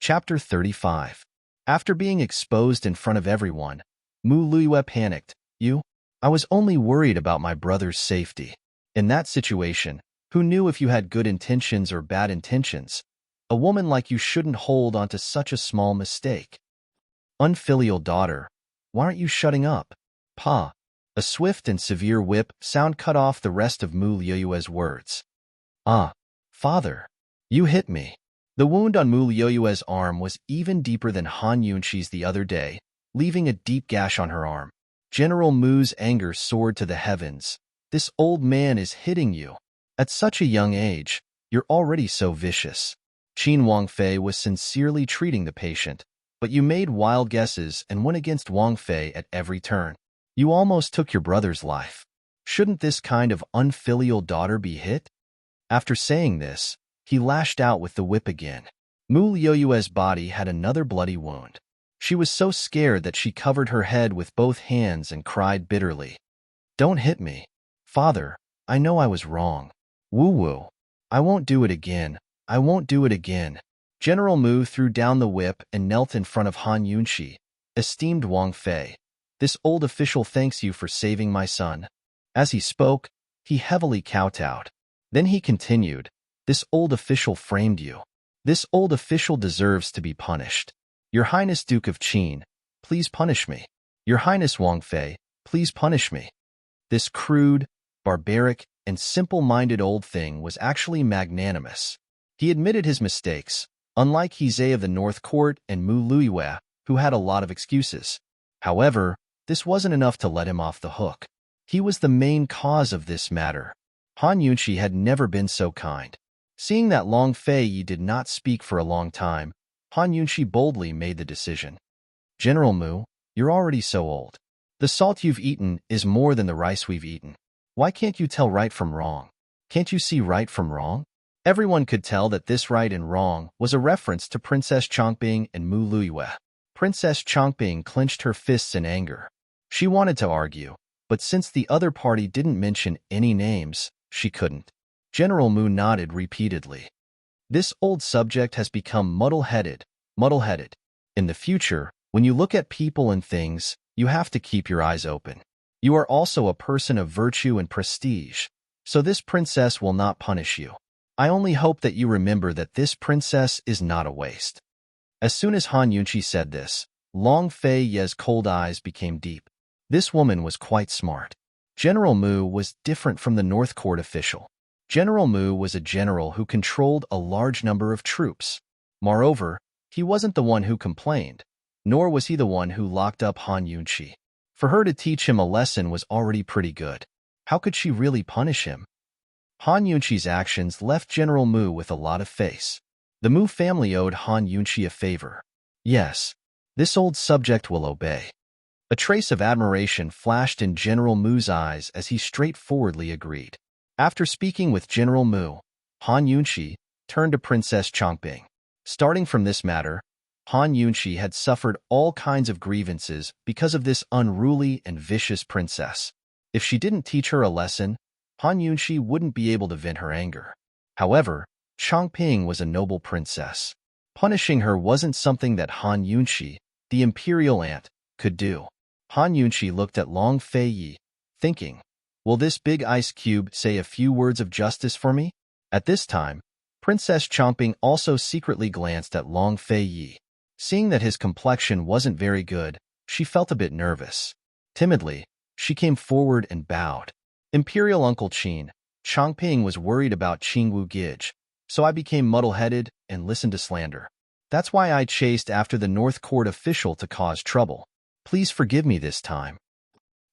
Speaker 1: Chapter 35. After being exposed in front of everyone, Mu Luyue panicked. "You? I was only worried about my brother's safety. In that situation, who knew if you had good intentions or bad intentions? A woman like you shouldn't hold on to such a small mistake. Unfilial daughter, why aren't you shutting up? Pa, A swift and severe whip sound cut off the rest of Mu Liuyue's words. Ah, father, you hit me. The wound on Mu Liuyue's arm was even deeper than Han Yunqi's the other day, leaving a deep gash on her arm. General Mu's anger soared to the heavens. This old man is hitting you. At such a young age, you're already so vicious. Qin Wangfei was sincerely treating the patient, but you made wild guesses and went against Wangfei at every turn. You almost took your brother's life. Shouldn't this kind of unfilial daughter be hit? After saying this, he lashed out with the whip again. Mu Liuyue's body had another bloody wound. She was so scared that she covered her head with both hands and cried bitterly. Don't hit me. Father, I know I was wrong. Woo-woo. I won't do it again. I won't do it again. General Mu threw down the whip and knelt in front of Han Yunqi. Esteemed Wangfei, this old official thanks you for saving my son. As he spoke, he heavily kowtowed. Then he continued, this old official framed you. This old official deserves to be punished. Your Highness Duke of Qin, please punish me. Your Highness Wangfei, please punish me. This crude, barbaric, and simple-minded old thing was actually magnanimous. He admitted his mistakes, unlike Hizei of the North Court and Mu Liyue, who had a lot of excuses. However, this wasn't enough to let him off the hook. He was the main cause of this matter. Han Yunqi had never been so kind. Seeing that Long Fei Yi did not speak for a long time, Han Yunqi boldly made the decision. General Mu, you're already so old. The salt you've eaten is more than the rice we've eaten. Why can't you tell right from wrong? Can't you see right from wrong? Everyone could tell that this right and wrong was a reference to Princess Chongping and Mu Liyue. Princess Chongping clenched her fists in anger. She wanted to argue, but since the other party didn't mention any names, she couldn't. General Mu nodded repeatedly. This old subject has become muddle-headed. In the future, when you look at people and things, you have to keep your eyes open. You are also a person of virtue and prestige, so this princess will not punish you. I only hope that you remember that this princess is not a waste. As soon as Han Yunqi said this, Long Fei Ye's cold eyes became deep. This woman was quite smart. General Mu was different from the North Court official. General Mu was a general who controlled a large number of troops. Moreover, he wasn't the one who complained, nor was he the one who locked up Han Yunqi. For her to teach him a lesson was already pretty good. How could she really punish him? Han Yunqi's actions left General Mu with a lot of face. The Mu family owed Han Yunqi a favor. Yes, this old subject will obey. A trace of admiration flashed in General Mu's eyes as he straightforwardly agreed. After speaking with General Mu, Han Yunqi turned to Princess Chongping. Starting from this matter, Han Yunqi had suffered all kinds of grievances because of this unruly and vicious princess. If she didn't teach her a lesson, Han Yunqi wouldn't be able to vent her anger. However, Chongping was a noble princess. Punishing her wasn't something that Han Yunqi, the imperial aunt, could do. Han Yunqi looked at Long Fei Yi, thinking, will this big ice cube say a few words of justice for me? At this time, Princess Chongping also secretly glanced at Long Fei Yi. Seeing that his complexion wasn't very good, she felt a bit nervous. Timidly, she came forward and bowed. Imperial Uncle Qin, Chongping was worried about Qingwu Gij, so I became muddle-headed and listened to slander. That's why I chased after the North Court official to cause trouble. Please forgive me this time.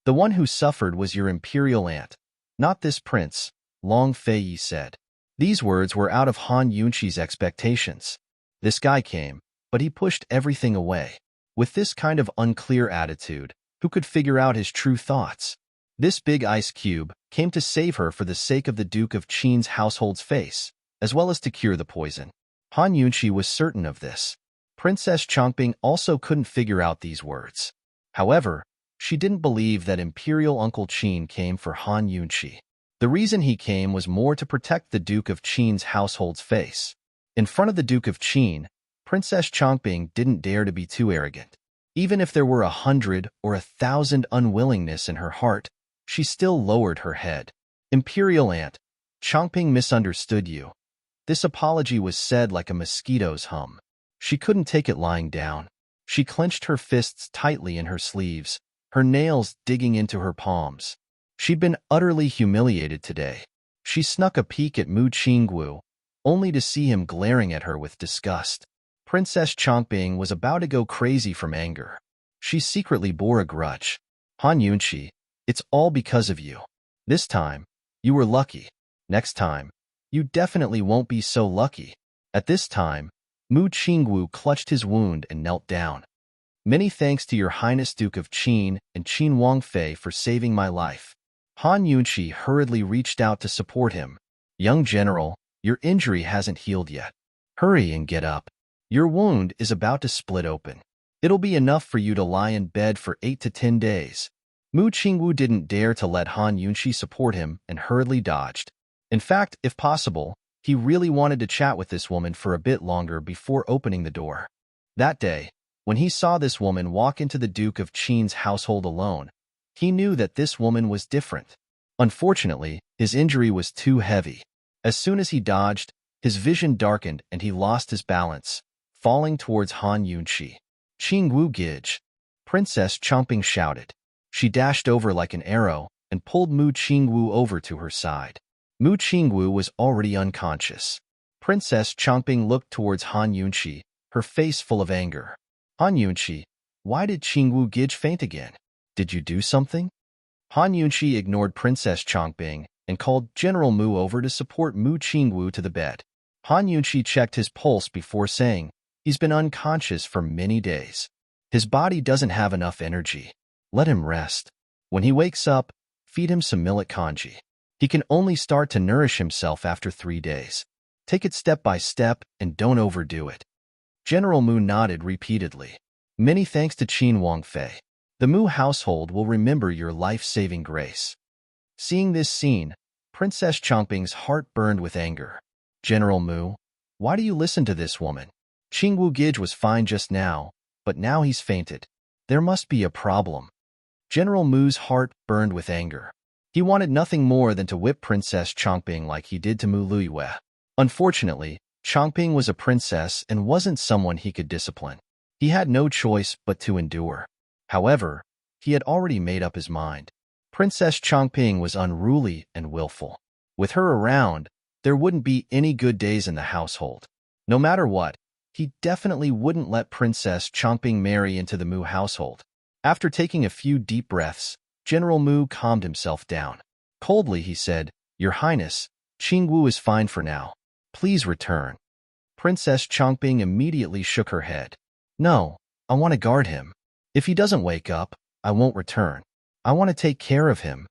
Speaker 1: The one who suffered was your imperial aunt, not this prince, Long Fei Yi said. These words were out of Han Yunqi's expectations. This guy came, but he pushed everything away. With this kind of unclear attitude, who could figure out his true thoughts? This big ice cube came to save her for the sake of the Duke of Qin's household's face, as well as to cure the poison. Han Yunqi was certain of this. Princess Chongping also couldn't figure out these words. However, she didn't believe that Imperial Uncle Qin came for Han Yunqi. The reason he came was more to protect the Duke of Qin's household's face. In front of the Duke of Qin, Princess Chongping didn't dare to be too arrogant. Even if there were 100 or 1,000 unwillingness in her heart, she still lowered her head. Imperial Aunt, Chongping misunderstood you. This apology was said like a mosquito's hum. She couldn't take it lying down. She clenched her fists tightly in her sleeves, her nails digging into her palms. She'd been utterly humiliated today. She snuck a peek at Mu Qinggu, only to see him glaring at her with disgust. Princess Chongping was about to go crazy from anger. She secretly bore a grudge. Han Yunqi, it's all because of you. This time, you were lucky. Next time, you definitely won't be so lucky. At this time, Mu Qinggu clutched his wound and knelt down. Many thanks to your Highness Duke of Qin and Qin Wangfei for saving my life. Han Yunqi hurriedly reached out to support him. Young general, your injury hasn't healed yet. Hurry and get up. Your wound is about to split open. It'll be enough for you to lie in bed for 8 to 10 days. Mu Qingwu didn't dare to let Han Yunqi support him and hurriedly dodged. In fact, if possible, he really wanted to chat with this woman for a bit longer before opening the door. That day, when he saw this woman walk into the Duke of Qin's household alone, he knew that this woman was different. Unfortunately, his injury was too heavy. As soon as he dodged, his vision darkened and he lost his balance, falling towards Han Yunqi. Qingwu Gij, Princess Chongping shouted. She dashed over like an arrow and pulled Mu Qingwu over to her side. Mu Qingwu was already unconscious. Princess Chongping looked towards Han Yunqi, her face full of anger. Han Yunqi, why did Qingwu Gij faint again? Did you do something? Han Yunqi ignored Princess Chongping and called General Mu over to support Mu Qingwu to the bed. Han Yunqi checked his pulse before saying, he's been unconscious for many days. His body doesn't have enough energy. Let him rest. When he wakes up, feed him some millet congee. He can only start to nourish himself after 3 days. Take it step by step and don't overdo it. General Mu nodded repeatedly. Many thanks to Qin Wangfei. The Mu household will remember your life-saving grace. Seeing this scene, Princess Chongping's heart burned with anger. General Mu, why do you listen to this woman? Qingwu Gij was fine just now, but now he's fainted. There must be a problem. General Mu's heart burned with anger. He wanted nothing more than to whip Princess Chongping like he did to Mu Luiyue. Unfortunately, Chongping was a princess and wasn't someone he could discipline. He had no choice but to endure. However, he had already made up his mind. Princess Chongping was unruly and willful. With her around, there wouldn't be any good days in the household. No matter what, he definitely wouldn't let Princess Chongping marry into the Mu household. After taking a few deep breaths, General Mu calmed himself down. Coldly, he said, Your Highness, Qingwu is fine for now. Please return. Princess Chongping immediately shook her head. No, I want to guard him. If he doesn't wake up, I won't return. I want to take care of him.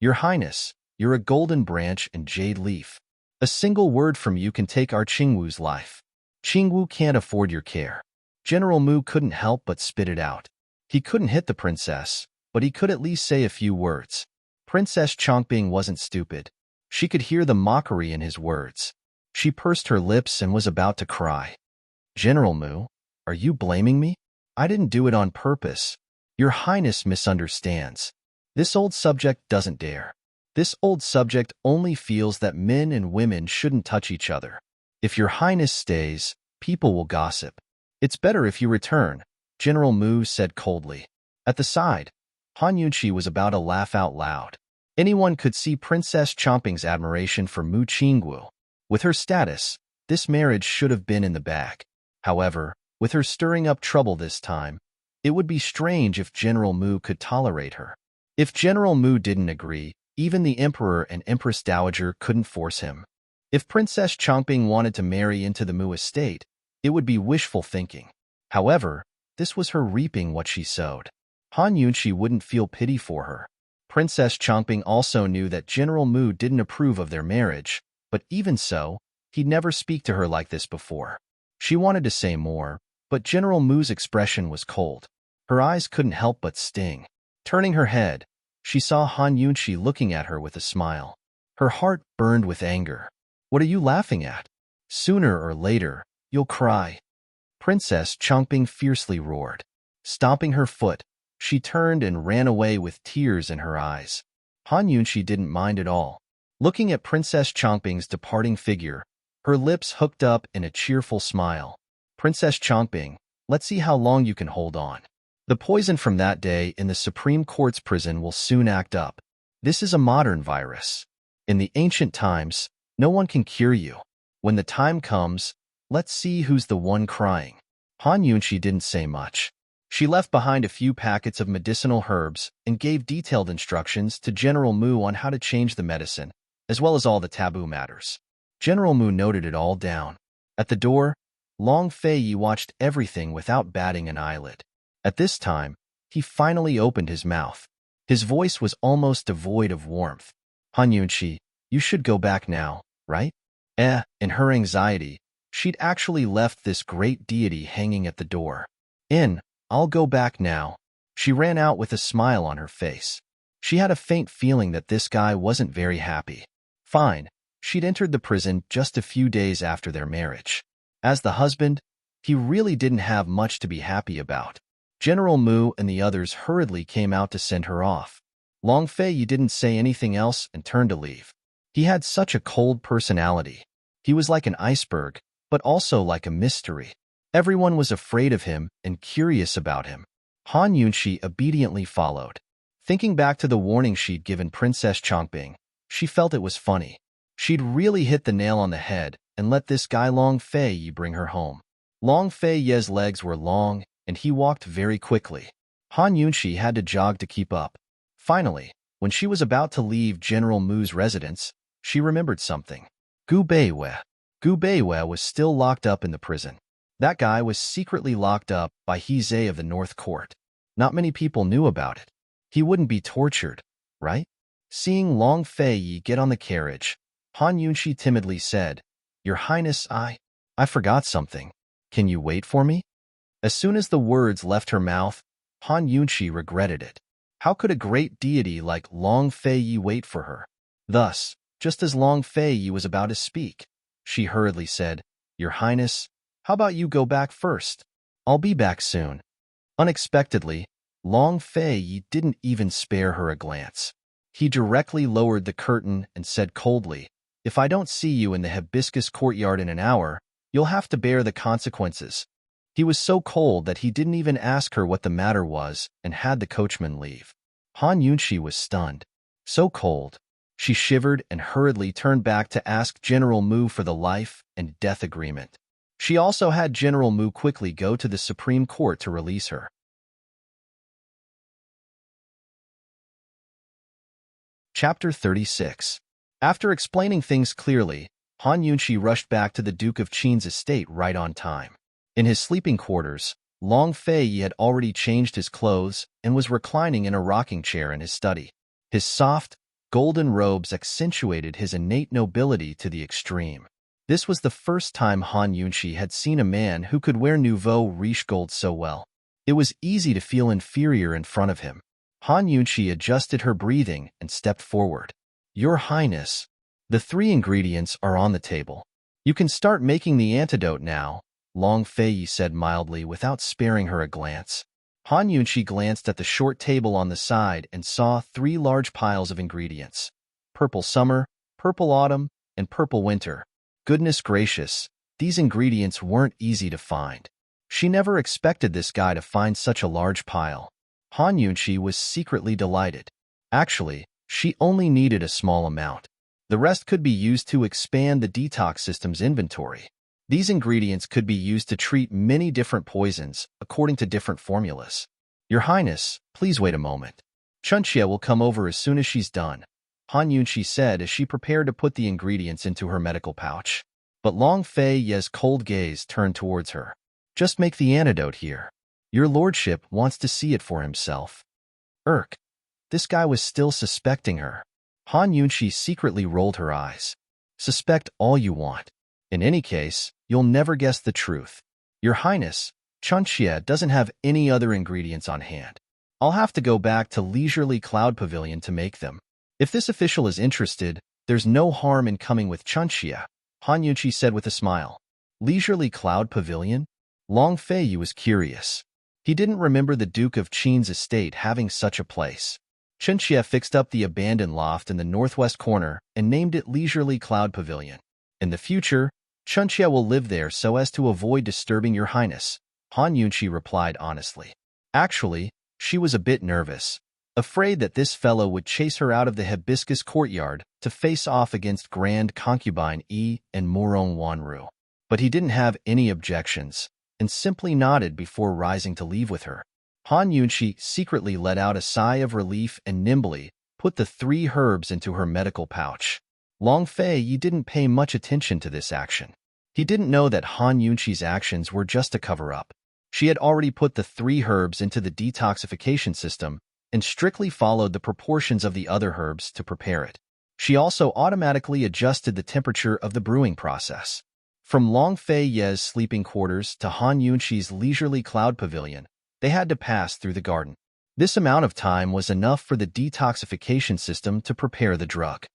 Speaker 1: Your Highness, you're a golden branch and jade leaf. A single word from you can take our Qingwu's life. Qingwu can't afford your care. General Mu couldn't help but spit it out. He couldn't hit the princess, but he could at least say a few words. Princess Chongping wasn't stupid. She could hear the mockery in his words. She pursed her lips and was about to cry. General Mu, are you blaming me? I didn't do it on purpose. Your Highness misunderstands. This old subject doesn't dare. This old subject only feels that men and women shouldn't touch each other. If your Highness stays, people will gossip. It's better if you return, General Mu said coldly. At the side, Han Yunqi was about to laugh out loud. Anyone could see Princess Chongping's admiration for Mu Qingwu. With her status, this marriage should have been in the bag. However, with her stirring up trouble this time, it would be strange if General Mu could tolerate her. If General Mu didn't agree, even the Emperor and Empress Dowager couldn't force him. If Princess Chongping wanted to marry into the Mu estate, it would be wishful thinking. However, this was her reaping what she sowed. Han Yunqi wouldn't feel pity for her. Princess Chongping also knew that General Mu didn't approve of their marriage, but even so, he'd never speak to her like this before. She wanted to say more, but General Mu's expression was cold. Her eyes couldn't help but sting. Turning her head, she saw Han Yunqi looking at her with a smile. Her heart burned with anger. What are you laughing at? Sooner or later, you'll cry. Princess Chongping fiercely roared. Stomping her foot, she turned and ran away with tears in her eyes. Han Yunqi didn't mind at all. Looking at Princess Chongping's departing figure, her lips hooked up in a cheerful smile. Princess Chongping, let's see how long you can hold on. The poison from that day in the Supreme Court's prison will soon act up. This is a modern virus. In the ancient times, no one can cure you. When the time comes, let's see who's the one crying. Han Yunshi didn't say much. She left behind a few packets of medicinal herbs and gave detailed instructions to General Mu on how to change the medicine, as well as all the taboo matters. General Mu noted it all down. At the door, Long Fei watched everything without batting an eyelid. At this time, he finally opened his mouth. His voice was almost devoid of warmth. Han Yunshi, you should go back now, right? In her anxiety, she'd actually left this great deity hanging at the door. I'll go back now. She ran out with a smile on her face. She had a faint feeling that this guy wasn't very happy. Fine, she'd entered the prison just a few days after their marriage. As the husband, he really didn't have much to be happy about. General Mu and the others hurriedly came out to send her off. Long Fei didn't say anything else and turned to leave. He had such a cold personality. He was like an iceberg, but also like a mystery. Everyone was afraid of him and curious about him. Han Yunshi obediently followed. Thinking back to the warning she'd given Princess Chongbing, she felt it was funny. She'd really hit the nail on the head and let this guy Long Fei bring her home. Long Fei's legs were long, and he walked very quickly. Han Yunshi had to jog to keep up. Finally, when she was about to leave General Mu's residence, she remembered something. Gu Beiwei. Gu Beiwei was still locked up in the prison. That guy was secretly locked up by He Zhe of the North Court. Not many people knew about it. He wouldn't be tortured, right? Seeing Long Fei get on the carriage, Han Yunshi timidly said, Your Highness, I forgot something. Can you wait for me? As soon as the words left her mouth, Han Yunshi regretted it. How could a great deity like Long Fei wait for her? Thus, just as Long Fei was about to speak, she hurriedly said, Your Highness, how about you go back first? I'll be back soon. Unexpectedly, Long Fei didn't even spare her a glance. He directly lowered the curtain and said coldly, If I don't see you in the hibiscus courtyard in an hour, you'll have to bear the consequences. He was so cold that he didn't even ask her what the matter was and had the coachman leave. Han Yunshi was stunned. So cold. She shivered and hurriedly turned back to ask General Mu for the life and death agreement. She also had General Mu quickly go to the Supreme Court to release her. Chapter 36. After explaining things clearly, Han Yunshi rushed back to the Duke of Qin's estate right on time. In his sleeping quarters, Long Fei had already changed his clothes and was reclining in a rocking chair in his study. His soft, golden robes accentuated his innate nobility to the extreme. This was the first time Han Yunshi had seen a man who could wear nouveau riche gold so well. It was easy to feel inferior in front of him. Han Yunshi adjusted her breathing and stepped forward. Your Highness, the 3 ingredients are on the table. You can start making the antidote now, Long Fei said mildly without sparing her a glance. Han Yunshi glanced at the short table on the side and saw 3 large piles of ingredients. Purple summer, purple autumn, and purple winter. Goodness gracious, these ingredients weren't easy to find. She never expected this guy to find such a large pile. Han Yunshi was secretly delighted. Actually, she only needed a small amount. The rest could be used to expand the detox system's inventory. These ingredients could be used to treat many different poisons according to different formulas. Your Highness, please wait a moment. Chunxia will come over as soon as she's done, Han Yunshi said as she prepared to put the ingredients into her medical pouch. But Long Fei's cold gaze turned towards her. Just make the antidote here. Your lordship wants to see it for himself. This guy was still suspecting her. Han Yunshi secretly rolled her eyes. Suspect all you want. In any case, you'll never guess the truth. Your Highness, Chunxia doesn't have any other ingredients on hand. I'll have to go back to Leisurely Cloud Pavilion to make them. If this official is interested, there's no harm in coming with Chunxia, Han Yunshi said with a smile. Leisurely Cloud Pavilion? Long Fei was curious. He didn't remember the Duke of Qin's estate having such a place. Chunxia fixed up the abandoned loft in the northwest corner and named it Leisurely Cloud Pavilion. In the future, Chunxia will live there so as to avoid disturbing your highness, Han Yunshi replied honestly. Actually, she was a bit nervous, afraid that this fellow would chase her out of the hibiscus courtyard to face off against Grand Concubine Yi and Morong Wanru. But he didn't have any objections, and simply nodded before rising to leave with her. Han Yunqi secretly let out a sigh of relief and nimbly put the 3 herbs into her medical pouch. Long Fei Yi didn't pay much attention to this action. He didn't know that Han Yunqi's actions were just a cover-up. She had already put the 3 herbs into the detoxification system and strictly followed the proportions of the other herbs to prepare it. She also automatically adjusted the temperature of the brewing process. From Long Fei Ye's sleeping quarters to Han Yunqi's leisurely cloud pavilion, they had to pass through the garden. This amount of time was enough for the detoxification system to prepare the drug.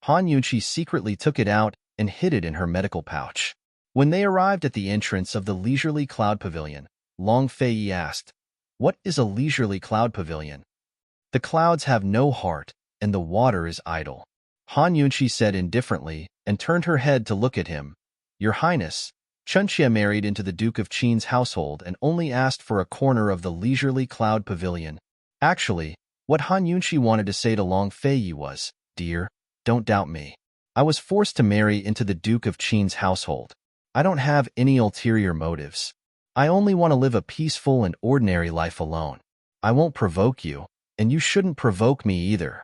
Speaker 1: Han Yunqi secretly took it out and hid it in her medical pouch. When they arrived at the entrance of the leisurely cloud pavilion, Long Fei Yi asked, "What is a leisurely cloud pavilion?" "The clouds have no heart, and the water is idle," Han Yunqi said indifferently and turned her head to look at him. "Your Highness, Chunxia married into the Duke of Qin's household and only asked for a corner of the leisurely cloud pavilion." Actually, what Han Yunqi wanted to say to Long Fei Yi was, "Dear, don't doubt me. I was forced to marry into the Duke of Qin's household. I don't have any ulterior motives. I only want to live a peaceful and ordinary life alone. I won't provoke you, and you shouldn't provoke me either."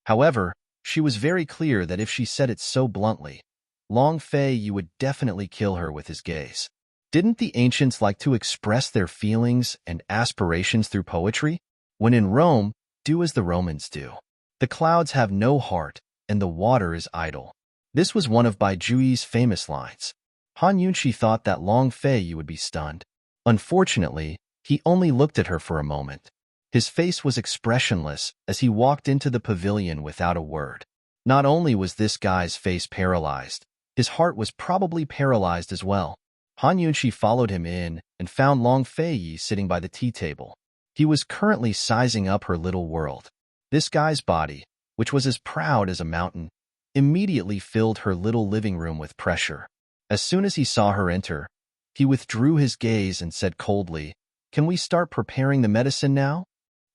Speaker 1: However, she was very clear that if she said it so bluntly, Long Fei Yi would definitely kill her with his gaze. Didn't the ancients like to express their feelings and aspirations through poetry? When in Rome, do as the Romans do. The clouds have no heart, and the water is idle. This was one of Bai Juyi's famous lines. Han Yunqi thought that Long Fei Yi would be stunned. Unfortunately, he only looked at her for a moment. His face was expressionless as he walked into the pavilion without a word. Not only was this guy's face paralyzed, his heart was probably paralyzed as well. Han Yunqi followed him in and found Long Fei Yi sitting by the tea table. He was currently sizing up her little world. This guy's body, which was as proud as a mountain, immediately filled her little living room with pressure. As soon as he saw her enter, he withdrew his gaze and said coldly, "Can we start preparing the medicine now?"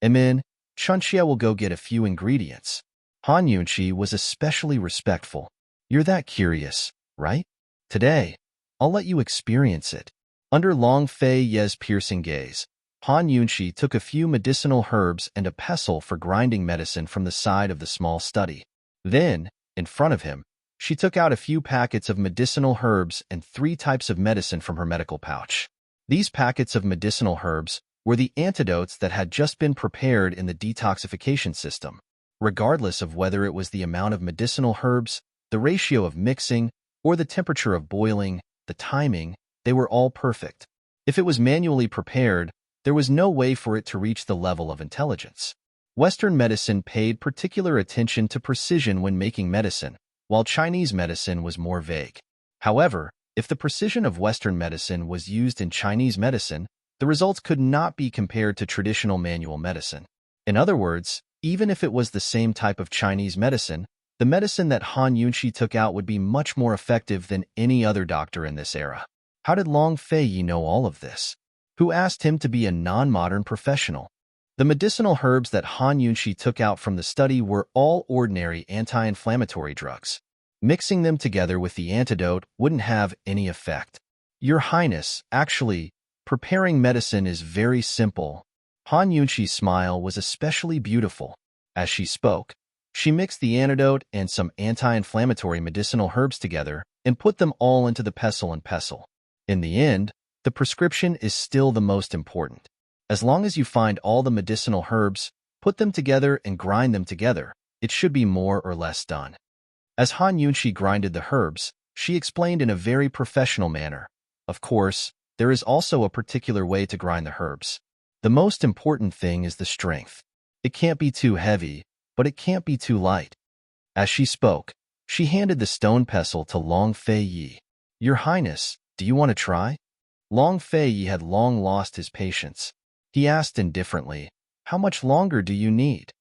Speaker 1: "Amen. Chunxia will go get a few ingredients." Han Yunqi was especially respectful. "You're that curious, right? Today, I'll let you experience it." Under Long Fei Ye's piercing gaze, Han Yunqi took a few medicinal herbs and a pestle for grinding medicine from the side of the small study. Then, in front of him, she took out a few packets of medicinal herbs and 3 types of medicine from her medical pouch. These packets of medicinal herbs were the antidotes that had just been prepared in the detoxification system. Regardless of whether it was the amount of medicinal herbs, the ratio of mixing, or the temperature of boiling, the timing, they were all perfect. If it was manually prepared, there was no way for it to reach the level of intelligence. Western medicine paid particular attention to precision when making medicine, while Chinese medicine was more vague. However, if the precision of Western medicine was used in Chinese medicine, the results could not be compared to traditional manual medicine. In other words, even if it was the same type of Chinese medicine, the medicine that Han Yunqi took out would be much more effective than any other doctor in this era. How did Long Fei Yi know all of this? Who asked him to be a non-modern professional? The medicinal herbs that Han Yunqi took out from the study were all ordinary anti-inflammatory drugs. Mixing them together with the antidote wouldn't have any effect. "Your Highness, actually, preparing medicine is very simple." Han Yunqi's smile was especially beautiful. As she spoke, she mixed the antidote and some anti-inflammatory medicinal herbs together and put them all into the pestle and pestle. In the end, the prescription is still the most important. As long as you find all the medicinal herbs, put them together and grind them together, it should be more or less done. As Han Yunqi grinded the herbs, she explained in a very professional manner. Of course, there is also a particular way to grind the herbs. The most important thing is the strength. It can't be too heavy, but it can't be too light. As she spoke, she handed the stone pestle to Long Fei Yi. "Your Highness, do you want to try?" Long Fei Yi had long lost his patience. He asked indifferently, "How much longer do you need?"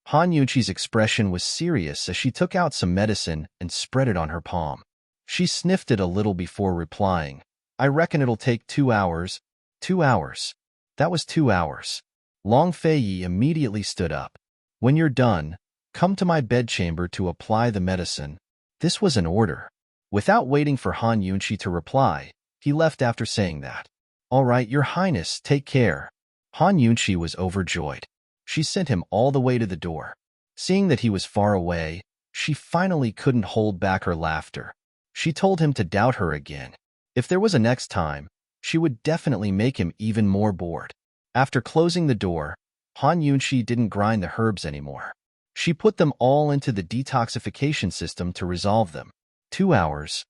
Speaker 1: Han Yunqi's expression was serious as she took out some medicine and spread it on her palm. She sniffed it a little before replying, "I reckon it'll take 2 hours." 2 hours. That was 2 hours. Long Fei immediately stood up. When you're done, come to my bedchamber to apply the medicine. This was an order. Without waiting for Han Yunqi to reply, he left after saying that. All right, Your Highness, take care. Han Yunqi was overjoyed. She sent him all the way to the door. Seeing that he was far away, she finally couldn't hold back her laughter. She told him to doubt her again. If there was a next time, she would definitely make him even more bored. After closing the door, Han Yunqi didn't grind the herbs anymore. She put them all into the detoxification system to resolve them. 2 hours.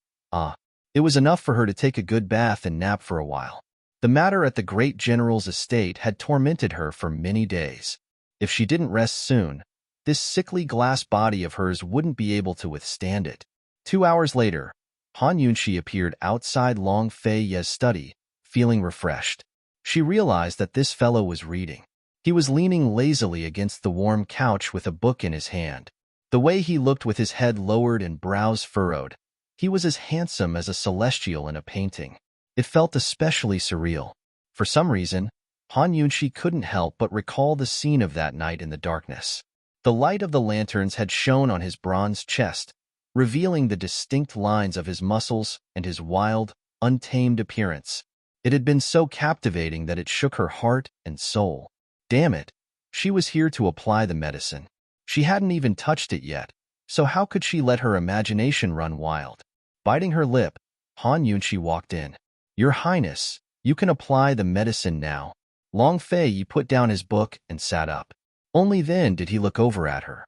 Speaker 1: It was enough for her to take a good bath and nap for a while. The matter at the great general's estate had tormented her for many days. If she didn't rest soon, this sickly glass body of hers wouldn't be able to withstand it. 2 hours later, Han Yunqi appeared outside Long Fei's study, feeling refreshed. She realized that this fellow was reading. He was leaning lazily against the warm couch with a book in his hand. The way he looked with his head lowered and brows furrowed, he was as handsome as a celestial in a painting. It felt especially surreal. For some reason, Han Yunqi couldn't help but recall the scene of that night in the darkness. The light of the lanterns had shone on his bronze chest, revealing the distinct lines of his muscles and his wild, untamed appearance. It had been so captivating that it shook her heart and soul. Damn it, she was here to apply the medicine. She hadn't even touched it yet, so how could she let her imagination run wild? Biting her lip, Han Yunqi walked in. Your Highness, you can apply the medicine now. Long Fei put down his book and sat up. Only then did he look over at her.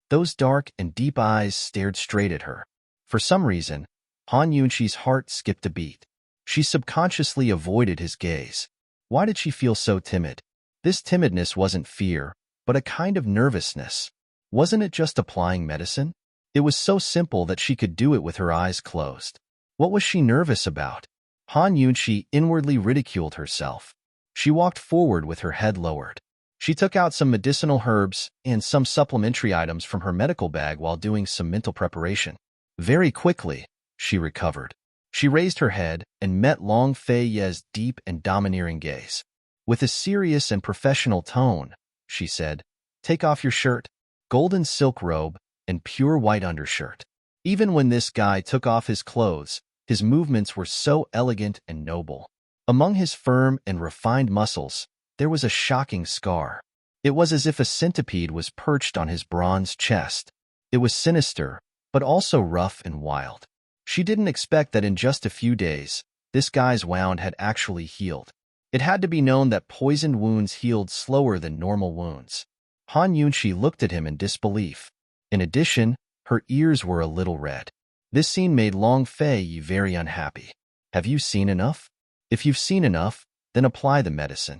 Speaker 1: Those dark and deep eyes stared straight at her. For some reason, Han Yunqi's heart skipped a beat. She subconsciously avoided his gaze. Why did she feel so timid? This timidness wasn't fear, but a kind of nervousness. Wasn't it just applying medicine? It was so simple that she could do it with her eyes closed. What was she nervous about? Han Yunqi inwardly ridiculed herself. She walked forward with her head lowered. She took out some medicinal herbs and some supplementary items from her medical bag while doing some mental preparation. Very quickly, she recovered. She raised her head and met Long Fei's deep and domineering gaze. With a serious and professional tone, she said, "Take off your shirt, golden silk robe, and pure white undershirt." Even when this guy took off his clothes, his movements were so elegant and noble. Among his firm and refined muscles, there was a shocking scar. It was as if a centipede was perched on his bronze chest. It was sinister, but also rough and wild. She didn't expect that in just a few days, this guy's wound had actually healed. It had to be known that poisoned wounds healed slower than normal wounds. Han Yunqi looked at him in disbelief. In addition, her ears were a little red. This scene made Long Fei very unhappy. Have you seen enough? If you've seen enough, then apply the medicine.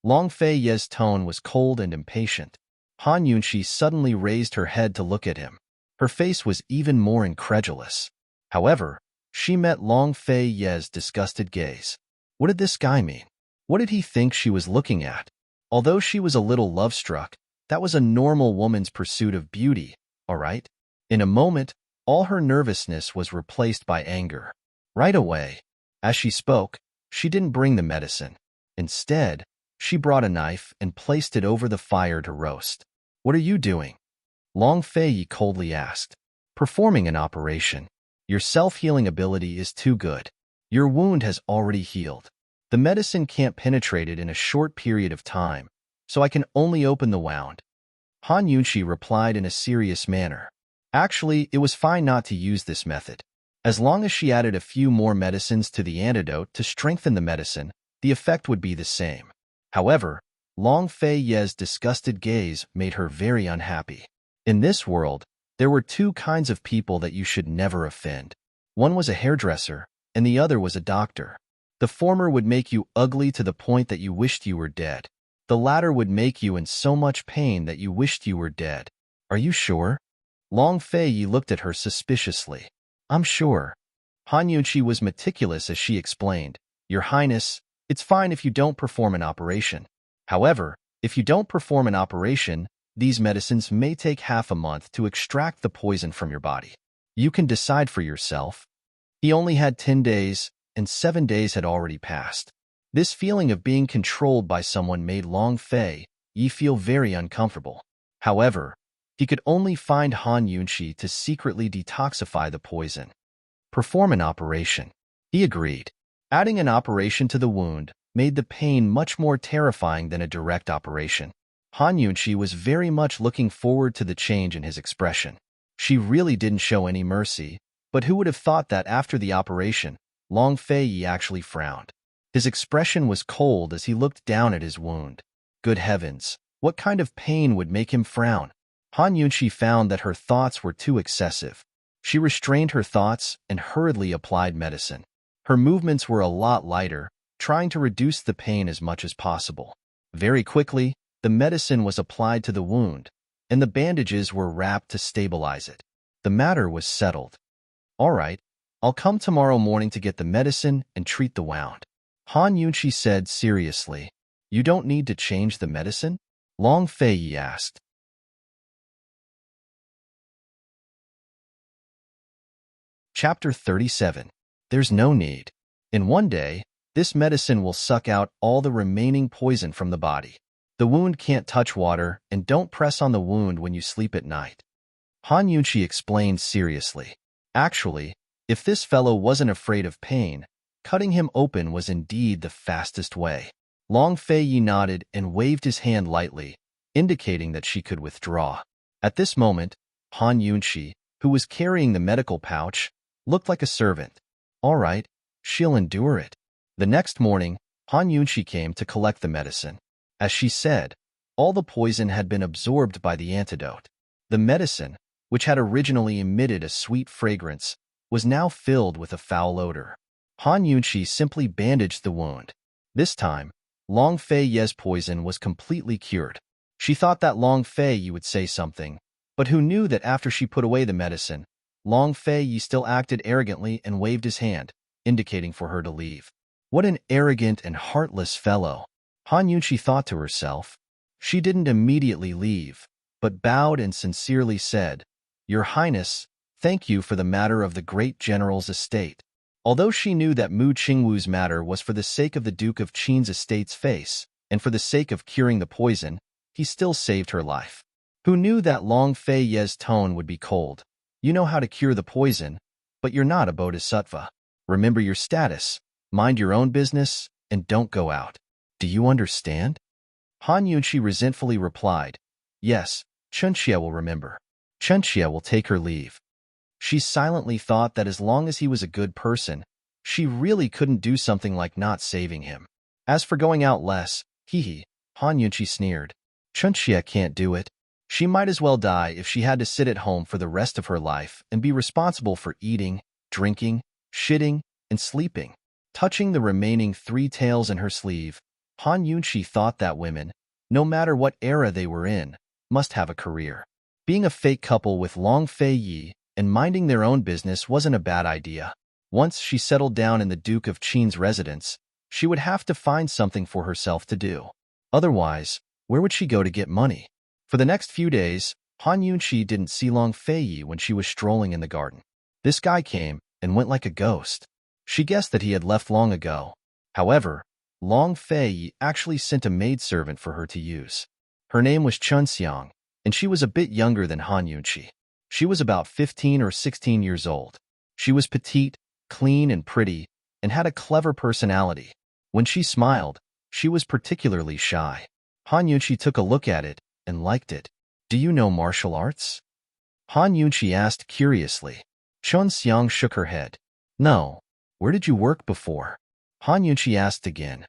Speaker 1: Long Fei's tone was cold and impatient. Han Yunqi suddenly raised her head to look at him. Her face was even more incredulous. However, she met Long Fei's disgusted gaze. What did this guy mean? What did he think she was looking at? Although she was a little love-struck, that was a normal woman's pursuit of beauty, all right? In a moment, all her nervousness was replaced by anger. Right away, as she spoke, she didn't bring the medicine. Instead, she brought a knife and placed it over the fire to roast. What are you doing? Long Fei coldly asked. Performing an operation. Your self-healing ability is too good. Your wound has already healed. The medicine can't penetrate it in a short period of time, so I can only open the wound. Han Yunqi replied in a serious manner. Actually, it was fine not to use this method. As long as she added a few more medicines to the antidote to strengthen the medicine, the effect would be the same. However, Long Fei's disgusted gaze made her very unhappy. In this world, there were two kinds of people that you should never offend. One was a hairdresser, and the other was a doctor. The former would make you ugly to the point that you wished you were dead. The latter would make you in so much pain that you wished you were dead. Are you sure? Long Fei looked at her suspiciously. I'm sure. Han Yunqi was meticulous as she explained. Your Highness, it's fine if you don't perform an operation. However, if you don't perform an operation, these medicines may take half a month to extract the poison from your body. You can decide for yourself. He only had 10 days, and 7 days had already passed. This feeling of being controlled by someone made Long Fei Yi feel very uncomfortable. However, he could only find Han Yunqi to secretly detoxify the poison. Perform an operation. He agreed. Adding an operation to the wound made the pain much more terrifying than a direct operation. Han Yunqi was very much looking forward to the change in his expression. She really didn't show any mercy, but who would have thought that after the operation, Long Fei Yi actually frowned. His expression was cold as he looked down at his wound. Good heavens, what kind of pain would make him frown? Han Yunqi found that her thoughts were too excessive. She restrained her thoughts and hurriedly applied medicine. Her movements were a lot lighter, trying to reduce the pain as much as possible. Very quickly, the medicine was applied to the wound, and the bandages were wrapped to stabilize it. The matter was settled. All right, I'll come tomorrow morning to get the medicine and treat the wound. Han Yunqi said seriously. You don't need to change the medicine? Long Fei Yi asked. Chapter 37. There's no need. In one day, this medicine will suck out all the remaining poison from the body. The wound can't touch water, and don't press on the wound when you sleep at night. Han Yunqi explained seriously. Actually, if this fellow wasn't afraid of pain, cutting him open was indeed the fastest way. Long Fei Yi nodded and waved his hand lightly, indicating that she could withdraw. At this moment, Han Yunqi, who was carrying the medical pouch, looked like a servant. All right, she'll endure it. The next morning, Han Yunqi came to collect the medicine. As she said, all the poison had been absorbed by the antidote. The medicine, which had originally emitted a sweet fragrance, was now filled with a foul odor. Han Yunqi simply bandaged the wound. This time, Long Fei Yi's poison was completely cured. She thought that Long Fei Yi would say something, but who knew that after she put away the medicine, Long Fei Yi still acted arrogantly and waved his hand, indicating for her to leave. What an arrogant and heartless fellow, Han Yunqi thought to herself. She didn't immediately leave, but bowed and sincerely said, Your Highness, thank you for the matter of the great general's estate. Although she knew that Mu Qingwu's matter was for the sake of the Duke of Qin's estate's face, and for the sake of curing the poison, he still saved her life. Who knew that Long Fei Yi's tone would be cold? You know how to cure the poison, but you're not a bodhisattva. Remember your status, mind your own business, and don't go out. Do you understand? Han Yunqi resentfully replied, Yes, Chunxia will remember. Chunxia will take her leave. She silently thought that as long as he was a good person, she really couldn't do something like not saving him. As for going out less, Han Yunqi sneered. Chunxia can't do it. She might as well die if she had to sit at home for the rest of her life and be responsible for eating, drinking, shitting, and sleeping. Touching the remaining 3 tails in her sleeve, Han Yunqi thought that women, no matter what era they were in, must have a career. Being a fake couple with Long Fei Yi and minding their own business wasn't a bad idea. Once she settled down in the Duke of Qin's residence, she would have to find something for herself to do. Otherwise, where would she go to get money? For the next few days, Han Yunqi didn't see Long Fei Yi when she was strolling in the garden. This guy came and went like a ghost. She guessed that he had left long ago. However, Long Fei Yi actually sent a maidservant for her to use. Her name was Chun Xiang, and she was a bit younger than Han Yunqi. She was about 15 or 16 years old. She was petite, clean, and pretty, and had a clever personality. When she smiled, she was particularly shy. Han Yunqi took a look at it and liked it. Do you know martial arts? Han Yunqi asked curiously. Chun Xiang shook her head. No. Where did you work before? Han Yunqi asked again.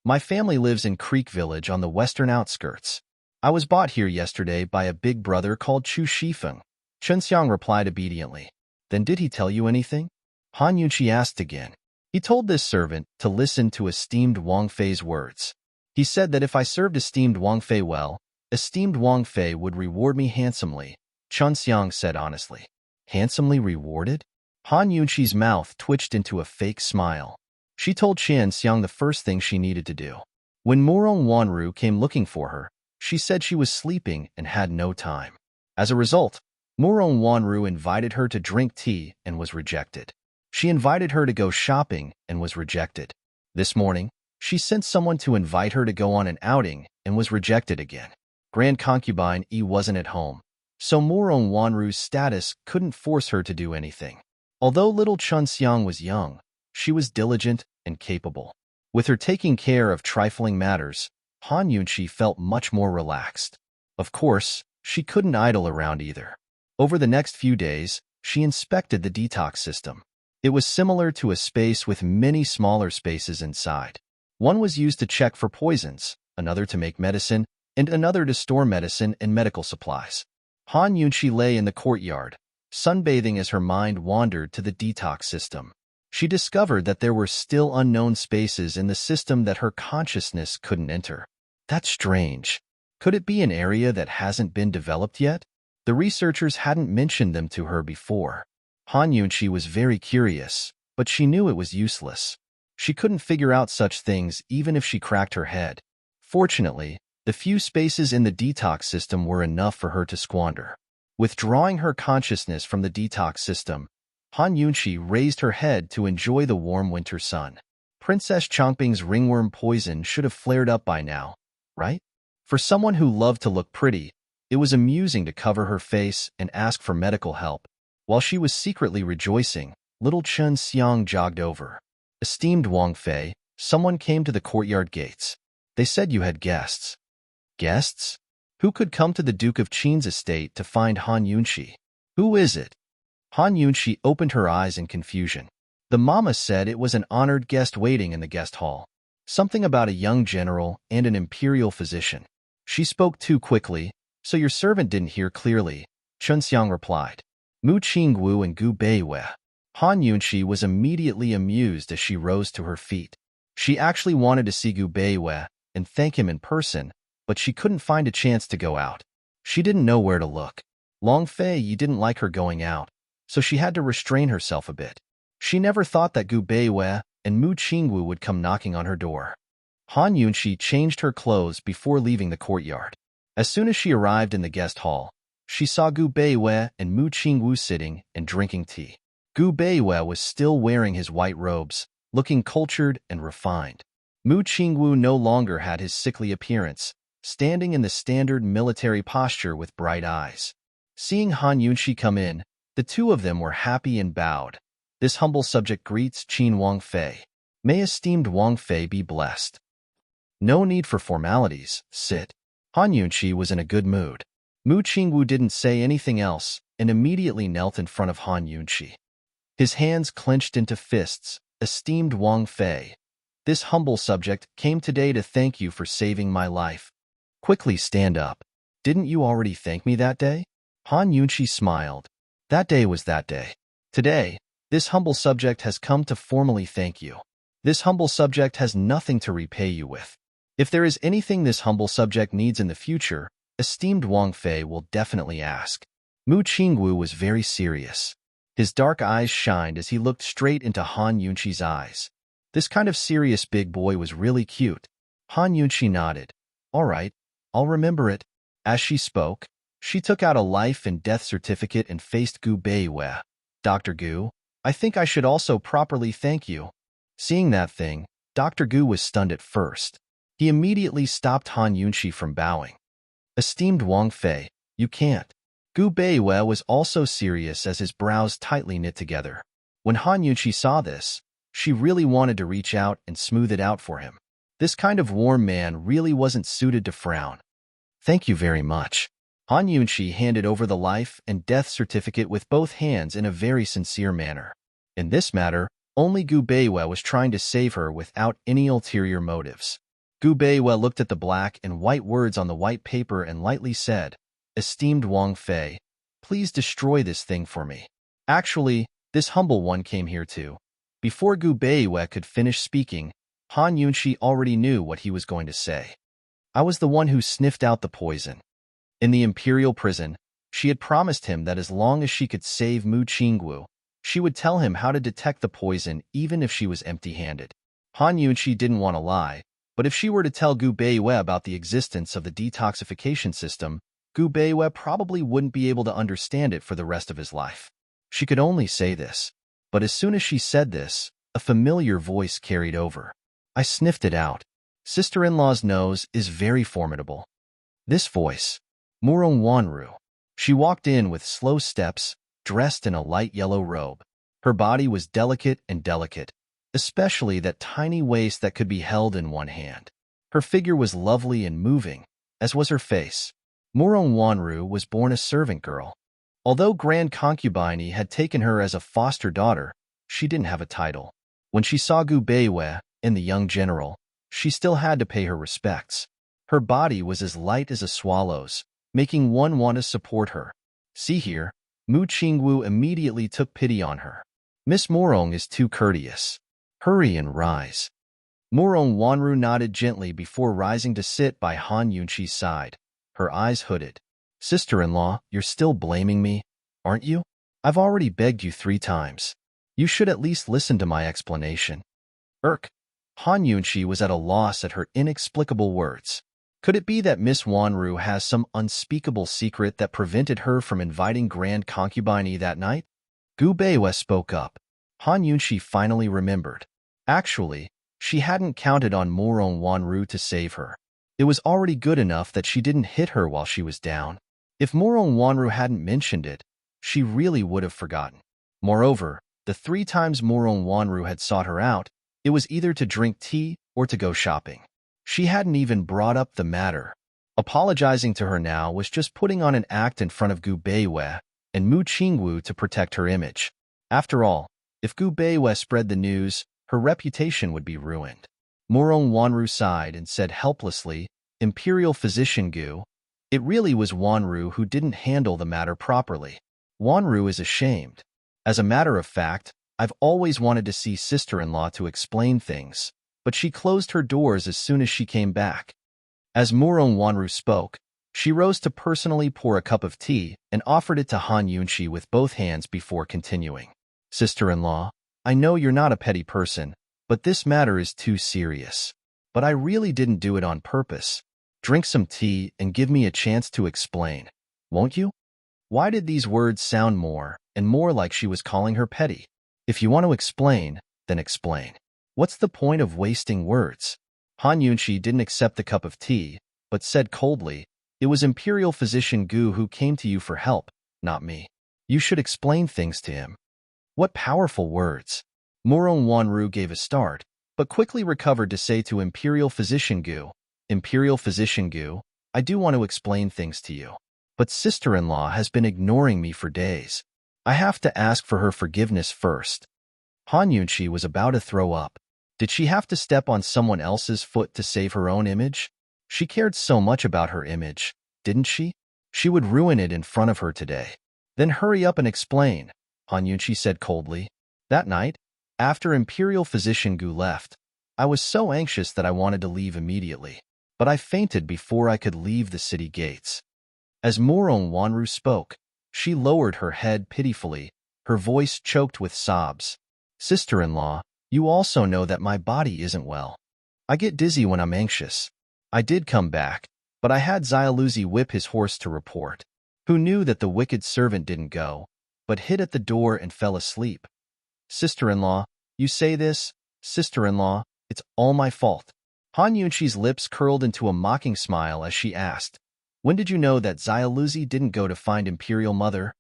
Speaker 1: My family lives in Creek Village on the western outskirts. I was bought here yesterday by a big brother called Chu Shifeng. Chun Xiang replied obediently. Then did he tell you anything? Han Yunqi asked again. He told this servant to listen to esteemed Wang Fei's words. He said that if I served esteemed Wang Fei well, esteemed Wang Fei would reward me handsomely, Chun Xiang said honestly. Handsomely rewarded? Han Yunqi's mouth twitched into a fake smile. She told Chun Xiang the first thing she needed to do. When Murong Wanru came looking for her, she said she was sleeping and had no time. As a result, Murong Wanru invited her to drink tea and was rejected. She invited her to go shopping and was rejected. This morning, She sent someone to invite her to go on an outing and was rejected again. Grand concubine E wasn't at home, so Moron Wanru's status couldn't force her to do anything. Although little Chun Xiang was young, she was diligent and capable. With her taking care of trifling matters, Han Yunqi felt much more relaxed. Of course, she couldn't idle around either. Over the next few days, she inspected the detox system. It was similar to a space with many smaller spaces inside. One was used to check for poisons, another to make medicine, and another to store medicine and medical supplies. Han Yunqi lay in the courtyard, sunbathing as her mind wandered to the detox system. She discovered that there were still unknown spaces in the system that her consciousness couldn't enter. That's strange. Could it be an area that hasn't been developed yet? The researchers hadn't mentioned them to her before. Han Yunqi was very curious, but she knew it was useless. She couldn't figure out such things even if she cracked her head. Fortunately, the few spaces in the detox system were enough for her to squander. Withdrawing her consciousness from the detox system, Han Yunqi raised her head to enjoy the warm winter sun. Princess Chongping's ringworm poison should have flared up by now, right? For someone who loved to look pretty, it was amusing to cover her face and ask for medical help. While she was secretly rejoicing, little Chun Xiang jogged over. Esteemed Wang Fei, someone came to the courtyard gates. They said you had guests. Guests? Who could come to the Duke of Qin's estate to find Han Yunqi? Who is it? Han Yunqi opened her eyes in confusion. The mama said it was an honored guest waiting in the guest hall. Something about a young general and an imperial physician. She spoke too quickly, so your servant didn't hear clearly, Chun Xiang replied. Mu Qingwu and Gu Beiwei. Han Yunqi was immediately amused as she rose to her feet. She actually wanted to see Gu Beiwei and thank him in person, but she couldn't find a chance to go out. She didn't know where to look. Long Fei Yi didn't like her going out, so she had to restrain herself a bit. She never thought that Gu Beiwei and Mu Qingwu would come knocking on her door. Han Yunqi changed her clothes before leaving the courtyard. As soon as she arrived in the guest hall, she saw Gu Beiwei and Mu Qingwu sitting and drinking tea. Gu Beiwei was still wearing his white robes, looking cultured and refined. Mu Qingwu no longer had his sickly appearance, standing in the standard military posture with bright eyes. Seeing Han Yunqi come in, the two of them were happy and bowed. This humble subject greets Qin Wang Fei. May esteemed Wang Fei be blessed. No need for formalities, sit. Han Yunqi was in a good mood. Mu Qingwu didn't say anything else and immediately knelt in front of Han Yunqi. His hands clenched into fists. Esteemed Wang Fei, this humble subject came today to thank you for saving my life. Quickly stand up. Didn't you already thank me that day? Han Yunqi smiled. That day was that day. Today, this humble subject has come to formally thank you. This humble subject has nothing to repay you with. If there is anything this humble subject needs in the future, esteemed Wang Fei will definitely ask. Mu Qingwu was very serious. His dark eyes shined as he looked straight into Han Yunqi's eyes. This kind of serious big boy was really cute. Han Yunqi nodded. All right, I'll remember it. As she spoke, she took out a life and death certificate and faced Gu Beiwei. Dr. Gu, I think I should also properly thank you. Seeing that thing, Dr. Gu was stunned at first. He immediately stopped Han Yunqi from bowing. Esteemed Wang Fei, you can't. Gu Beiwei was also serious as his brows tightly knit together. When Han Yunqi saw this, she really wanted to reach out and smooth it out for him. This kind of warm man really wasn't suited to frown. Thank you very much. Han Yunqi handed over the life and death certificate with both hands in a very sincere manner. In this matter, only Gu Beiwei was trying to save her without any ulterior motives. Gu Beiwei looked at the black and white words on the white paper and lightly said, Esteemed Wang Fei, please destroy this thing for me. Actually, this humble one came here too. Before Gu Beiwei could finish speaking, Han Yunqi already knew what he was going to say. I was the one who sniffed out the poison. In the imperial prison, she had promised him that as long as she could save Mu Qingwu, she would tell him how to detect the poison even if she was empty-handed. Han Yunqi didn't want to lie, but if she were to tell Gu Beiwei about the existence of the detoxification system, Gu Beiwei probably wouldn't be able to understand it for the rest of his life. She could only say this. But as soon as she said this, a familiar voice carried over. I sniffed it out. Sister-in-law's nose is very formidable. This voice. Murong Wanru. She walked in with slow steps, dressed in a light yellow robe. Her body was delicate, especially that tiny waist that could be held in one hand. Her figure was lovely and moving, as was her face. Murong Wanru was born a servant girl. Although Grand Concubine had taken her as a foster daughter, she didn't have a title. When she saw Gu Beiwei and the young general, she still had to pay her respects. Her body was as light as a swallow's, making one want to support her. See here, Mu Qingwu immediately took pity on her. Miss Murong is too courteous. Hurry and rise. Murong Wanru nodded gently before rising to sit by Han Yunqi's side, her eyes hooded. Sister-in-law, you're still blaming me, aren't you? I've already begged you 3 times. You should at least listen to my explanation. Han Yunqi was at a loss at her inexplicable words. Could it be that Miss Wanru has some unspeakable secret that prevented her from inviting Grand Concubine that night? Gu Beiwei spoke up. Han Yunqi finally remembered. Actually, she hadn't counted on Murong Wanru to save her. It was already good enough that she didn't hit her while she was down. If Murong Wanru hadn't mentioned it, she really would have forgotten. Moreover, the 3 times Murong Wanru had sought her out, it was either to drink tea or to go shopping. She hadn't even brought up the matter. Apologizing to her now was just putting on an act in front of Gu Beiwei and Mu Qingwu to protect her image. After all, if Gu Beiwei spread the news, her reputation would be ruined. Murong Wanru sighed and said helplessly, Imperial Physician Gu, it really was Wanru who didn't handle the matter properly. Wanru is ashamed. As a matter of fact, I've always wanted to see sister-in-law to explain things, but she closed her doors as soon as she came back. As Murong Wanru spoke, she rose to personally pour a cup of tea and offered it to Han Yunqi with both hands before continuing. Sister-in-law, I know you're not a petty person, but this matter is too serious. But I really didn't do it on purpose. Drink some tea and give me a chance to explain, won't you? Why did these words sound more and more like she was calling her petty? If you want to explain, then explain. What's the point of wasting words? Han Yunqi didn't accept the cup of tea, but said coldly, It was Imperial Physician Gu who came to you for help, not me. You should explain things to him. What powerful words. Murong Wanru gave a start, but quickly recovered to say to Imperial Physician Gu, Imperial Physician Gu, I do want to explain things to you. But sister-in-law has been ignoring me for days. I have to ask for her forgiveness first. Han Yunqi was about to throw up. Did she have to step on someone else's foot to save her own image? She cared so much about her image, didn't she? She would ruin it in front of her today. Then hurry up and explain, Han Yunqi said coldly. That night, after Imperial Physician Gu left, I was so anxious that I wanted to leave immediately, but I fainted before I could leave the city gates. As Murong Wanru spoke, she lowered her head pitifully, her voice choked with sobs. Sister-in-law, you also know that my body isn't well. I get dizzy when I'm anxious. I did come back, but I had Xiaoluzi whip his horse to report. Who knew that the wicked servant didn't go, but hid at the door and fell asleep? Sister-in-law, you say this? Sister-in-law, it's all my fault. Han Yunqi's lips curled into a mocking smile as she asked, When did you know that Xiaoluzi didn't go to find Imperial Mother?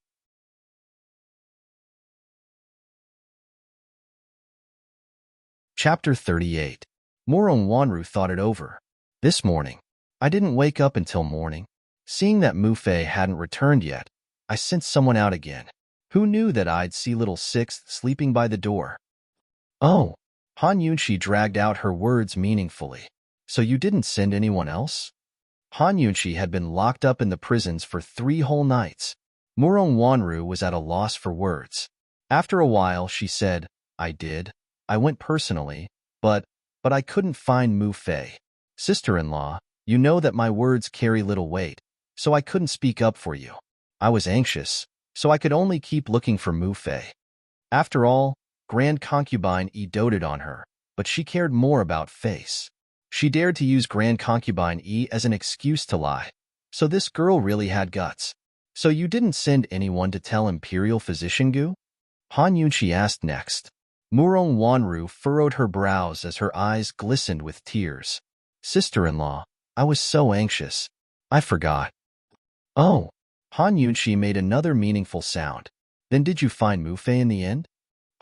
Speaker 1: Chapter 38. Murong Wanru thought it over. This morning, I didn't wake up until morning. Seeing that Mu Fei hadn't returned yet, I sent someone out again. Who knew that I'd see little Sixth sleeping by the door? Oh, Han Yunqi dragged out her words meaningfully. So you didn't send anyone else? Han Yunqi had been locked up in the prisons for 3 whole nights. Murong Wanru was at a loss for words. After a while, she said, I did. I went personally, but I couldn't find Mu Fei. Sister-in-law, you know that my words carry little weight, so I couldn't speak up for you. I was anxious, so I could only keep looking for Mu Fei. After all, Grand Concubine doted on her, but she cared more about face. She dared to use Grand Concubine as an excuse to lie. So this girl really had guts. So you didn't send anyone to tell Imperial Physician Gu? Han Yunqi asked next. Murong Wanru furrowed her brows as her eyes glistened with tears. Sister-in-law, I was so anxious. I forgot. Oh. Han Yunshi made another meaningful sound. Then did you find Mufei in the end?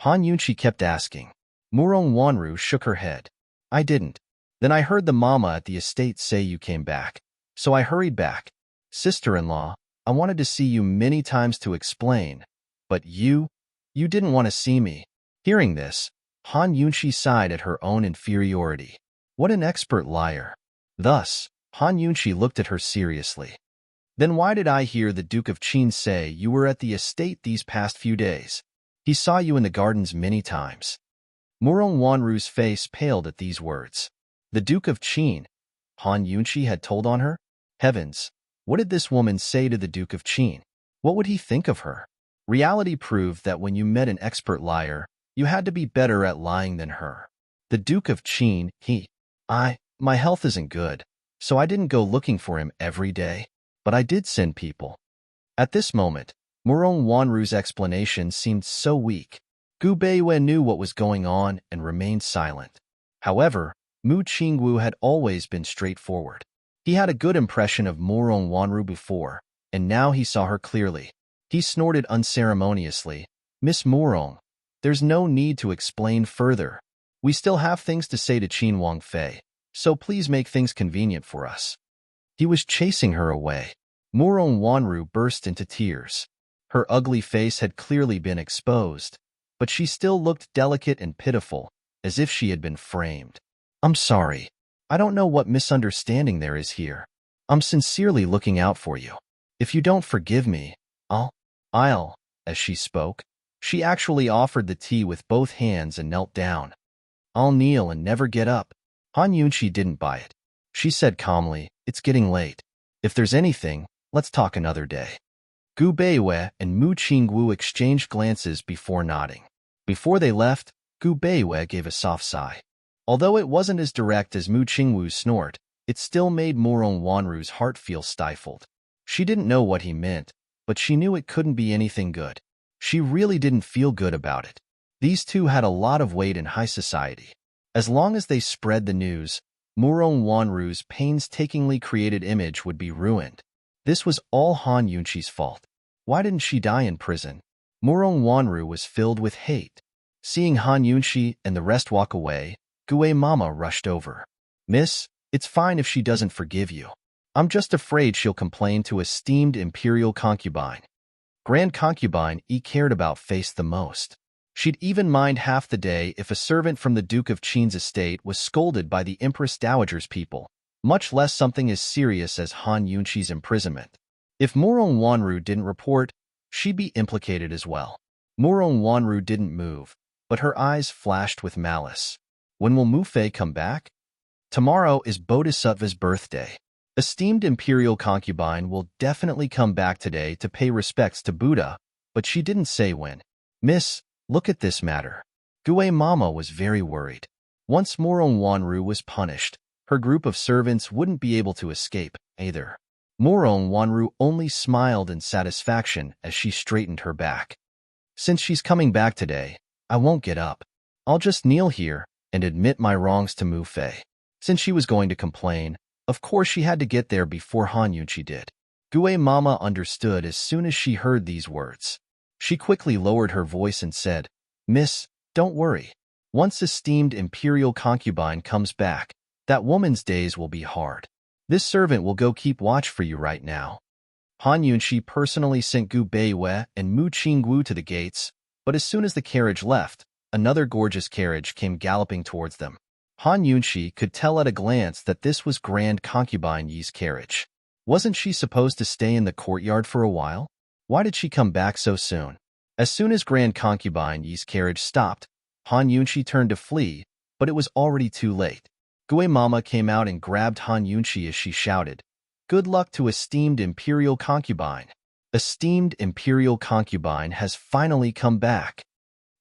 Speaker 1: Han Yunshi kept asking. Murong Wanru shook her head. I didn't. Then I heard the mama at the estate say you came back. So I hurried back. Sister-in-law, I wanted to see you many times to explain. But you didn't want to see me. Hearing this, Han Yunshi sighed at her own inferiority. What an expert liar. Thus, Han Yunshi looked at her seriously. Then why did I hear the Duke of Qin say you were at the estate these past few days? He saw you in the gardens many times. Murong Wanru's face paled at these words. The Duke of Qin, Han Yunshi had told on her? Heavens, what did this woman say to the Duke of Qin? What would he think of her? Reality proved that when you met an expert liar, you had to be better at lying than her. The Duke of Qin, my health isn't good, so I didn't go looking for him every day, but I did send people. At this moment, Murong Wanru's explanation seemed so weak. Gu Beiyue knew what was going on and remained silent. However, Mu Qingwu had always been straightforward. He had a good impression of Murong Wanru before, and now he saw her clearly. He snorted unceremoniously. Miss Murong, there's no need to explain further. We still have things to say to Qin Wangfei, so please make things convenient for us. He was chasing her away. Murong Wanru burst into tears. Her ugly face had clearly been exposed, but she still looked delicate and pitiful, as if she had been framed. I'm sorry. I don't know what misunderstanding there is here. I'm sincerely looking out for you. If you don't forgive me, as she spoke, she actually offered the tea with both hands and knelt down. I'll kneel and never get up. Han Yunshi didn't buy it. She said calmly, it's getting late. If there's anything, let's talk another day. Gu Beiyue and Mu Qingwu exchanged glances before nodding. Before they left, Gu Beiyue gave a soft sigh. Although it wasn't as direct as Mu Qingwu's snort, it still made Murong Wanru's heart feel stifled. She didn't know what he meant, but she knew it couldn't be anything good. She really didn't feel good about it. These two had a lot of weight in high society. As long as they spread the news, Murong Wanru's painstakingly created image would be ruined. This was all Han Yunshi's fault. Why didn't she die in prison? Murong Wanru was filled with hate. Seeing Han Yunshi and the rest walk away, Gue Mama rushed over. Miss, it's fine if she doesn't forgive you. I'm just afraid she'll complain to esteemed imperial concubine. Grand concubine cared about face the most. She'd even mind half the day if a servant from the Duke of Qin's estate was scolded by the Empress Dowager's people, much less something as serious as Han Yunshi's imprisonment. If Murong Wanru didn't report, she'd be implicated as well. Murong Wanru didn't move, but her eyes flashed with malice. When will Mufei come back? Tomorrow is Bodhisattva's birthday. Esteemed imperial concubine will definitely come back today to pay respects to Buddha, but she didn't say when. Miss, look at this matter. Gue Mama was very worried. Once Murong Wanru was punished, her group of servants wouldn't be able to escape, either. Murong Wanru only smiled in satisfaction as she straightened her back. Since she's coming back today, I won't get up. I'll just kneel here and admit my wrongs to Mufei. Since she was going to complain, of course she had to get there before Han Yunshi did. Gue Mama understood as soon as she heard these words. She quickly lowered her voice and said, Miss, don't worry. Once esteemed imperial concubine comes back, that woman's days will be hard. This servant will go keep watch for you right now. Han Yunshi personally sent Gu Beiyue and Mu Qingwu to the gates, but as soon as the carriage left, another gorgeous carriage came galloping towards them. Han Yunshi could tell at a glance that this was Grand Concubine Yi's carriage. Wasn't she supposed to stay in the courtyard for a while? Why did she come back so soon? As soon as Grand Concubine Yi's carriage stopped, Han Yunshi turned to flee, but it was already too late. Gue Mama came out and grabbed Han Yunshi as she shouted, Good luck to esteemed imperial concubine. Esteemed imperial concubine has finally come back.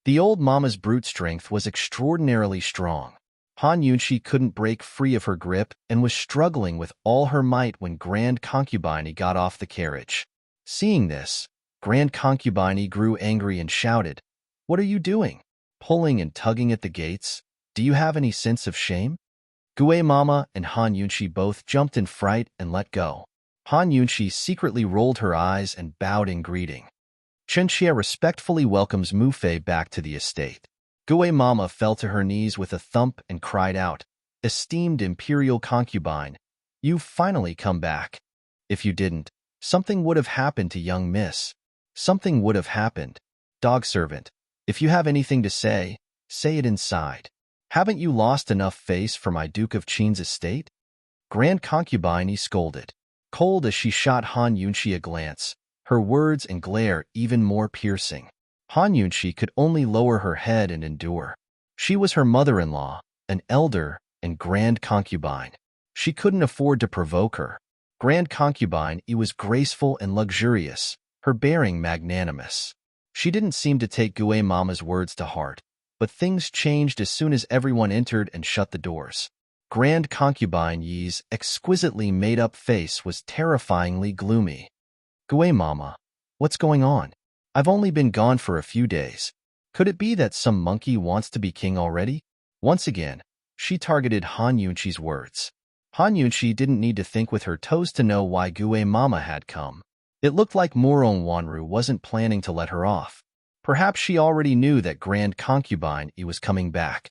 Speaker 1: The old mama's brute strength was extraordinarily strong. Han Yunshi couldn't break free of her grip and was struggling with all her might when Grand Concubine got off the carriage. Seeing this, Grand Concubine grew angry and shouted, What are you doing? pulling and tugging at the gates. Do you have any sense of shame? Gue Mama and Han Yunshi both jumped in fright and let go. Han Yunshi secretly rolled her eyes and bowed in greeting. Chenxia respectfully welcomes Mu Fei back to the estate. Gue Mama fell to her knees with a thump and cried out, "Esteemed imperial concubine, you've finally come back. If you didn't, something would have happened to young miss. Something would have happened. Dog servant, if you have anything to say it inside. Haven't you lost enough face for my Duke of Qin's estate?" Grand concubine scolded. Cold as she shot Han Yunshi a glance, her words and glare even more piercing. Han Yunshi could only lower her head and endure. She was her mother-in-law, an elder and grand concubine. She couldn't afford to provoke her. Grand concubine was graceful and luxurious, her bearing magnanimous. She didn't seem to take Gue Mama's words to heart, but things changed as soon as everyone entered and shut the doors. Grand concubine Yi's exquisitely made-up face was terrifyingly gloomy. "Gue Mama, what's going on? I've only been gone for a few days. Could it be that some monkey wants to be king already?" Once again, she targeted Han Yunshi's words. Han Yunshi didn't need to think with her toes to know why Gue Mama had come. It looked like Murong Wanru wasn't planning to let her off. Perhaps she already knew that Grand Concubine was coming back.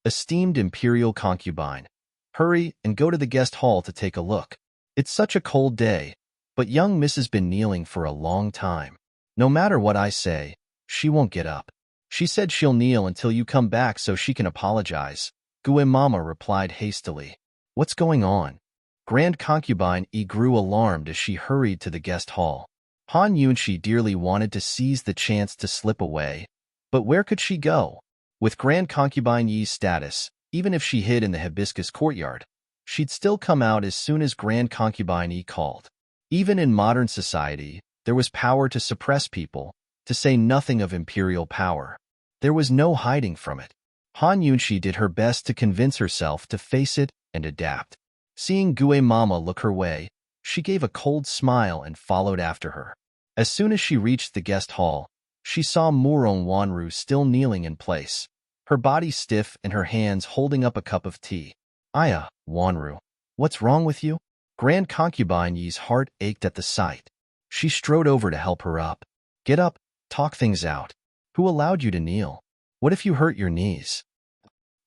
Speaker 1: "Esteemed Imperial Concubine, hurry and go to the guest hall to take a look. It's such a cold day, but young Miss has been kneeling for a long time. No matter what I say, she won't get up. She said she'll kneel until you come back so she can apologize." Gue Mama replied hastily. "What's going on?" Grand Concubine grew alarmed as she hurried to the guest hall. Han Yunshi dearly wanted to seize the chance to slip away, but where could she go? With Grand Concubine Yi's status, even if she hid in the hibiscus courtyard, she'd still come out as soon as Grand Concubine Yi called. Even in modern society, there was power to suppress people, to say nothing of imperial power. There was no hiding from it. Han Yunshi did her best to convince herself to face it and adapt. Seeing Gue Mama look her way, she gave a cold smile and followed after her. As soon as she reached the guest hall, she saw Murong Wanru still kneeling in place, her body stiff and her hands holding up a cup of tea. "Aya, Wanru, what's wrong with you?" Grand Concubine Yi's heart ached at the sight. She strode over to help her up. "Get up, talk things out. Who allowed you to kneel? What if you hurt your knees?"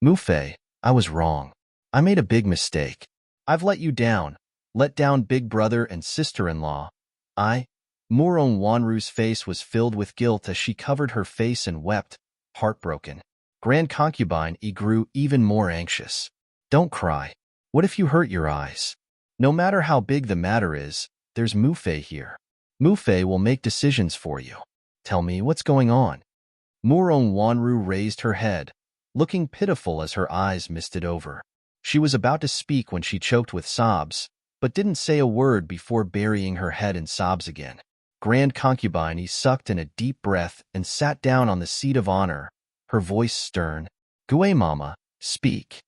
Speaker 1: "Mu Fei, I was wrong. I made a big mistake. I've let you down, let down big brother and sister-in-law. Murong Wanru's face was filled with guilt as she covered her face and wept, heartbroken. Grand Concubine grew even more anxious. "Don't cry. What if you hurt your eyes? No matter how big the matter is, there's Mu Fei here. Mu Fei will make decisions for you. Tell me what's going on." Murong Wanru raised her head, looking pitiful as her eyes misted over. She was about to speak when she choked with sobs, but didn't say a word before burying her head in sobs again. Grand Concubine sucked in a deep breath and sat down on the seat of honor, her voice stern. "Gue Mama, speak."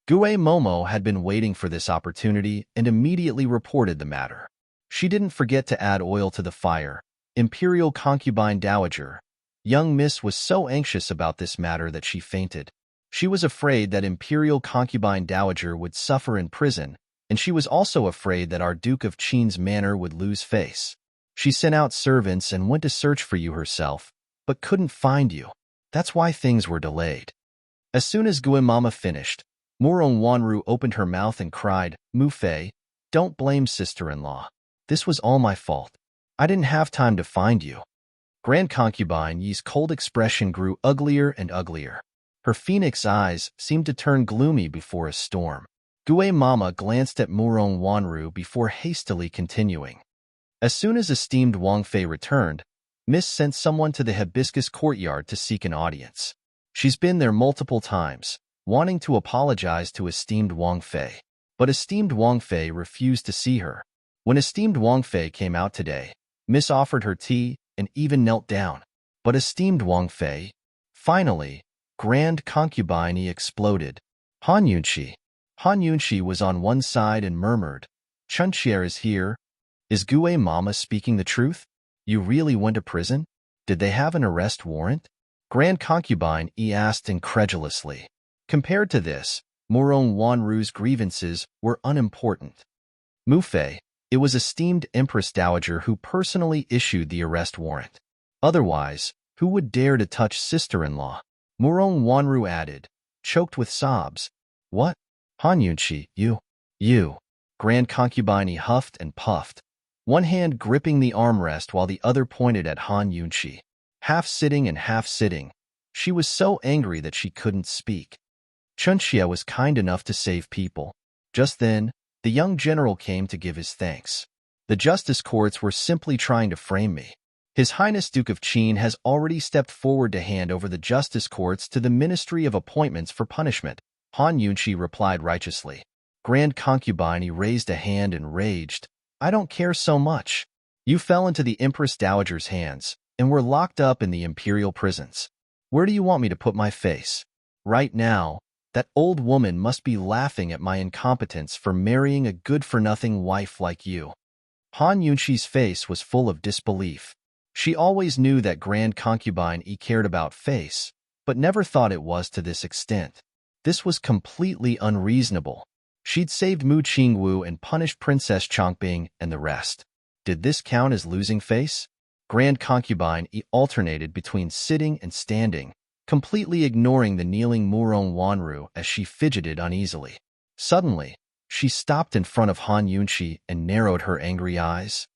Speaker 1: Gue Momo had been waiting for this opportunity and immediately reported the matter. She didn't forget to add oil to the fire. "Imperial Concubine Dowager, young Miss was so anxious about this matter that she fainted. She was afraid that Imperial Concubine Dowager would suffer in prison, and she was also afraid that our Duke of Qin's manor would lose face. She sent out servants and went to search for you herself, but couldn't find you. That's why things were delayed." As soon as Gue Mama finished, Murong Wanru opened her mouth and cried, "Mu Fei, don't blame sister-in-law. This was all my fault. I didn't have time to find you." Grand Concubine Yi's cold expression grew uglier and uglier. Her phoenix eyes seemed to turn gloomy before a storm. Gue Mama glanced at Murong Wanru before hastily continuing. As soon as esteemed Wang Fei returned, Miss sent someone to the hibiscus courtyard to seek an audience. She's been there multiple times, wanting to apologize to esteemed Wang Fei, but esteemed Wang Fei refused to see her. When esteemed Wang Fei came out today, Miss offered her tea and even knelt down. But esteemed Wang Fei, finally, Grand Concubine exploded. Han Yunshi. Han Yunshi was on one side and murmured, "Chunxier is here. Is Gue Mama speaking the truth? You really went to prison? Did they have an arrest warrant?" Grand concubine Yi asked incredulously. Compared to this, Murong Wanru's grievances were unimportant. Mufei, it was esteemed Empress Dowager who personally issued the arrest warrant. Otherwise, who would dare to touch sister-in-law? Murong Wanru added, choked with sobs. What? Han Yunqi, you. Grand concubine huffed and puffed, one hand gripping the armrest while the other pointed at Han Yunqi. Half sitting and half sitting, she was so angry that she couldn't speak. Chunxia was kind enough to save people. Just then, the young general came to give his thanks. The justice courts were simply trying to frame me. His Highness Duke of Qin has already stepped forward to hand over the justice courts to the Ministry of Appointments for punishment, Han Yunqi replied righteously. Grand concubine raised a hand and raged. I don't care so much. You fell into the Empress Dowager's hands and were locked up in the imperial prisons. Where do you want me to put my face? Right now, that old woman must be laughing at my incompetence for marrying a good-for-nothing wife like you. Han Yunqi's face was full of disbelief. She always knew that Grand Concubine cared about face, but never thought it was to this extent. This was completely unreasonable. She'd saved Mu Qingwu and punished Princess Chongping and the rest. Did this count as losing face? Grand Concubine alternated between sitting and standing, completely ignoring the kneeling Murong Wanru as she fidgeted uneasily. Suddenly, she stopped in front of Han Yunqi and narrowed her angry eyes.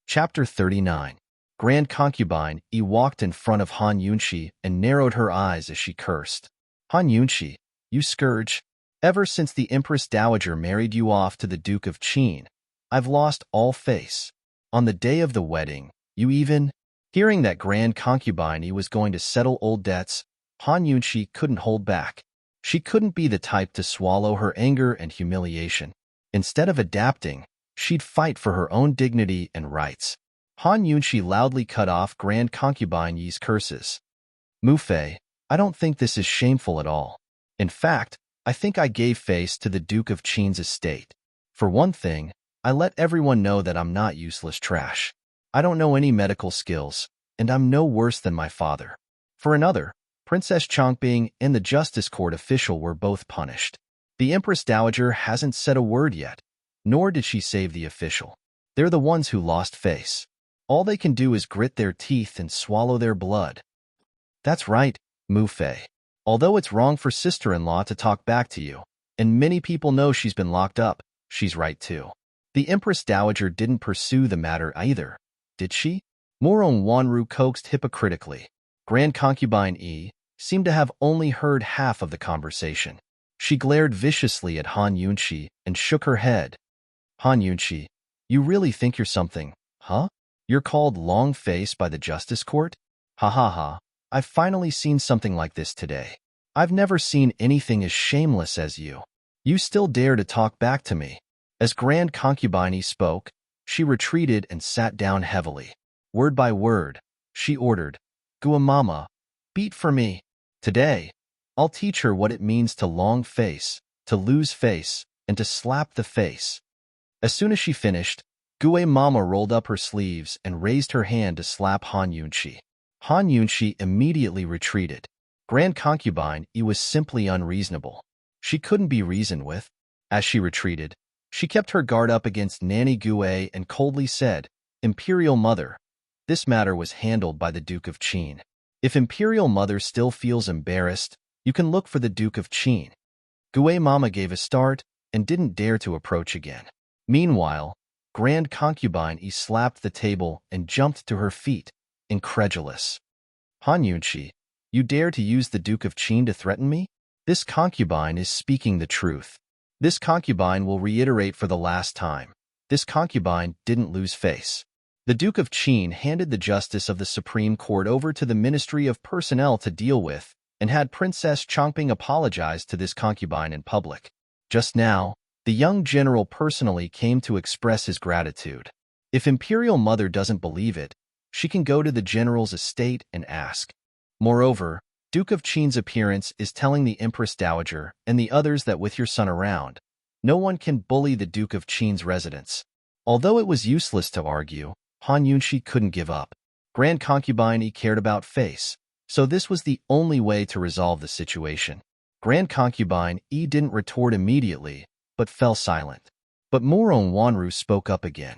Speaker 1: Chapter 39. Grand Concubine walked in front of Han Yunqi and narrowed her eyes as she cursed. Han Yunqi, you scourge. Ever since the Empress Dowager married you off to the Duke of Qin, I've lost all face. On the day of the wedding, you even... Hearing that Grand Concubine was going to settle old debts, Han Yunqi couldn't hold back. She couldn't be the type to swallow her anger and humiliation. Instead of adapting, she'd fight for her own dignity and rights. Han Yunqi loudly cut off Grand Concubine Yi's curses. Mufei, I don't think this is shameful at all. In fact, I think I gave face to the Duke of Qin's estate. For one thing, I let everyone know that I'm not useless trash. I don't know any medical skills, and I'm no worse than my father. For another, Princess Chongping and the Justice Court official were both punished. The Empress Dowager hasn't said a word yet, nor did she save the official. They're the ones who lost face. All they can do is grit their teeth and swallow their blood. That's right, Mufei. Although it's wrong for sister-in-law to talk back to you, and many people know she's been locked up, she's right too. The Empress Dowager didn't pursue the matter either, did she? Murong Wanru coaxed hypocritically. Grand Concubine seemed to have only heard half of the conversation. She glared viciously at Han Yunqi and shook her head. Han Yunqi, you really think you're something, huh? You're called long face by the Justice Court? Ha ha ha. I've finally seen something like this today. I've never seen anything as shameless as you. You still dare to talk back to me. As Grand Concubine spoke, she retreated and sat down heavily. Word by word, she ordered, Guamama, beat for me. Today, I'll teach her what it means to long face, to lose face, and to slap the face. As soon as she finished, Guamama rolled up her sleeves and raised her hand to slap Han Yunqi. Han Yunqi immediately retreated. Grand Concubine was simply unreasonable. She couldn't be reasoned with. As she retreated, she kept her guard up against Nanny Gue and coldly said, Imperial Mother, this matter was handled by the Duke of Qin. If Imperial Mother still feels embarrassed, you can look for the Duke of Qin. Gue Mama gave a start and didn't dare to approach again. Meanwhile, Grand Concubine slapped the table and jumped to her feet, incredulous. Han Yunqi, you dare to use the Duke of Qin to threaten me? This concubine is speaking the truth. This concubine will reiterate for the last time. This concubine didn't lose face. The Duke of Qin handed the justice of the Supreme Court over to the Ministry of Personnel to deal with, and had Princess Chongping apologize to this concubine in public. Just now, the young general personally came to express his gratitude. If Imperial Mother doesn't believe it, she can go to the general's estate and ask. Moreover, Duke of Qin's appearance is telling the Empress Dowager and the others that with your son around, no one can bully the Duke of Qin's residence. Although it was useless to argue, Han Yunshi couldn't give up. Grand Concubine Yi cared about face, so this was the only way to resolve the situation. Grand Concubine Yi didn't retort immediately, but fell silent. But Murong Wanru spoke up again.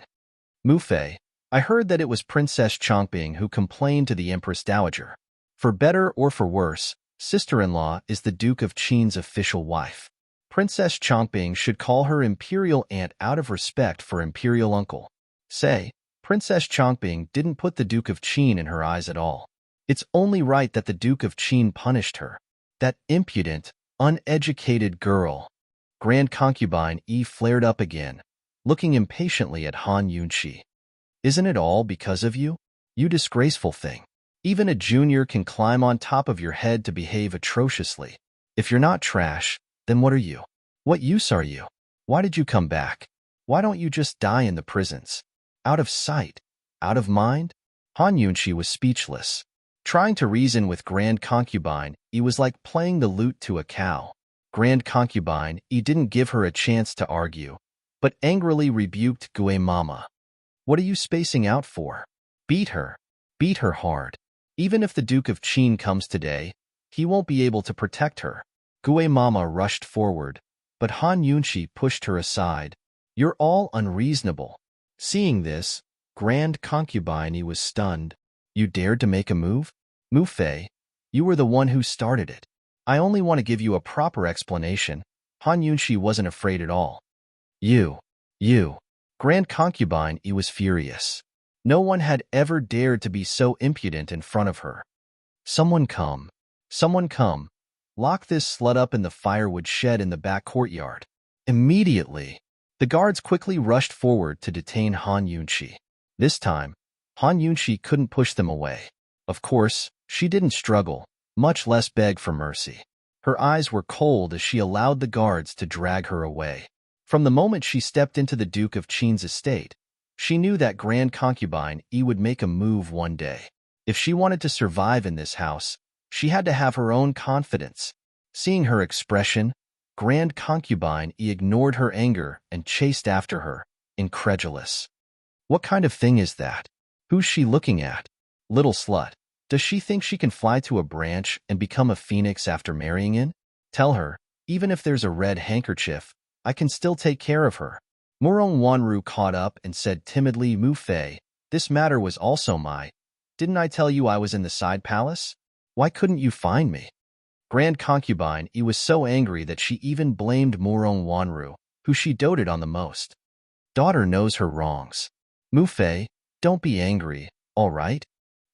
Speaker 1: Mu Fei, I heard that it was Princess Chongping who complained to the Empress Dowager. For better or for worse, sister-in-law is the Duke of Qin's official wife. Princess Chongping should call her imperial aunt out of respect for imperial uncle. Say, Princess Chongping didn't put the Duke of Qin in her eyes at all. It's only right that the Duke of Qin punished her. That impudent, uneducated girl. Grand Concubine Yi flared up again, looking impatiently at Han Yunshi. Isn't it all because of you? You disgraceful thing. Even a junior can climb on top of your head to behave atrociously. If you're not trash, then what are you? What use are you? Why did you come back? Why don't you just die in the prisons? Out of sight? Out of mind? Han Yunshi was speechless. Trying to reason with Grand Concubine, he was like playing the lute to a cow. Grand Concubine, he didn't give her a chance to argue, but angrily rebuked Gue Mama. What are you spacing out for? Beat her. Beat her hard. Even if the Duke of Qin comes today, he won't be able to protect her. Gue Mama rushed forward, but Han Yunshi pushed her aside. You're all unreasonable. Seeing this, Grand Concubine was stunned. You dared to make a move? Mu Fei, you were the one who started it. I only want to give you a proper explanation. Han Yunshi wasn't afraid at all. You. Grand Concubine was furious. No one had ever dared to be so impudent in front of her. Someone come. Lock this slut up in the firewood shed in the back courtyard. Immediately. The guards quickly rushed forward to detain Han Yunshi. This time, Han Yunshi couldn't push them away. Of course, she didn't struggle, much less beg for mercy. Her eyes were cold as she allowed the guards to drag her away. From the moment she stepped into the Duke of Qin's estate, she knew that Grand Concubine would make a move one day. If she wanted to survive in this house, she had to have her own confidence. Seeing her expression, Grand Concubine ignored her anger and chased after her, incredulous. What kind of thing is that? Who's she looking at? Little slut. Does she think she can fly to a branch and become a phoenix after marrying in? Tell her, even if there's a red handkerchief, I can still take care of her. Murong Wanru caught up and said timidly, Mu Fei, this matter was also my. Didn't I tell you I was in the side palace? Why couldn't you find me? Grand Concubine was so angry that she even blamed Murong Wanru, who she doted on the most. Daughter knows her wrongs. Mu Fei, don't be angry, all right?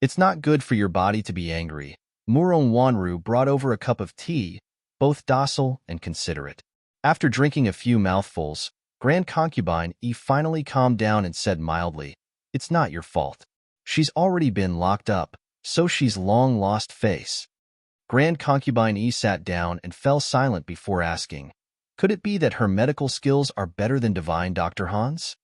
Speaker 1: It's not good for your body to be angry. Murong Wanru brought over a cup of tea, both docile and considerate. After drinking a few mouthfuls, Grand Concubine finally calmed down and said mildly, it's not your fault. She's already been locked up, so she's long lost face. Grand Concubine sat down and fell silent before asking, could it be that her medical skills are better than divine Dr. Han's?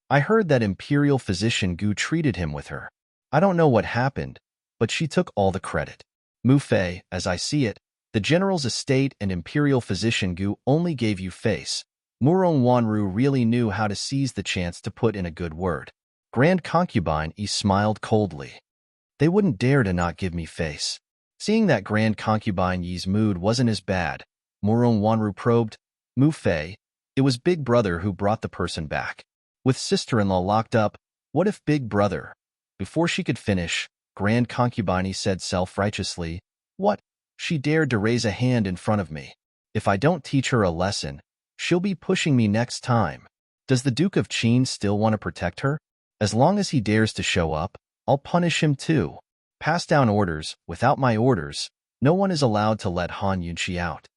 Speaker 1: I heard that Imperial Physician Gu treated him with her. I don't know what happened, but she took all the credit. Mu Fei, as I see it, the General's estate and Imperial Physician Gu only gave you face. Murong Wanru really knew how to seize the chance to put in a good word. Grand Concubine smiled coldly. They wouldn't dare to not give me face. Seeing that Grand Concubine Yi's mood wasn't as bad, Murong Wanru probed, Mu Fei, it was Big Brother who brought the person back. With sister-in-law locked up, what if Big Brother? Before she could finish, Grand Concubine said self-righteously, what? She dared to raise a hand in front of me. If I don't teach her a lesson, she'll be pushing me next time. Does the Duke of Qin still want to protect her? As long as he dares to show up, I'll punish him too. Pass down orders. Without my orders, no one is allowed to let Han Yunshi out.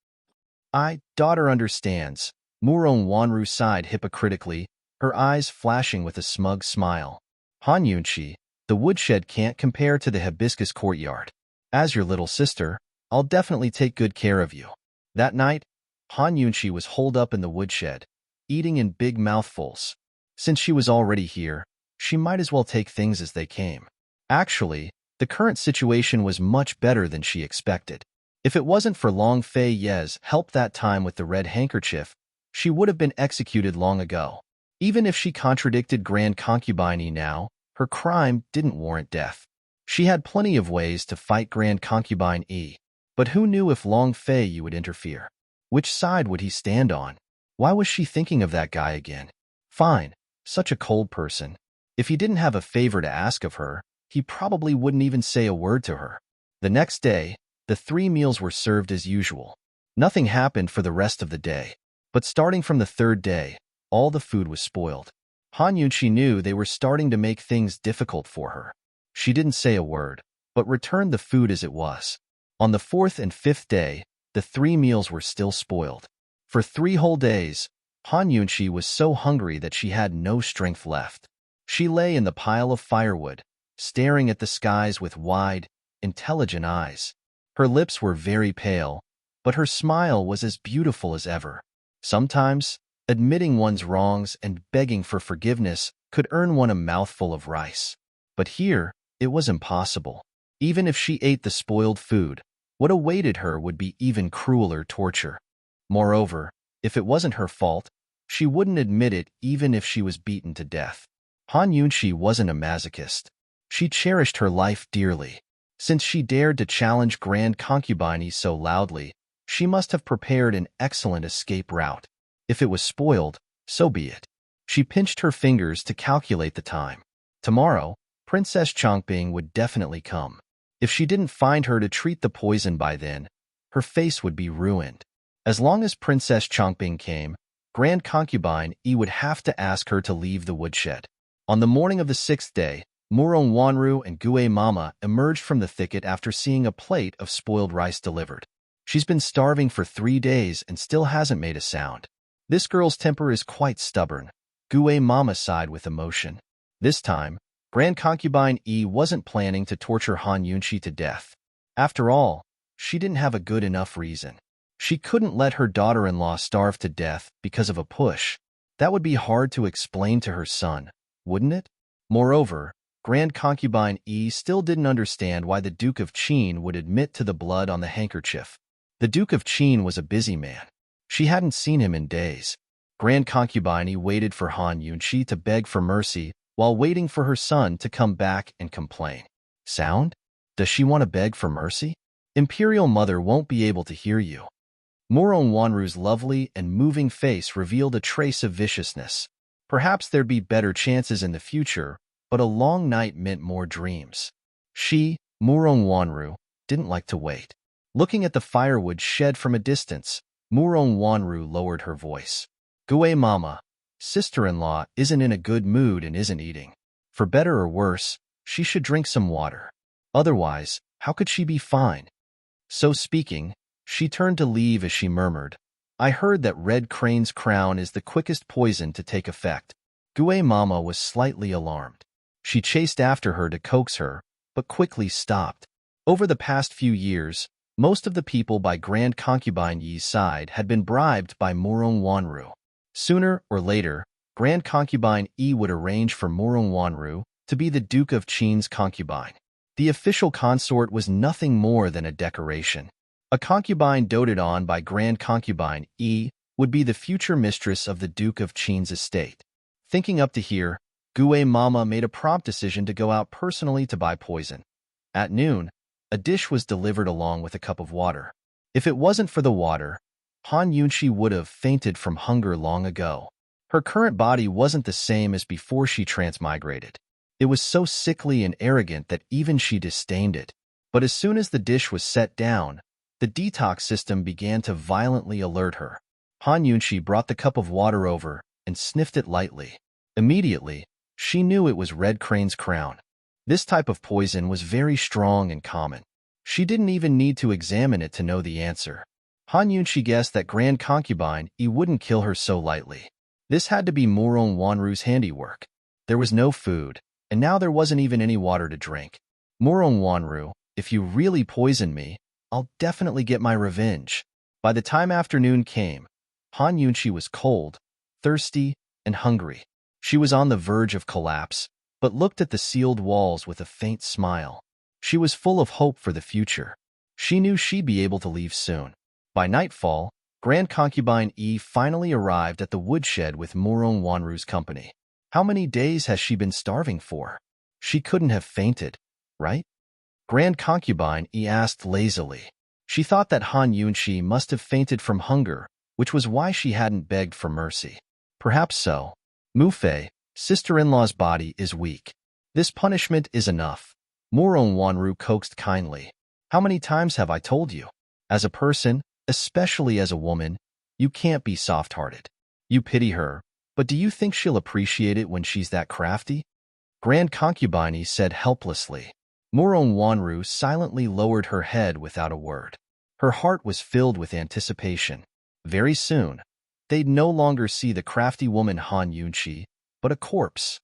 Speaker 1: Daughter understands. Murong Wanru sighed hypocritically, her eyes flashing with a smug smile. Han Yunshi, the woodshed can't compare to the hibiscus courtyard. As your little sister, I'll definitely take good care of you. That night, Han Yunshi was holed up in the woodshed, eating in big mouthfuls. Since she was already here, she might as well take things as they came. Actually, the current situation was much better than she expected. If it wasn't for Long Fei Ye's help that time with the red handkerchief, she would have been executed long ago. Even if she contradicted Grand Concubine Yi now, her crime didn't warrant death. She had plenty of ways to fight Grand Concubine Yi, but who knew if Long Fei Yi would interfere? Which side would he stand on? Why was she thinking of that guy again? Fine, such a cold person. If he didn't have a favor to ask of her, he probably wouldn't even say a word to her. The next day, the 3 meals were served as usual. Nothing happened for the rest of the day, but starting from the 3rd day, all the food was spoiled. Han Yunqi knew they were starting to make things difficult for her. She didn't say a word, but returned the food as it was. On the 4th and 5th day, the 3 meals were still spoiled. For 3 whole days, Han Yunqi was so hungry that she had no strength left. She lay in the pile of firewood, staring at the skies with wide, intelligent eyes. Her lips were very pale, but her smile was as beautiful as ever. Sometimes, admitting one's wrongs and begging for forgiveness could earn one a mouthful of rice. But here, it was impossible. Even if she ate the spoiled food, what awaited her would be even crueler torture. Moreover, if it wasn't her fault, she wouldn't admit it even if she was beaten to death. Han Yunqi wasn't a masochist. She cherished her life dearly. Since she dared to challenge Grand Concubine Yi so loudly, she must have prepared an excellent escape route. If it was spoiled, so be it. She pinched her fingers to calculate the time. Tomorrow, Princess Chongping would definitely come. If she didn't find her to treat the poison by then, her face would be ruined. As long as Princess Chongping came, Grand Concubine Yi would have to ask her to leave the woodshed. On the morning of the 6th day, Murong Wanru and Gue Mama emerged from the thicket after seeing a plate of spoiled rice delivered. She's been starving for 3 days and still hasn't made a sound. This girl's temper is quite stubborn. Gue Mama sighed with emotion. This time, Grand Concubine Yi wasn't planning to torture Han Yunqi to death. After all, she didn't have a good enough reason. She couldn't let her daughter-in-law starve to death because of a push. That would be hard to explain to her son, wouldn't it? Moreover, Grand Concubine Yi still didn't understand why the Duke of Qin would admit to the blood on the handkerchief. The Duke of Qin was a busy man. She hadn't seen him in days. Grand Concubine Yi waited for Han Yunqi to beg for mercy while waiting for her son to come back and complain. Sound? Does she want to beg for mercy? Imperial Mother won't be able to hear you. Murong Wanru's lovely and moving face revealed a trace of viciousness. Perhaps there'd be better chances in the future, but a long night meant more dreams. She, Murong Wanru, didn't like to wait. Looking at the firewood shed from a distance, Murong Wanru lowered her voice. Gue Mama, sister-in-law isn't in a good mood and isn't eating. For better or worse, she should drink some water. Otherwise, how could she be fine? So speaking, she turned to leave as she murmured, I heard that red crane's crown is the quickest poison to take effect. Gue Mama was slightly alarmed. She chased after her to coax her, but quickly stopped. Over the past few years, most of the people by Grand Concubine Yi's side had been bribed by Murong Wanru. Sooner or later, Grand Concubine Yi would arrange for Murong Wanru to be the Duke of Qin's concubine. The official consort was nothing more than a decoration. A concubine doted on by Grand Concubine Yi would be the future mistress of the Duke of Qin's estate. Thinking up to here, Gue Mama made a prompt decision to go out personally to buy poison. At noon, a dish was delivered along with a cup of water. If it wasn't for the water, Han Yunqi would have fainted from hunger long ago. Her current body wasn't the same as before she transmigrated. It was so sickly and arrogant that even she disdained it. But as soon as the dish was set down, the detox system began to violently alert her. Han Yunqi brought the cup of water over and sniffed it lightly. Immediately, she knew it was Red Crane's crown. This type of poison was very strong and common. She didn't even need to examine it to know the answer. Han Yunqi guessed that Grand Concubine Yi wouldn't kill her so lightly. This had to be Murong Wanru's handiwork. There was no food, and now there wasn't even any water to drink. Murong Wanru, if you really poison me, I'll definitely get my revenge. By the time afternoon came, Han Yunqi was cold, thirsty, and hungry. She was on the verge of collapse, but looked at the sealed walls with a faint smile. She was full of hope for the future. She knew she'd be able to leave soon. By nightfall, Grand Concubine Yi finally arrived at the woodshed with Murong Wanru's company. How many days has she been starving for? She couldn't have fainted, right? Grand Concubine Yi asked lazily. She thought that Han Yunqi must have fainted from hunger, which was why she hadn't begged for mercy. Perhaps so. Mu Fei, sister-in-law's body is weak. This punishment is enough. Murong Wanru coaxed kindly. How many times have I told you? As a person, especially as a woman, you can't be soft-hearted. You pity her, but do you think she'll appreciate it when she's that crafty? Grand Concubine said helplessly. Murong Wanru silently lowered her head without a word. Her heart was filled with anticipation. Very soon, they'd no longer see the crafty woman Han Yunqi, but a corpse.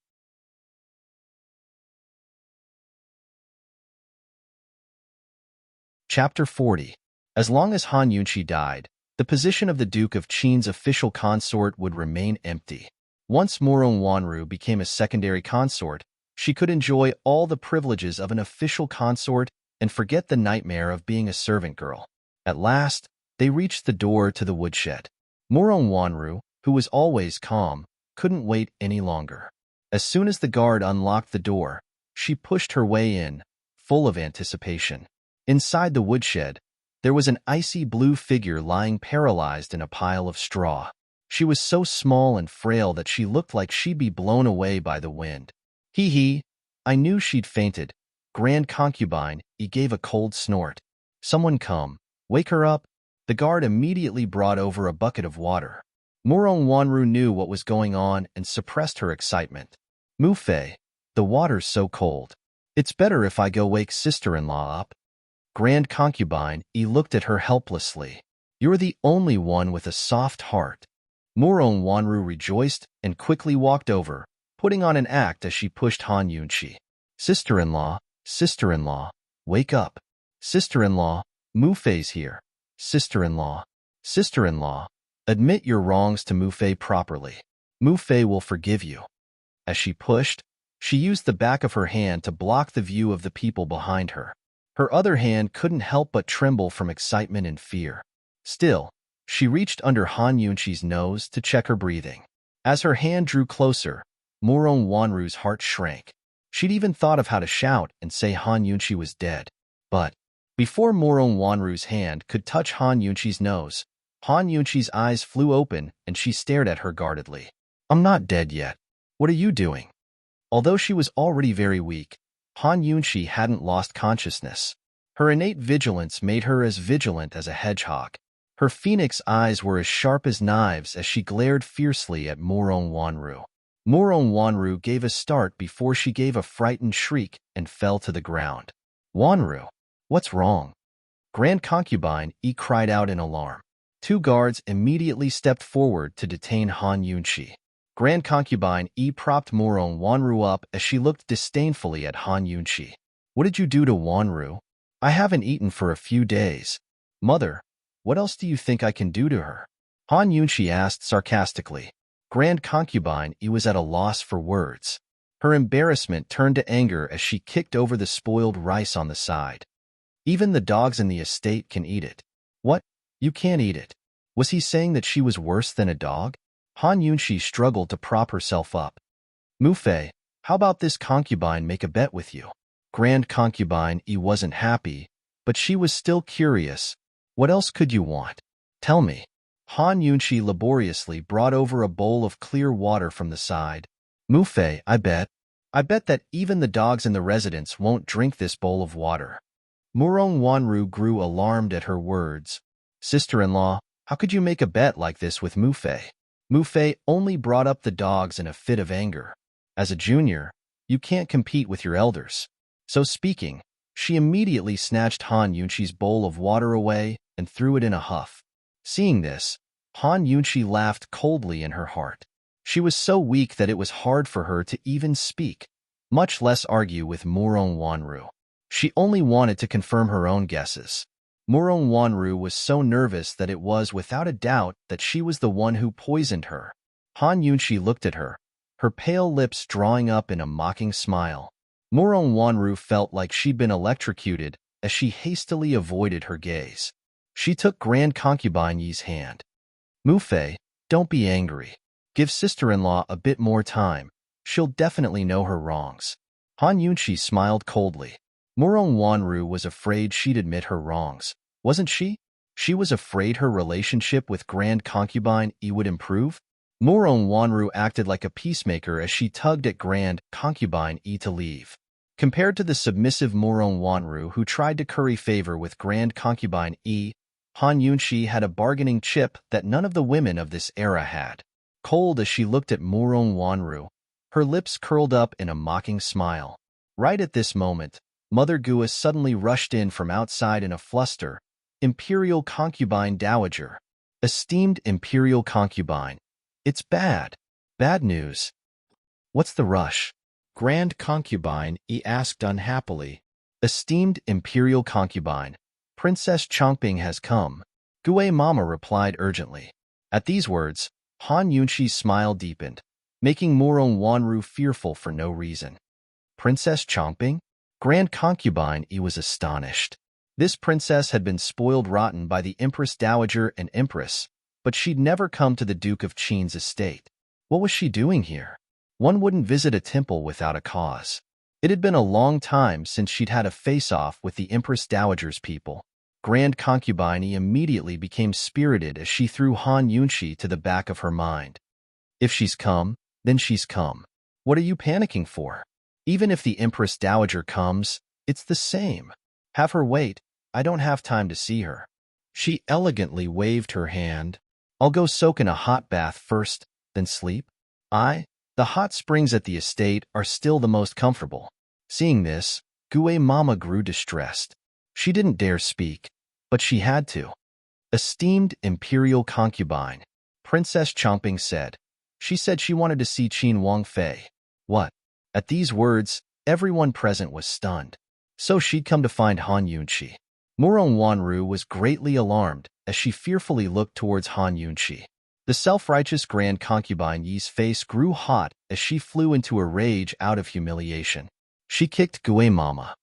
Speaker 1: Chapter 40. As long as Han Yunqi died, the position of the Duke of Qin's official consort would remain empty. Once Murong Wanru became a secondary consort, she could enjoy all the privileges of an official consort and forget the nightmare of being a servant girl. At last, they reached the door to the woodshed. Murong Wanru, who was always calm, couldn't wait any longer. As soon as the guard unlocked the door, she pushed her way in, full of anticipation. Inside the woodshed, there was an icy blue figure lying paralyzed in a pile of straw. She was so small and frail that she looked like she'd be blown away by the wind. Hee, I knew she'd fainted. Grand Concubine, he gave a cold snort. Someone come, wake her up. The guard immediately brought over a bucket of water. Murong Wanru knew what was going on and suppressed her excitement. Mu Fei, the water's so cold. It's better if I go wake sister-in-law up. Grand Concubine, he looked at her helplessly. You're the only one with a soft heart. Murong Wanru rejoiced and quickly walked over, putting on an act as she pushed Han Yunqi. Sister-in-law, wake up. Sister-in-law, Mu Fei's here. Sister-in-law, admit your wrongs to Mu Fei properly. Mu Fei will forgive you. As she pushed, she used the back of her hand to block the view of the people behind her. Her other hand couldn't help but tremble from excitement and fear. Still, she reached under Han Yunqi's nose to check her breathing. As her hand drew closer, Murong Wanru's heart shrank. She'd even thought of how to shout and say Han Yunqi was dead. But before Murong Wanru's hand could touch Han Yunqi's nose, Han Yunqi's eyes flew open and she stared at her guardedly. I'm not dead yet. What are you doing? Although she was already very weak, Han Yunqi hadn't lost consciousness. Her innate vigilance made her as vigilant as a hedgehog. Her phoenix eyes were as sharp as knives as she glared fiercely at Murong Wanru. Murong Wanru gave a start before she gave a frightened shriek and fell to the ground. Wanru, what's wrong? Grand Concubine, he cried out in alarm. Two guards immediately stepped forward to detain Han Yunqi. Grand Concubine Yi propped Murong Wanru up as she looked disdainfully at Han Yunqi. What did you do to Wanru? I haven't eaten for a few days. Mother, what else do you think I can do to her? Han Yunqi asked sarcastically. Grand Concubine Yi was at a loss for words. Her embarrassment turned to anger as she kicked over the spoiled rice on the side. Even the dogs in the estate can eat it. What? You can't eat it. Was he saying that she was worse than a dog? Han Yunqi struggled to prop herself up. Mu Fei, how about this concubine make a bet with you? Grand Concubine Yi wasn't happy, but she was still curious. What else could you want? Tell me. Han Yunqi laboriously brought over a bowl of clear water from the side. Mu Fei, I bet that even the dogs in the residence won't drink this bowl of water. Murong Wanru grew alarmed at her words. Sister-in-law, how could you make a bet like this with Mu Fei? Mu Fei only brought up the dogs in a fit of anger. As a junior, you can't compete with your elders. So speaking, she immediately snatched Han Yunqi's bowl of water away and threw it in a huff. Seeing this, Han Yunqi laughed coldly in her heart. She was so weak that it was hard for her to even speak, much less argue with Murong Wanru. She only wanted to confirm her own guesses. Murong Wanru was so nervous that it was without a doubt that she was the one who poisoned her. Han Yunqi looked at her, her pale lips drawing up in a mocking smile. Murong Wanru felt like she'd been electrocuted as she hastily avoided her gaze. She took Grand Concubine Yi's hand. Mufei, don't be angry. Give sister-in-law a bit more time. She'll definitely know her wrongs. Han Yunqi smiled coldly. Murong Wanru was afraid she'd admit her wrongs, wasn't she? She was afraid her relationship with Grand Concubine Yi would improve? Murong Wanru acted like a peacemaker as she tugged at Grand Concubine Yi to leave. Compared to the submissive Murong Wanru who tried to curry favor with Grand Concubine Yi, Han Yunqi had a bargaining chip that none of the women of this era had. Cold as she looked at Murong Wanru, her lips curled up in a mocking smile. Right at this moment, Mother Gua suddenly rushed in from outside in a fluster. Imperial Concubine Dowager. Esteemed Imperial Concubine. It's bad. Bad news. What's the rush? Grand Concubine, he asked unhappily. Esteemed Imperial Concubine. Princess Chongping has come. Gui Mama replied urgently. At these words, Han Yunqi's smile deepened, making Murong Wanru fearful for no reason. Princess Chongping? Grand Concubine, he was astonished. This princess had been spoiled rotten by the Empress Dowager and Empress, but she'd never come to the Duke of Qin's estate. What was she doing here? One wouldn't visit a temple without a cause. It had been a long time since she'd had a face-off with the Empress Dowager's people. Grand Concubine immediately became spirited as she threw Han Yunqi to the back of her mind. If she's come, then she's come. What are you panicking for? Even if the Empress Dowager comes, it's the same. Have her wait. I don't have time to see her. She elegantly waved her hand. I'll go soak in a hot bath first, then sleep. The hot springs at the estate are still the most comfortable. Seeing this, Gui Mama grew distressed. She didn't dare speak, but she had to. Esteemed Imperial Concubine, Princess Chongping said. She said she wanted to see Qin Wangfei. What? At these words, everyone present was stunned. So she'd come to find Han Yunqi. Murong Wanru was greatly alarmed as she fearfully looked towards Han Yunqi. The self-righteous Grand Concubine Yi's face grew hot as she flew into a rage out of humiliation. She kicked Gui Mama.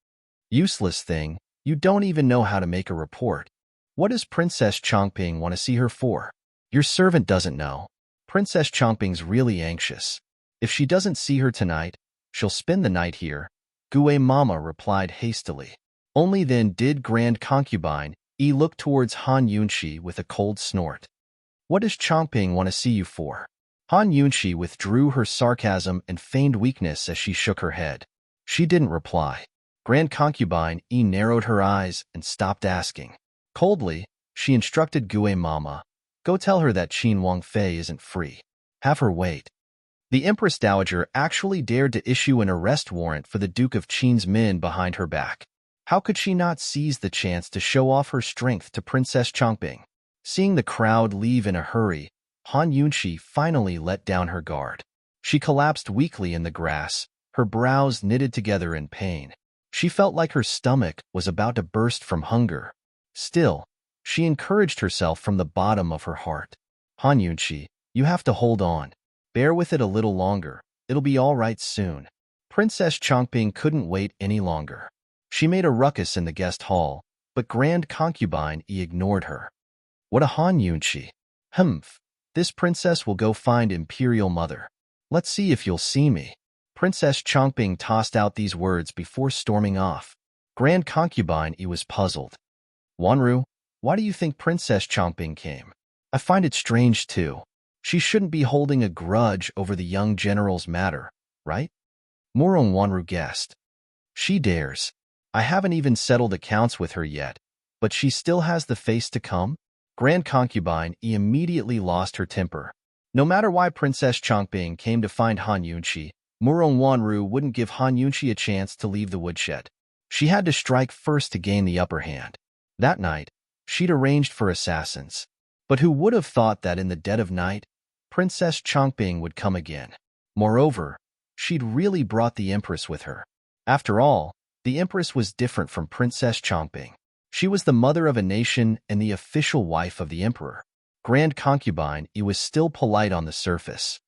Speaker 1: Useless thing, you don't even know how to make a report. What does Princess Chongping want to see her for? Your servant doesn't know. Princess Chongping's really anxious. If she doesn't see her tonight, she'll spend the night here, Gui Mama replied hastily. Only then did Grand Concubine Yi look towards Han Yunqi with a cold snort. What does Chongping want to see you for? Han Yunqi withdrew her sarcasm and feigned weakness as she shook her head. She didn't reply. Grand Concubine Yi narrowed her eyes and stopped asking. Coldly, she instructed Gui Mama, go tell her that Qin Wangfei isn't free. Have her wait. The Empress Dowager actually dared to issue an arrest warrant for the Duke of Qin's men behind her back. How could she not seize the chance to show off her strength to Princess Chongping? Seeing the crowd leave in a hurry, Han Yunqi finally let down her guard. She collapsed weakly in the grass, her brows knitted together in pain. She felt like her stomach was about to burst from hunger. Still, she encouraged herself from the bottom of her heart. Han Yunqi, you have to hold on. Bear with it a little longer. It'll be all right soon. Princess Chongping couldn't wait any longer. She made a ruckus in the guest hall, but Grand Concubine Yi ignored her. What a Han Yunqi. Humph. This princess will go find Imperial Mother. Let's see if you'll see me. Princess Chongping tossed out these words before storming off. Grand Concubine Yi was puzzled. Wanru, why do you think Princess Chongping came? I find it strange too. She shouldn't be holding a grudge over the young general's matter, right? Murong Wanru guessed. She dares. I haven't even settled accounts with her yet, but she still has the face to come? Grand Concubine Yi immediately lost her temper. No matter why Princess Chongping came to find Han Yunqi, Murong Wanru wouldn't give Han Yunqi a chance to leave the woodshed. She had to strike first to gain the upper hand. That night, she'd arranged for assassins. But who would have thought that in the dead of night, Princess Chongping would come again? Moreover, she'd really brought the Empress with her. After all, the Empress was different from Princess Chongping. She was the mother of a nation and the official wife of the Emperor. Grand Concubine Yi was still polite on the surface.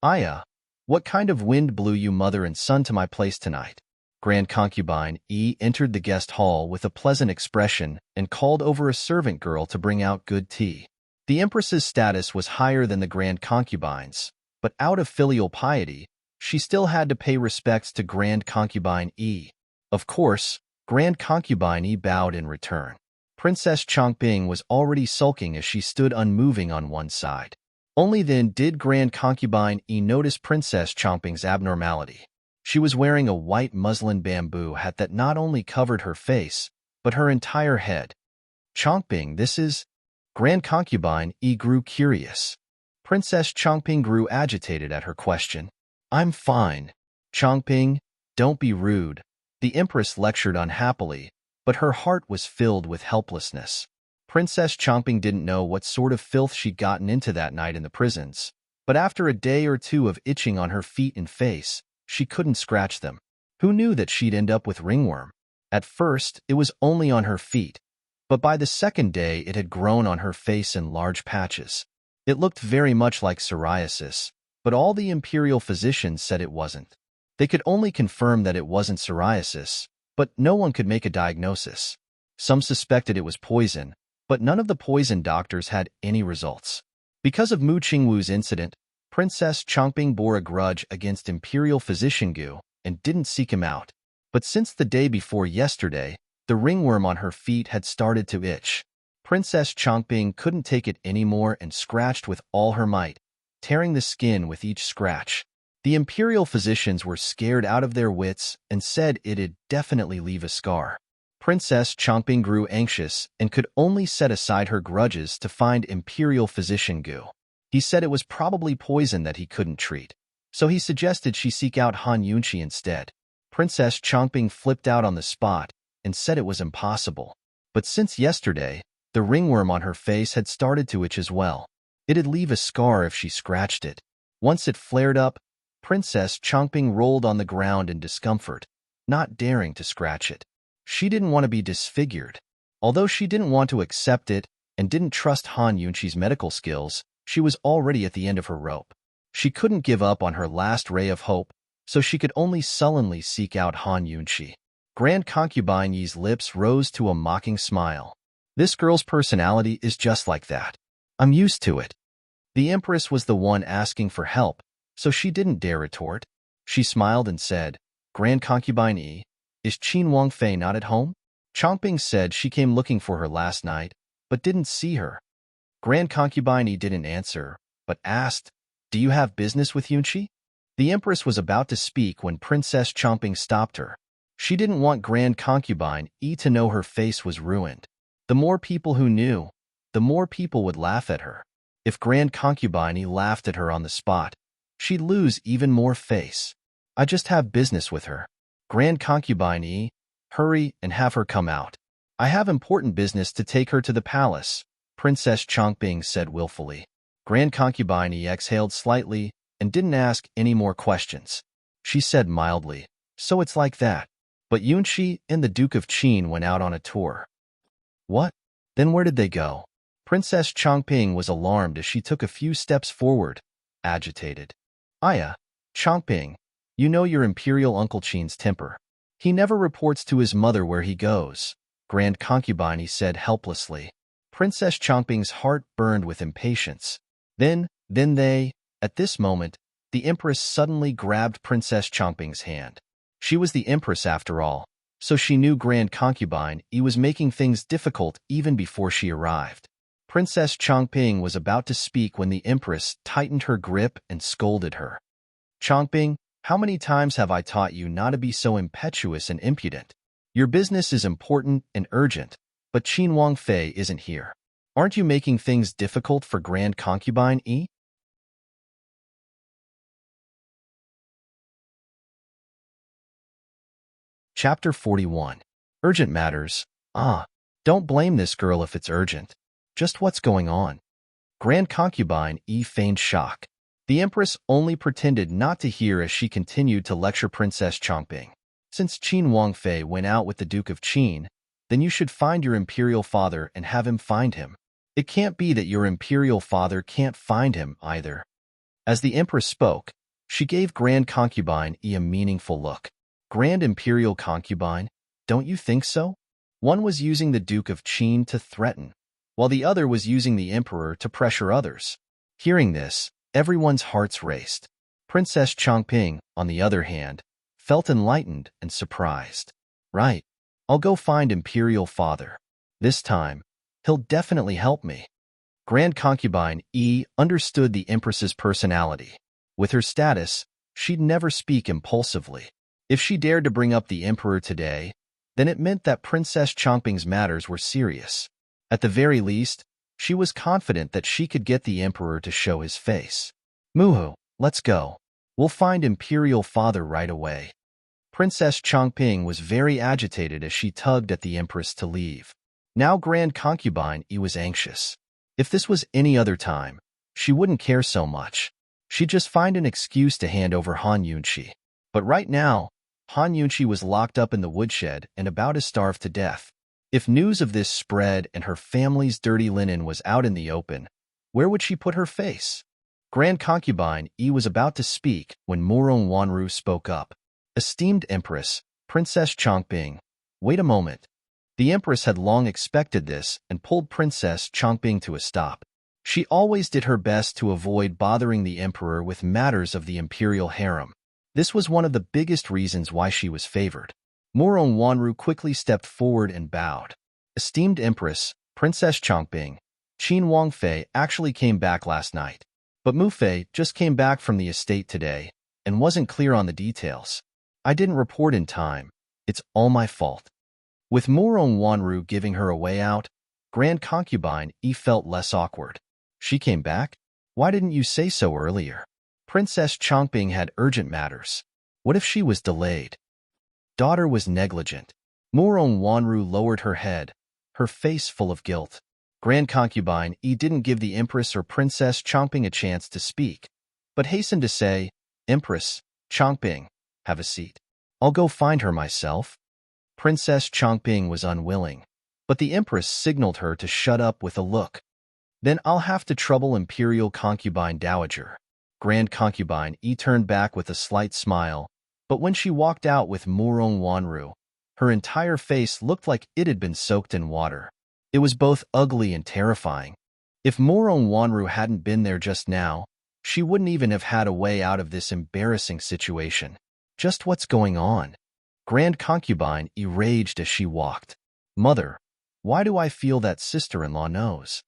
Speaker 1: Aya, what kind of wind blew you mother and son to my place tonight? Grand Concubine Yi entered the guest hall with a pleasant expression and called over a servant girl to bring out good tea. The Empress's status was higher than the Grand Concubine's, but out of filial piety, she still had to pay respects to Grand Concubine E. Of course, Grand Concubine E bowed in return. Princess Chongping was already sulking as she stood unmoving on one side. Only then did Grand Concubine E notice Princess Chongping's abnormality. She was wearing a white muslin bamboo hat that not only covered her face, but her entire head. Chongping, this is... Grand Concubine E grew curious. Princess Chongping grew agitated at her question. I'm fine. Chongping, don't be rude. The Empress lectured unhappily, but her heart was filled with helplessness. Princess Chongping didn't know what sort of filth she'd gotten into that night in the prisons, but after a day or two of itching on her feet and face, she couldn't scratch them. Who knew that she'd end up with ringworm? At first, it was only on her feet, but by the second day it had grown on her face in large patches. It looked very much like psoriasis, but all the imperial physicians said it wasn't. They could only confirm that it wasn't psoriasis, but no one could make a diagnosis. Some suspected it was poison, but none of the poison doctors had any results. Because of Mu Qingwu's incident, Princess Chongping bore a grudge against Imperial Physician Gu and didn't seek him out. But since the day before yesterday, the ringworm on her feet had started to itch. Princess Chongping couldn't take it anymore and scratched with all her might, tearing the skin with each scratch. The imperial physicians were scared out of their wits and said it'd definitely leave a scar. Princess Chongping grew anxious and could only set aside her grudges to find Imperial Physician Gu. He said it was probably poison that he couldn't treat, so he suggested she seek out Han Yunqi instead. Princess Chongping flipped out on the spot and said it was impossible. But since yesterday, the ringworm on her face had started to itch as well. It'd leave a scar if she scratched it. Once it flared up, Princess Chongping rolled on the ground in discomfort, not daring to scratch it. She didn't want to be disfigured. Although she didn't want to accept it and didn't trust Han Yunqi's medical skills, she was already at the end of her rope. She couldn't give up on her last ray of hope, so she could only sullenly seek out Han Yunqi. Grand Concubine Yi's lips rose to a mocking smile. This girl's personality is just like that. I'm used to it. The Empress was the one asking for help, so she didn't dare retort. She smiled and said, Grand Concubine Yi, is Qin Wangfei not at home? Chongping said she came looking for her last night, but didn't see her. Grand Concubine Yi didn't answer, but asked, Do you have business with Yunqi? The Empress was about to speak when Princess Chongping stopped her. She didn't want Grand Concubine Yi to know her face was ruined. The more people who knew, the more people would laugh at her. If Grand Concubine Yi laughed at her on the spot, she'd lose even more face. I just have business with her. Grand Concubine Yi, hurry and have her come out. I have important business to take her to the palace, Princess Chongping said willfully. Grand Concubine Yi exhaled slightly and didn't ask any more questions. She said mildly, So it's like that. But Yunqi and the Duke of Qin went out on a tour. What? Then where did they go? Princess Chongping was alarmed as she took a few steps forward, agitated. Aya, Chongping, you know your imperial Uncle Qin's temper. He never reports to his mother where he goes, Grand Concubine said helplessly. Princess Chongping's heart burned with impatience. Then at this moment, the Empress suddenly grabbed Princess Chongping's hand. She was the Empress after all, so she knew Grand Concubine Yi was making things difficult even before she arrived. Princess Chongping was about to speak when the Empress tightened her grip and scolded her. Chongping, how many times have I taught you not to be so impetuous and impudent? Your business is important and urgent, but Qin Wangfei isn't here. Aren't you making things difficult for Grand Concubine Yi? Chapter 41. Urgent Matters. Don't blame this girl if it's urgent. Just what's going on? Grand Concubine Yi feigned shock. The Empress only pretended not to hear as she continued to lecture Princess Chongping. Since Qin Wangfei went out with the Duke of Qin, then you should find your imperial father and have him find him. It can't be that your imperial father can't find him either. As the Empress spoke, she gave Grand Concubine Yi a meaningful look. Grand Imperial Concubine, don't you think so? One was using the Duke of Qin to threaten. while the other was using the emperor to pressure others. Hearing this, everyone's hearts raced. Princess Chongping, on the other hand, felt enlightened and surprised. Right, I'll go find Imperial Father. This time, he'll definitely help me. Grand Concubine Yi understood the Empress's personality. With her status, she'd never speak impulsively. If she dared to bring up the Emperor today, then it meant that Princess Chongping's matters were serious. At the very least, she was confident that she could get the Emperor to show his face. Muhu, let's go. We'll find Imperial Father right away. Princess Chongping was very agitated as she tugged at the Empress to leave. Now Grand Concubine Yi was anxious. If this was any other time, she wouldn't care so much. She'd just find an excuse to hand over Han Yunqi. But right now, Han Yunqi was locked up in the woodshed and about to starve to death. If news of this spread and her family's dirty linen was out in the open, where would she put her face? Grand Concubine Yi was about to speak when Murong Wanru spoke up. Esteemed Empress, Princess Chongping, wait a moment. The Empress had long expected this and pulled Princess Chongping to a stop. She always did her best to avoid bothering the Emperor with matters of the imperial harem. This was one of the biggest reasons why she was favored. Murong Wanru quickly stepped forward and bowed. Esteemed Empress, Princess Chongping, Qin Wangfei actually came back last night. But Mu Fei just came back from the estate today and wasn't clear on the details. I didn't report in time. It's all my fault. With Murong Wanru giving her a way out, Grand Concubine Yi felt less awkward. She came back? Why didn't you say so earlier? Princess Chongping had urgent matters. What if she was delayed? Daughter was negligent. Murong Wanru lowered her head, her face full of guilt. Grand Concubine Yi didn't give the Empress or Princess Chongping a chance to speak, but hastened to say, Empress, Chongping, have a seat. I'll go find her myself. Princess Chongping was unwilling, but the Empress signaled her to shut up with a look. Then I'll have to trouble Imperial Concubine Dowager. Grand Concubine Yi turned back with a slight smile, but when she walked out with Murong Wanru, her entire face looked like it had been soaked in water. It was both ugly and terrifying. If Murong Wanru hadn't been there just now, she wouldn't even have had a way out of this embarrassing situation. Just what's going on? Grand Concubine Yi raged as she walked. Mother, why do I feel that sister-in-law knows?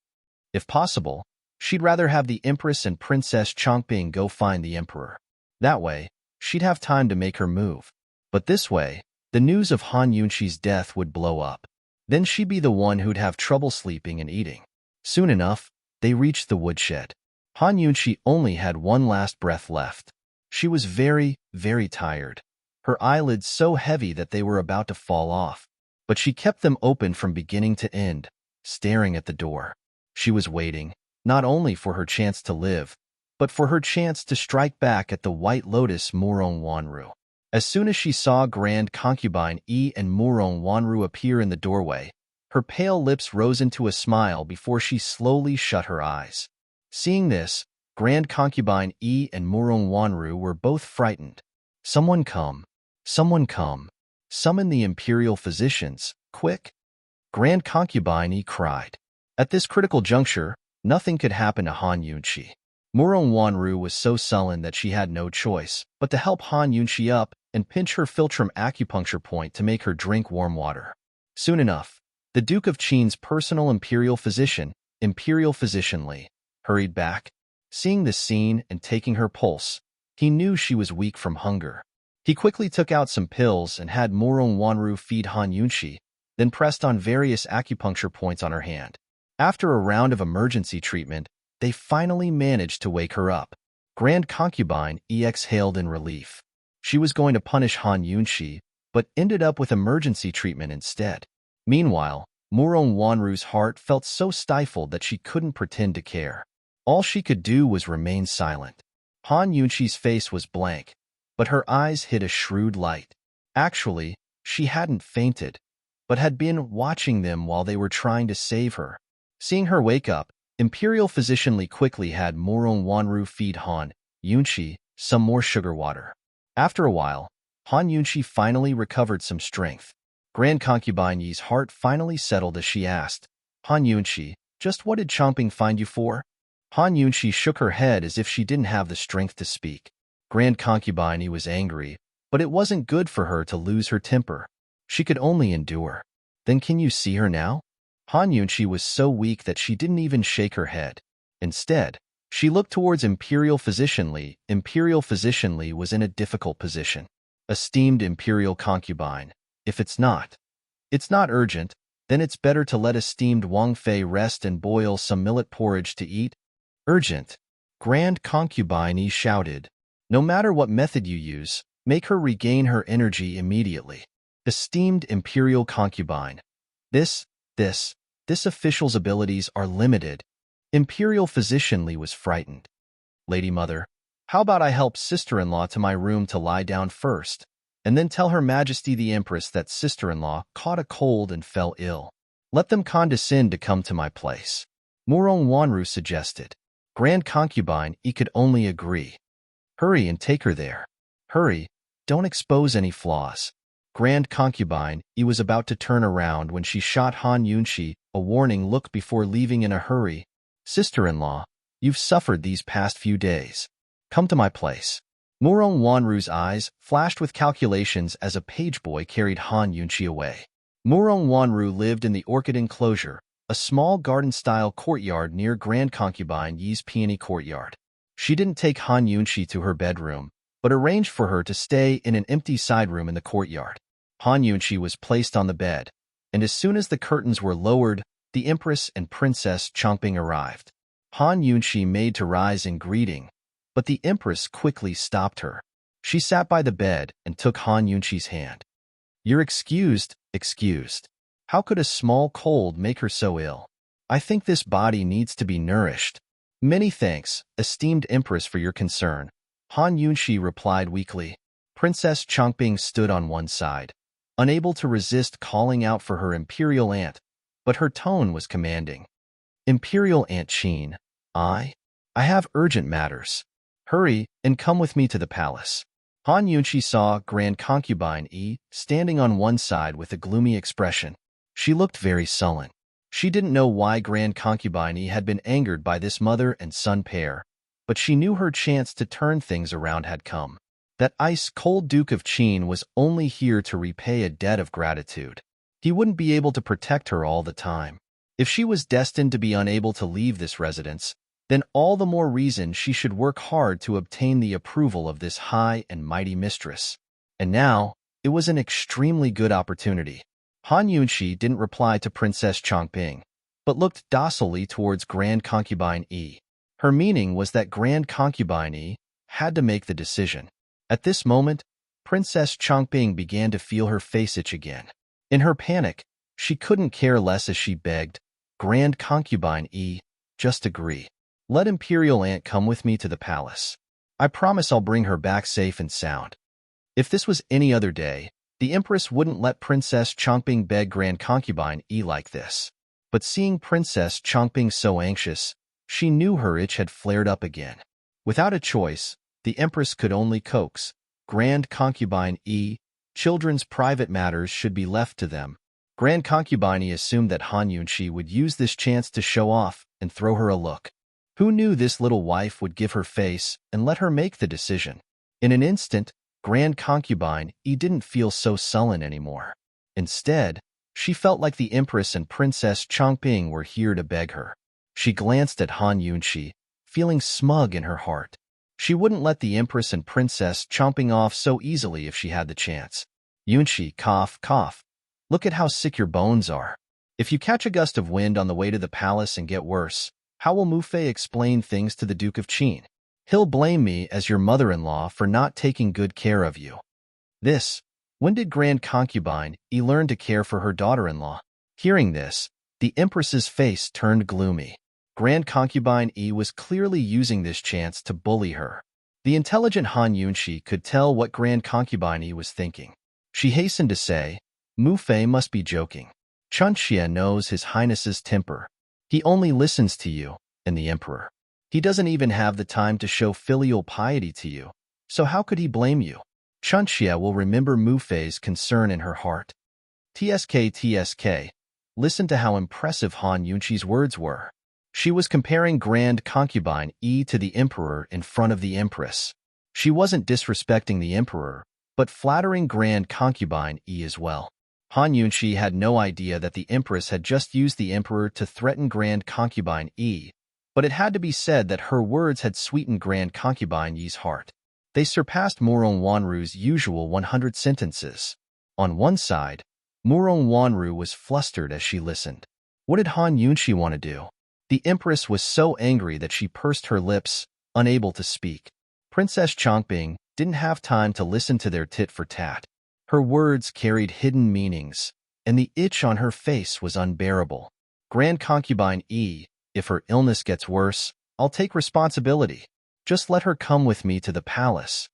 Speaker 1: If possible, she'd rather have the Empress and Princess Chongping go find the Emperor. That way, she'd have time to make her move. But this way, the news of Han Yunqi's death would blow up. Then she'd be the one who'd have trouble sleeping and eating. Soon enough, they reached the woodshed. Han Yunqi only had one last breath left. She was very, very tired, her eyelids so heavy that they were about to fall off. But she kept them open from beginning to end, staring at the door. She was waiting, not only for her chance to live, but for her chance to strike back at the White Lotus Murong Wanru. As soon as she saw Grand Concubine Yi and Murong Wanru appear in the doorway, her pale lips rose into a smile before she slowly shut her eyes. Seeing this, Grand Concubine Yi and Murong Wanru were both frightened. Someone come. Someone come. Summon the imperial physicians, quick. Grand Concubine Yi cried. At this critical juncture, nothing could happen to Han Yunqi. Murong Wanru was so sullen that she had no choice but to help Han Yunqi up and pinch her philtrum acupuncture point to make her drink warm water. Soon enough, the Duke of Qin's personal imperial physician Li, hurried back. Seeing this scene and taking her pulse, he knew she was weak from hunger. He quickly took out some pills and had Murong Wanru feed Han Yunqi, then pressed on various acupuncture points on her hand. After a round of emergency treatment, they finally managed to wake her up. Grand Concubine Yi exhaled in relief. She was going to punish Han Yunqi, but ended up with emergency treatment instead. Meanwhile, Murong Wanru's heart felt so stifled that she couldn't pretend to care. All she could do was remain silent. Han Yunqi's face was blank, but her eyes hid a shrewd light. Actually, she hadn't fainted, but had been watching them while they were trying to save her. Seeing her wake up, Imperial Physician Li quickly had Murong Wanru feed Han Yunqi some more sugar water. After a while, Han Yunqi finally recovered some strength. Grand Concubine Yi's heart finally settled as she asked, Han Yunqi, Just what did Chomping find you for? Han Yunshi shook her head as if she didn't have the strength to speak. Grand Concubine was angry, but it wasn't good for her to lose her temper. She could only endure. Then can you see her now? Han Yunshi was so weak that she didn't even shake her head. Instead, she looked towards Imperial Physician Li. Imperial Physician Li was in a difficult position. Esteemed Imperial Concubine, if it's not urgent, then it's better to let esteemed Wang Fei rest and boil some millet porridge to eat. Urgent. Grand Concubine shouted. No matter what method you use, make her regain her energy immediately. Esteemed Imperial Concubine. This official's abilities are limited. Imperial Physician Li was frightened. Lady Mother, how about I help sister-in-law to my room to lie down first, and then tell Her Majesty the Empress that sister-in-law caught a cold and fell ill. Let them condescend to come to my place. Murong Wanru suggested. Grand Concubine could only agree. Hurry and take her there. Hurry, don't expose any flaws. Grand Concubine was about to turn around when she shot Han Yunshi a warning look before leaving in a hurry. Sister-in-law, you've suffered these past few days. Come to my place. Murong Wanru's eyes flashed with calculations as a page boy carried Han Yunshi away. Murong Wanru lived in the Orchid Enclosure, a small garden-style courtyard near Grand Concubine Yi's Peony Courtyard. She didn't take Han Yunshi to her bedroom, but arranged for her to stay in an empty side room in the courtyard. Han Yunshi was placed on the bed, and as soon as the curtains were lowered, the Empress and Princess Chomping arrived. Han Yunshi made to rise in greeting, but the Empress quickly stopped her. She sat by the bed and took Han Yunshi's hand. You're excused. How could a small cold make her so ill? I think this body needs to be nourished. Many thanks, esteemed Empress, for your concern. Han Yunshi replied weakly. Princess Chongping stood on one side, unable to resist calling out for her imperial aunt, but her tone was commanding. Imperial Aunt Qin, I have urgent matters. Hurry and come with me to the palace. Han Yunshi saw Grand Concubine standing on one side with a gloomy expression. She looked very sullen. She didn't know why Grand Concubine had been angered by this mother and son pair, but she knew her chance to turn things around had come. That ice-cold Duke of Qin was only here to repay a debt of gratitude. He wouldn't be able to protect her all the time. If she was destined to be unable to leave this residence, then all the more reason she should work hard to obtain the approval of this high and mighty mistress. And now, it was an extremely good opportunity. Han Yunshi didn't reply to Princess Chongping, but looked docilely towards Grand Concubine Yi. Her meaning was that Grand Concubine Yi had to make the decision. At this moment, Princess Chongping began to feel her face itch again. In her panic, she couldn't care less as she begged, Grand Concubine Yi, just agree. Let Imperial Aunt come with me to the palace. I promise I'll bring her back safe and sound. If this was any other day, the Empress wouldn't let Princess Chongping beg Grand Concubine Yi like this. But seeing Princess Chongping so anxious, she knew her itch had flared up again. Without a choice, the Empress could only coax. Grand Concubine Yi, children's private matters should be left to them. Grand Concubine Yi assumed that Han Yunshi would use this chance to show off and throw her a look. Who knew this little wife would give her face and let her make the decision? In an instant, Grand Concubine Yi didn't feel so sullen anymore. Instead, she felt like the Empress and Princess Chongping were here to beg her. She glanced at Han Yunshi, feeling smug in her heart. She wouldn't let the Empress and Princess Chongping off so easily if she had the chance. Yunshi, cough, cough. Look at how sick your bones are. If you catch a gust of wind on the way to the palace and get worse, how will Mu Fei explain things to the Duke of Qin? He'll blame me as your mother-in-law for not taking good care of you. When did Grand Concubine Yi learn to care for her daughter-in-law? Hearing this, the Empress's face turned gloomy. Grand Concubine Yi was clearly using this chance to bully her. The intelligent Han Yunshi could tell what Grand Concubine Yi was thinking. She hastened to say, Mu Fei must be joking. Chun Xie knows His Highness's temper. He only listens to you and the Emperor. He doesn't even have the time to show filial piety to you, so how could he blame you? Chun Xie will remember Mu Fei's concern in her heart. TSK, Listen to how impressive Han Yunqi's words were. She was comparing Grand Concubine Yi to the Emperor in front of the Empress. She wasn't disrespecting the Emperor, but flattering Grand Concubine Yi as well. Han Yunqi had no idea that the Empress had just used the Emperor to threaten Grand Concubine Yi, but it had to be said that her words had sweetened Grand Concubine Yi's heart. They surpassed Murong Wanru's usual 100 sentences. On one side, Murong Wanru was flustered as she listened. What did Han Yunqi want to do? The Empress was so angry that she pursed her lips, unable to speak. Princess Chongping didn't have time to listen to their tit-for-tat. Her words carried hidden meanings, and the itch on her face was unbearable. Grand Concubine Yi, if her illness gets worse, I'll take responsibility. Just let her come with me to the palace.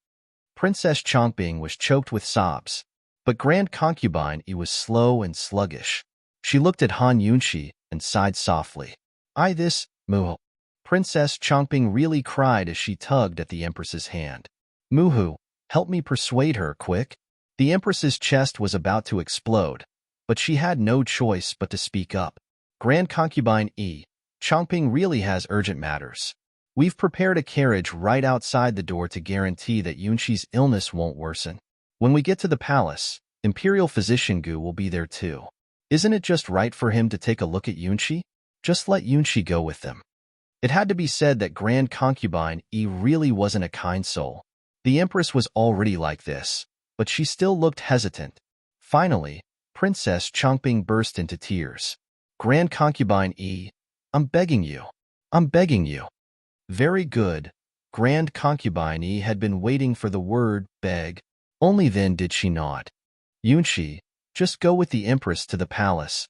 Speaker 1: Princess Chongping was choked with sobs, but Grand Concubine Yi was slow and sluggish. She looked at Han Yunqi and sighed softly. This, Muhu. Princess Chongping really cried as she tugged at the Empress's hand. Muhu, help me persuade her, quick. The Empress's chest was about to explode, but she had no choice but to speak up. Grand Concubine Yi, Chongping really has urgent matters. We've prepared a carriage right outside the door to guarantee that Yunqi's illness won't worsen. When we get to the palace, Imperial Physician Gu will be there too. Isn't it just right for him to take a look at Yunqi? Just let Yunqi go with them. It had to be said that Grand Concubine Yi really wasn't a kind soul. The Empress was already like this, but she still looked hesitant. Finally, Princess Chongping burst into tears. Grand Concubine Yi, I'm begging you. I'm begging you. Very good. Grand Concubine Yi had been waiting for the word beg. Only then did she nod. Yunqi, just go with the Empress to the palace.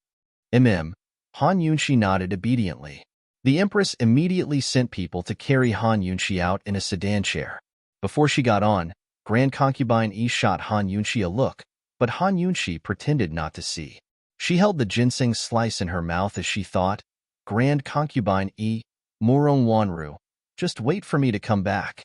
Speaker 1: Han Yunqi nodded obediently. The Empress immediately sent people to carry Han Yunqi out in a sedan chair. Before she got on, Grand Concubine Yi shot Han Yunqi a look, but Han Yunqi pretended not to see. She held the ginseng slice in her mouth as she thought, Grand Concubine Yi, Murong Wanru, just wait for me to come back.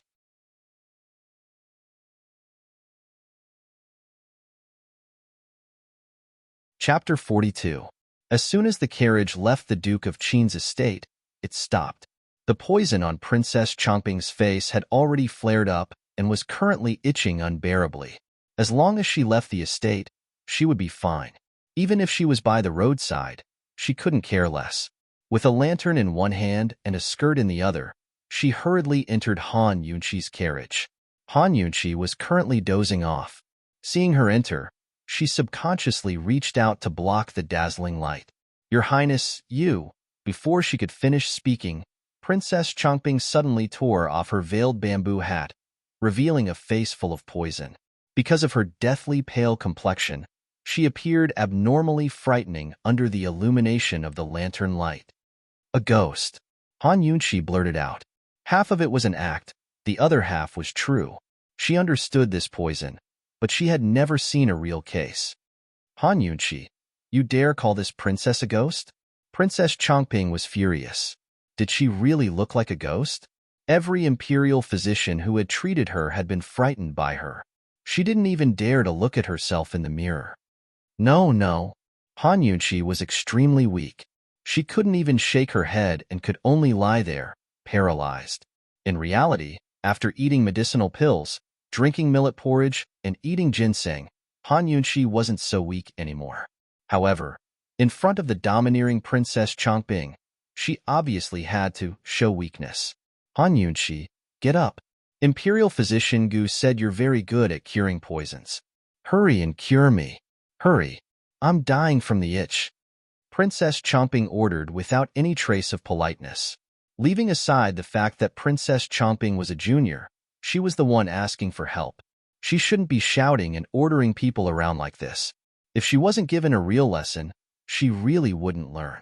Speaker 1: Chapter 42. As soon as the carriage left the Duke of Qin's estate, it stopped. The poison on Princess Chongping's face had already flared up and was currently itching unbearably. As long as she left the estate, she would be fine. Even if she was by the roadside, she couldn't care less. With a lantern in one hand and a skirt in the other, she hurriedly entered Han Yunqi's carriage. Han Yunqi was currently dozing off. Seeing her enter, she subconsciously reached out to block the dazzling light. Your Highness, you. Before she could finish speaking, Princess Chongping suddenly tore off her veiled bamboo hat, revealing a face full of poison. Because of her deathly pale complexion, she appeared abnormally frightening under the illumination of the lantern light. A ghost. Han Yunqi blurted out. Half of it was an act, the other half was true. She understood this poison, but she had never seen a real case. Han Yunqi, you dare call this princess a ghost? Princess Chongping was furious. Did she really look like a ghost? Every imperial physician who had treated her had been frightened by her. She didn't even dare to look at herself in the mirror. No. Han Yunqi was extremely weak. She couldn't even shake her head and could only lie there, paralyzed. In reality, after eating medicinal pills, drinking millet porridge, and eating ginseng, Han Yunqi wasn't so weak anymore. However, in front of the domineering Princess Chongping, she obviously had to show weakness. Han Yunqi, get up. Imperial Physician Gu said you're very good at curing poisons. Hurry and cure me. Hurry. I'm dying from the itch. Princess Chongping ordered without any trace of politeness. Leaving aside the fact that Princess Chongping was a junior, she was the one asking for help. She shouldn't be shouting and ordering people around like this. If she wasn't given a real lesson, she really wouldn't learn.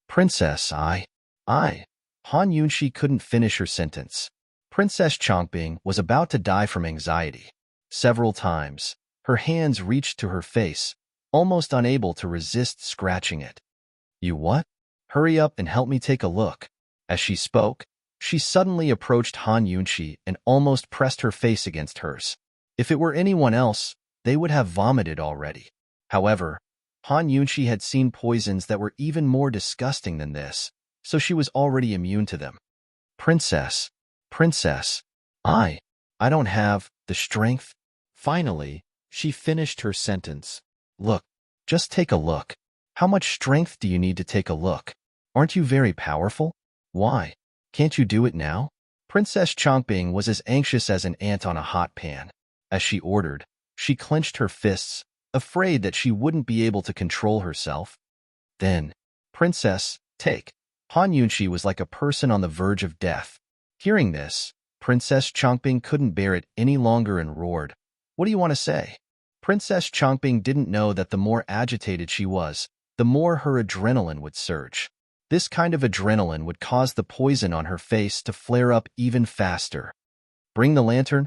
Speaker 1: Princess, Han Yunqi couldn't finish her sentence. Princess Chongping was about to die from anxiety. Several times, her hands reached to her face, almost unable to resist scratching it. You what? Hurry up and help me take a look. As she spoke, she suddenly approached Han Yunqi and almost pressed her face against hers. If it were anyone else, they would have vomited already. However, Han Yunxi had seen poisons that were even more disgusting than this, so she was already immune to them. Princess, princess, I don't have the strength. Finally, she finished her sentence. Look, just take a look. How much strength do you need to take a look? Aren't you very powerful? Why? Can't you do it now? Princess Chongping was as anxious as an ant on a hot pan. As she ordered, she clenched her fists, afraid that she wouldn't be able to control herself. Then, Princess, take. Han Yunxi was like a person on the verge of death. Hearing this, Princess Chongping couldn't bear it any longer and roared, "What do you want to say?" Princess Chongping didn't know that the more agitated she was, the more her adrenaline would surge. This kind of adrenaline would cause the poison on her face to flare up even faster. "Bring the lantern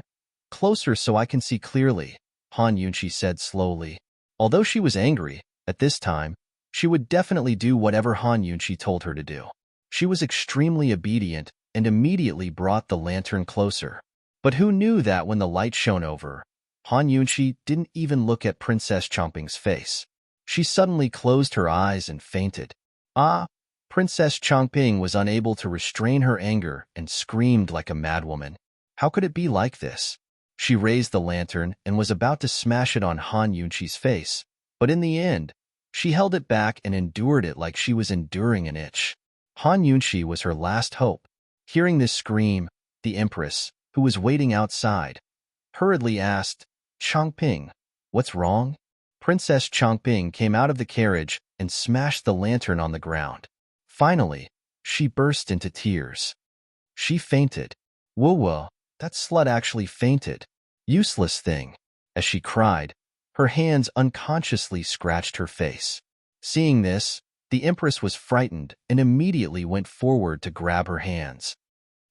Speaker 1: closer so I can see clearly," Han Yunxi said slowly. Although she was angry, at this time, she would definitely do whatever Han Yunxi told her to do. She was extremely obedient and immediately brought the lantern closer. But who knew that when the light shone over, Han Yunxi didn't even look at Princess Chongping's face. She suddenly closed her eyes and fainted. Ah! Princess Chongping was unable to restrain her anger and screamed like a madwoman. How could it be like this? She raised the lantern and was about to smash it on Han Yunxi's face, but in the end, she held it back and endured it like she was enduring an itch. Han Yunxi was her last hope. Hearing this scream, the Empress, who was waiting outside, hurriedly asked, "Chongping, what's wrong?" Princess Chongping came out of the carriage and smashed the lantern on the ground. Finally, she burst into tears. She fainted. Whoa, that slut actually fainted. Useless thing. As she cried, her hands unconsciously scratched her face. Seeing this, the Empress was frightened and immediately went forward to grab her hands.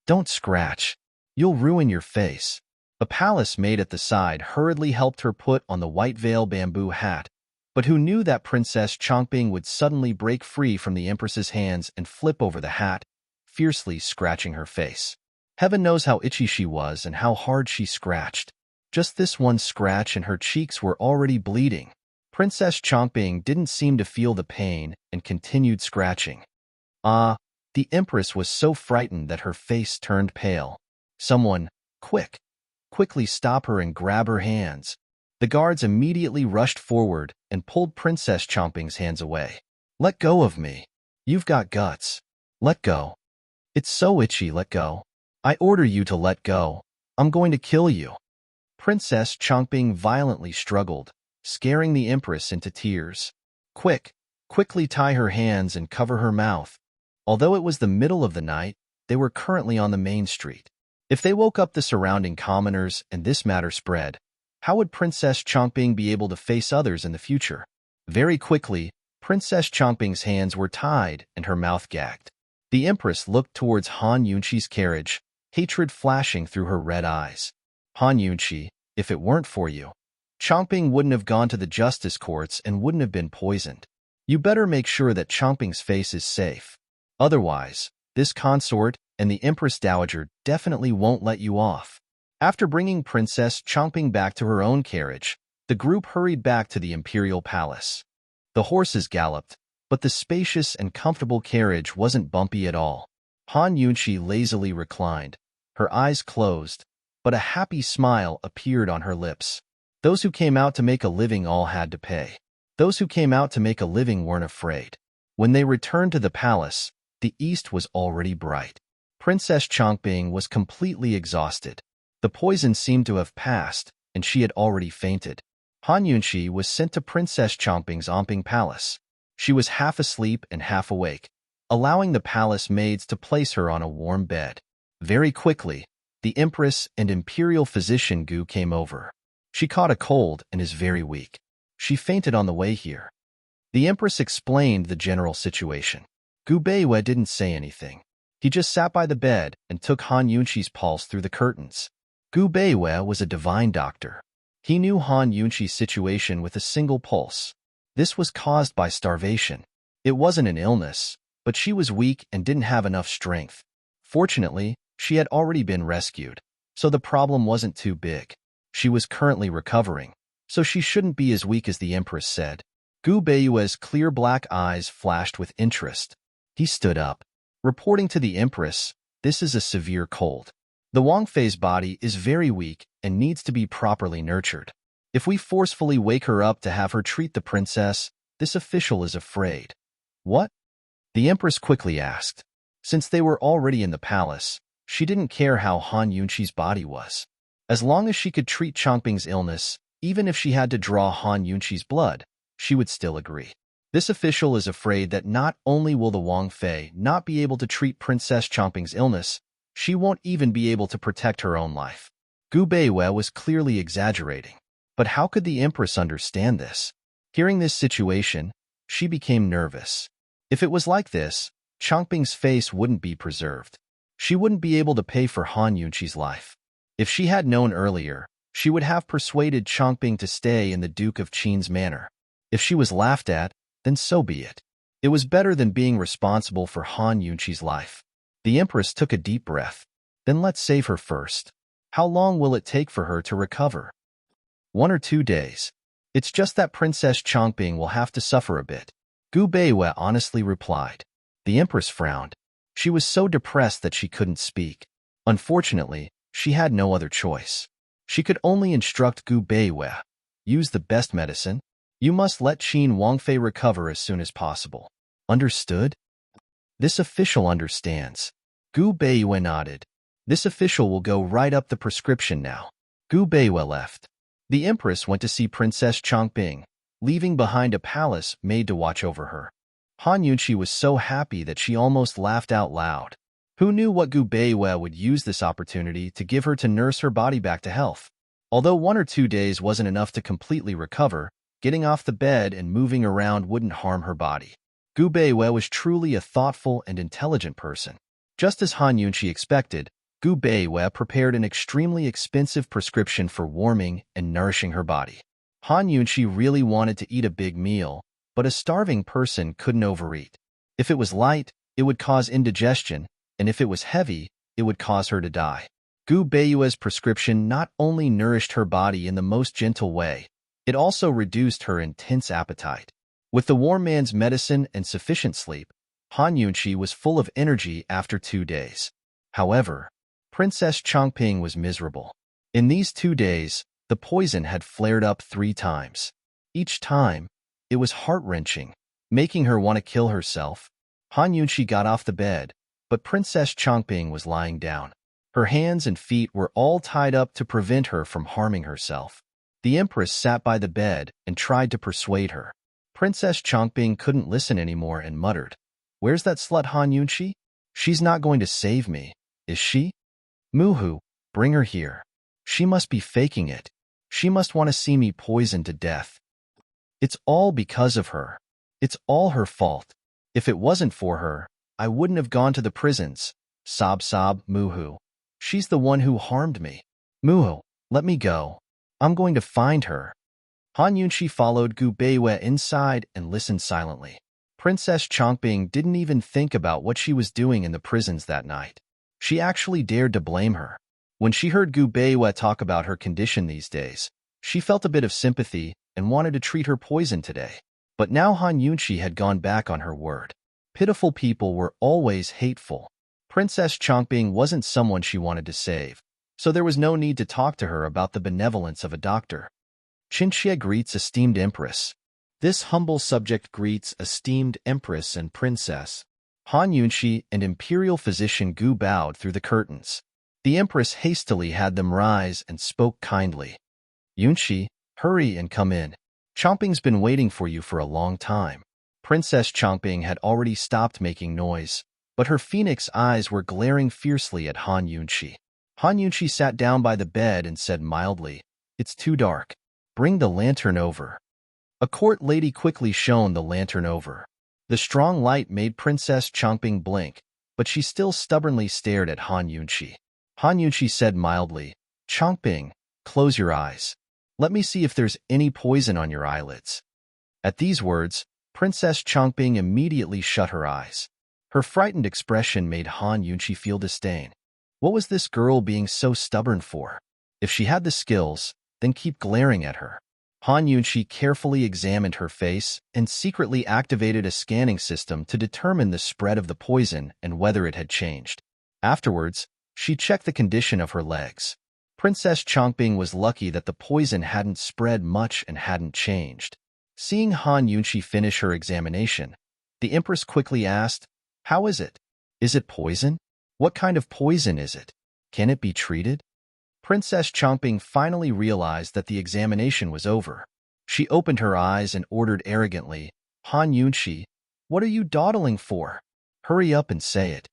Speaker 1: "Don't scratch. You'll ruin your face." A palace maid at the side hurriedly helped her put on the white veil bamboo hat, but who knew that Princess Chongping would suddenly break free from the Empress's hands and flip over the hat, fiercely scratching her face. Heaven knows how itchy she was and how hard she scratched. Just this one scratch and her cheeks were already bleeding. Princess Chongping didn't seem to feel the pain and continued scratching. The Empress was so frightened that her face turned pale. Someone, quickly stop her and grab her hands. The guards immediately rushed forward and pulled Princess Chongping's hands away. "Let go of me. You've got guts. Let go. It's so itchy, let go. I order you to let go. I'm going to kill you." Princess Chongping violently struggled, scaring the Empress into tears. Quickly tie her hands and cover her mouth." Although it was the middle of the night, they were currently on the main street. If they woke up the surrounding commoners and this matter spread, how would Princess Chongping be able to face others in the future? Very quickly, Princess Chongping's hands were tied and her mouth gagged. The Empress looked towards Han Yunxi's carriage, hatred flashing through her red eyes. "Han Yunxi, if it weren't for you, Chongping wouldn't have gone to the justice courts and wouldn't have been poisoned. You better make sure that Chongping's face is safe. Otherwise, this consort and the Empress Dowager definitely won't let you off." After bringing Princess Chongping back to her own carriage, the group hurried back to the imperial palace. The horses galloped, but the spacious and comfortable carriage wasn't bumpy at all. Han Yunxi lazily reclined, her eyes closed, but a happy smile appeared on her lips. Those who came out to make a living all had to pay. Those who came out to make a living weren't afraid. When they returned to the palace, the east was already bright. Princess Chongping was completely exhausted. The poison seemed to have passed, and she had already fainted. Han Yunxi was sent to Princess Chongping's Omping Palace. She was half asleep and half awake, allowing the palace maids to place her on a warm bed. Very quickly, the Empress and Imperial Physician Gu came over. She caught a cold and is very weak. She fainted on the way here. The Empress explained the general situation. Gu Beiwei didn't say anything. He just sat by the bed and took Han Yunxi's pulse through the curtains. Gu Beiwei was a divine doctor. He knew Han Yunxi's situation with a single pulse. This was caused by starvation. It wasn't an illness, but she was weak and didn't have enough strength. Fortunately, she had already been rescued, so the problem wasn't too big. She was currently recovering, so she shouldn't be as weak as the Empress said. Gu Beiyue's clear black eyes flashed with interest. He stood up. Reporting to the Empress, this is a severe cold. The Wangfei's body is very weak and needs to be properly nurtured. If we forcefully wake her up to have her treat the princess, this official is afraid. What? The Empress quickly asked. Since they were already in the palace, she didn't care how Han Yunqi's body was. As long as she could treat Changping's illness, even if she had to draw Han Yunqi's blood, she would still agree. This official is afraid that not only will the Wangfei not be able to treat Princess Changping's illness, she won't even be able to protect her own life. Gu Beiyue was clearly exaggerating. But how could the Empress understand this? Hearing this situation, she became nervous. If it was like this, Changping's face wouldn't be preserved. She wouldn't be able to pay for Han Yunqi's life. If she had known earlier, she would have persuaded Changping to stay in the Duke of Qin's manor. If she was laughed at, then so be it. It was better than being responsible for Han Yunqi's life. The Empress took a deep breath. Then let's save her first. How long will it take for her to recover? 1 or 2 days. It's just that Princess Changping will have to suffer a bit. Gu Beiyue honestly replied. The Empress frowned. She was so depressed that she couldn't speak. Unfortunately, she had no other choice. She could only instruct Gu Beiyue. Use the best medicine. You must let Qin Wangfei recover as soon as possible. Understood? This official understands. Gu Beiyue nodded. This official will go right up the prescription now. Gu Beiyue left. The Empress went to see Princess Changping, leaving behind a palace made to watch over her. Han Yunqi was so happy that she almost laughed out loud. Who knew what Gu Beiyue would use this opportunity to give her to nurse her body back to health? Although 1 or 2 days wasn't enough to completely recover, getting off the bed and moving around wouldn't harm her body. Gu Beiyue was truly a thoughtful and intelligent person. Just as Han Yunqi expected, Gu Beiyue prepared an extremely expensive prescription for warming and nourishing her body. Han Yunqi really wanted to eat a big meal, but a starving person couldn't overeat. If it was light, it would cause indigestion, and if it was heavy, it would cause her to die. Gu Beiyue's prescription not only nourished her body in the most gentle way, it also reduced her intense appetite. With the warm man's medicine and sufficient sleep, Han Yunqi was full of energy after 2 days. However, Princess Changping was miserable. In these 2 days, the poison had flared up 3 times. Each time, it was heart-wrenching, making her want to kill herself. Han Yunqi got off the bed, but Princess Changping was lying down. Her hands and feet were all tied up to prevent her from harming herself. The Empress sat by the bed and tried to persuade her. Princess Changping couldn't listen anymore and muttered, "Where's that slut Han Yunqi? She's not going to save me, is she? Muhu, bring her here. She must be faking it. She must want to see me poisoned to death. It's all because of her. It's all her fault. If it wasn't for her, I wouldn't have gone to the prisons. Sob sob, Muhu. She's the one who harmed me. Muhu, let me go. I'm going to find her." Han Yunqi followed Gu Beiyue inside and listened silently. Princess Changping didn't even think about what she was doing in the prisons that night. She actually dared to blame her. When she heard Gu Beiyue talk about her condition these days, she felt a bit of sympathy and wanted to treat her poison today. But now Han Yunqi had gone back on her word. Pitiful people were always hateful. Princess Changping wasn't someone she wanted to save, so there was no need to talk to her about the benevolence of a doctor. Qinxie greets esteemed Empress. This humble subject greets esteemed Empress and Princess. Han Yunqi and Imperial Physician Gu bowed through the curtains. The Empress hastily had them rise and spoke kindly. "Yunqi, hurry and come in. Changping's been waiting for you for a long time." Princess Changping had already stopped making noise, but her phoenix eyes were glaring fiercely at Han Yunqi. Han Yunqi sat down by the bed and said mildly, "It's too dark. Bring the lantern over." A court lady quickly shone the lantern over. The strong light made Princess Changping blink, but she still stubbornly stared at Han Yunqi. Han Yunqi said mildly, "Changping, close your eyes. Let me see if there's any poison on your eyelids." At these words, Princess Changping immediately shut her eyes. Her frightened expression made Han Yunqi feel disdain. What was this girl being so stubborn for? If she had the skills, then keep glaring at her. Han Yunshi carefully examined her face and secretly activated a scanning system to determine the spread of the poison and whether it had changed. Afterwards, she checked the condition of her legs. Princess Chongbing was lucky that the poison hadn't spread much and hadn't changed. Seeing Han Yunshi finish her examination, the Empress quickly asked, "How is it? Is it poison? What kind of poison is it? Can it be treated?" Princess Chongbing finally realized that the examination was over. She opened her eyes and ordered arrogantly, "Han Yunshi, what are you dawdling for? Hurry up and say it."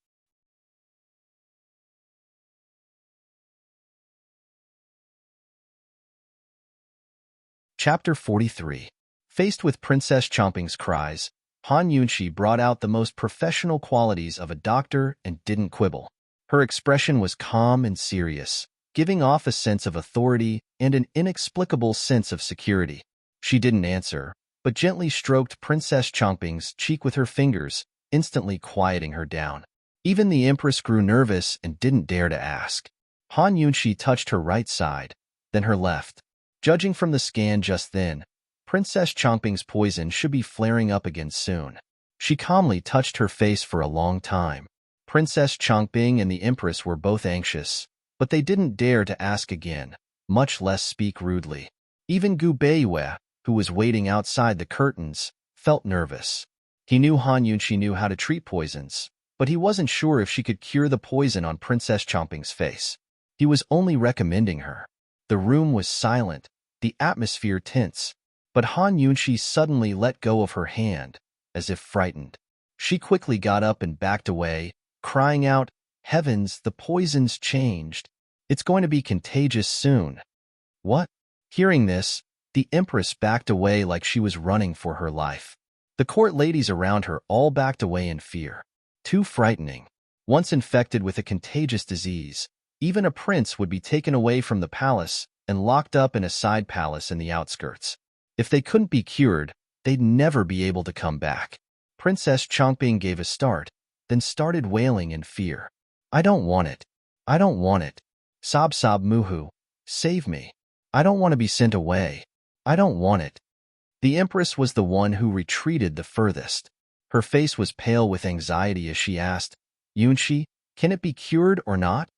Speaker 1: Chapter 43. Faced with Princess Chongbing's cries, Han Yunshi brought out the most professional qualities of a doctor and didn't quibble. Her expression was calm and serious, giving off a sense of authority and an inexplicable sense of security. She didn't answer, but gently stroked Princess Chongbing's cheek with her fingers, instantly quieting her down. Even the Empress grew nervous and didn't dare to ask. Han Yunshi touched her right side, then her left. Judging from the scan just then, Princess Chongbing's poison should be flaring up again soon. She calmly touched her face for a long time. Princess Chongbing and the Empress were both anxious, but they didn't dare to ask again, much less speak rudely. Even Gu Beiyue, who was waiting outside the curtains, felt nervous. He knew Han Yunshi knew how to treat poisons, but he wasn't sure if she could cure the poison on Princess Chongbing's face. He was only recommending her. The room was silent, the atmosphere tense, but Han Yunshi suddenly let go of her hand, as if frightened. She quickly got up and backed away, crying out, "Heavens, the poison's changed. It's going to be contagious soon." "What?" Hearing this, the Empress backed away like she was running for her life. The court ladies around her all backed away in fear. Too frightening. Once infected with a contagious disease, even a prince would be taken away from the palace and locked up in a side palace in the outskirts. If they couldn't be cured, they'd never be able to come back. Princess Chongbing gave a start, then started wailing in fear. "I don't want it. I don't want it. Sob sob muhu. Save me. I don't want to be sent away. I don't want it." The Empress was the one who retreated the furthest. Her face was pale with anxiety as she asked, "Yunshi, can it be cured or not?"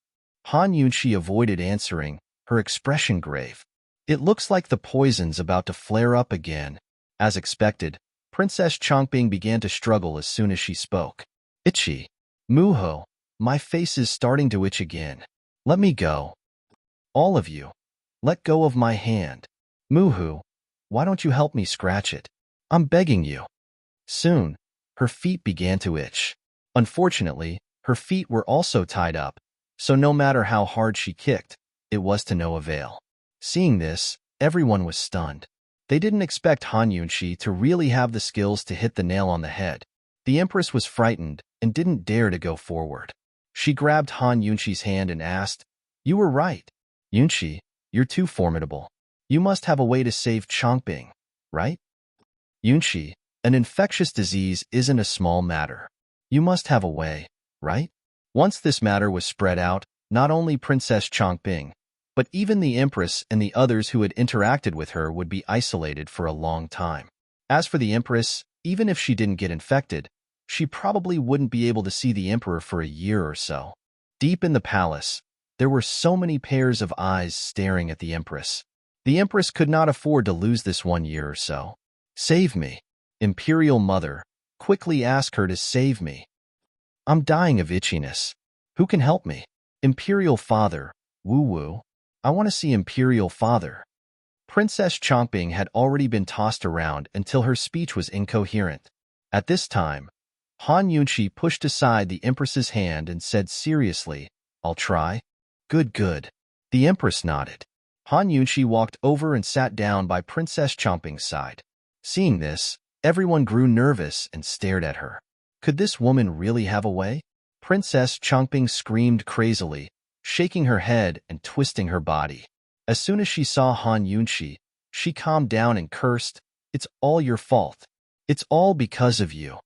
Speaker 1: Han Yunshi avoided answering, her expression grave. "It looks like the poison's about to flare up again." As expected, Princess Chongbing began to struggle as soon as she spoke. "Itchy. Muho, my face is starting to itch again. Let me go. All of you, let go of my hand. Muhu, why don't you help me scratch it? I'm begging you." Soon, her feet began to itch. Unfortunately, her feet were also tied up, so no matter how hard she kicked, it was to no avail. Seeing this, everyone was stunned. They didn't expect Han Yunshi to really have the skills to hit the nail on the head. The Empress was frightened and didn't dare to go forward. She grabbed Han Yunshi's hand and asked, "You were right. Yunshi, you're too formidable. You must have a way to save Chongbing, right? Yunshi, an infectious disease isn't a small matter. You must have a way, right?" Once this matter was spread out, not only Princess Chongbing, but even the Empress and the others who had interacted with her would be isolated for a long time. As for the Empress, even if she didn't get infected, she probably wouldn't be able to see the Emperor for a year or so. Deep in the palace, there were so many pairs of eyes staring at the Empress. The Empress could not afford to lose this 1 year or so. "Save me. Imperial Mother, quickly ask her to save me. I'm dying of itchiness. Who can help me? Imperial Father, woo-woo. I want to see Imperial Father." Princess Chongbing had already been tossed around until her speech was incoherent. At this time, Han Yunshi pushed aside the Empress's hand and said seriously, "I'll try." "Good, good." The Empress nodded. Han Yunshi walked over and sat down by Princess Chongbing's side. Seeing this, everyone grew nervous and stared at her. Could this woman really have a way? Princess Chongbing screamed crazily, shaking her head and twisting her body. As soon as she saw Han Yunshi, she calmed down and cursed, "It's all your fault. It's all because of you.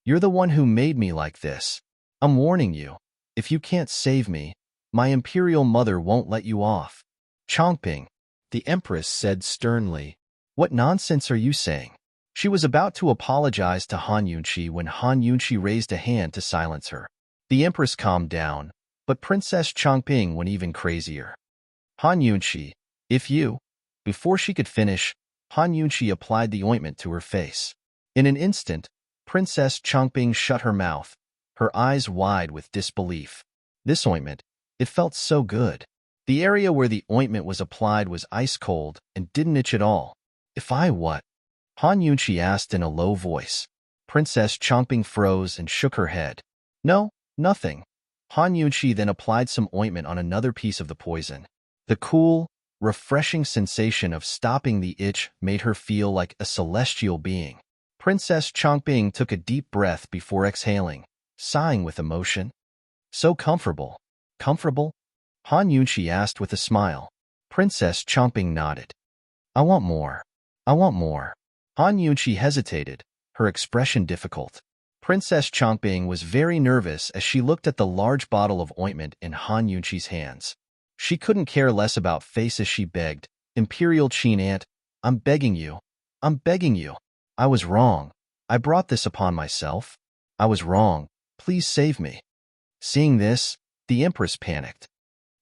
Speaker 1: You're the one who made me like this. I'm warning you, if you can't save me, my Imperial Mother won't let you off." "Chongbing," the Empress said sternly, What nonsense are you saying? She was about to apologize to Han Yunqi when Han Yunqi raised a hand to silence her. The Empress calmed down, but Princess Changping went even crazier. Han Yunqi, if you... Before she could finish, Han Yunqi applied the ointment to her face. In an instant, Princess Changping shut her mouth, her eyes wide with disbelief. This ointment, it felt so good. The area where the ointment was applied was ice cold and didn't itch at all. If I what? Han Yunqi asked in a low voice. Princess Changping froze and shook her head. No, nothing. Han Yunqi then applied some ointment on another piece of the poison. The cool, refreshing sensation of stopping the itch made her feel like a celestial being. Princess Changping took a deep breath before exhaling, sighing with emotion. So comfortable. Comfortable? Han Yunqi asked with a smile. Princess Changping nodded. I want more. I want more. Han Yunqi hesitated, her expression difficult. Princess Changping was very nervous as she looked at the large bottle of ointment in Han Yunqi's hands. She couldn't care less about face as she begged, Imperial Qin Aunt, I'm begging you. I'm begging you. I was wrong. I brought this upon myself. I was wrong. Please save me. Seeing this, the Empress panicked.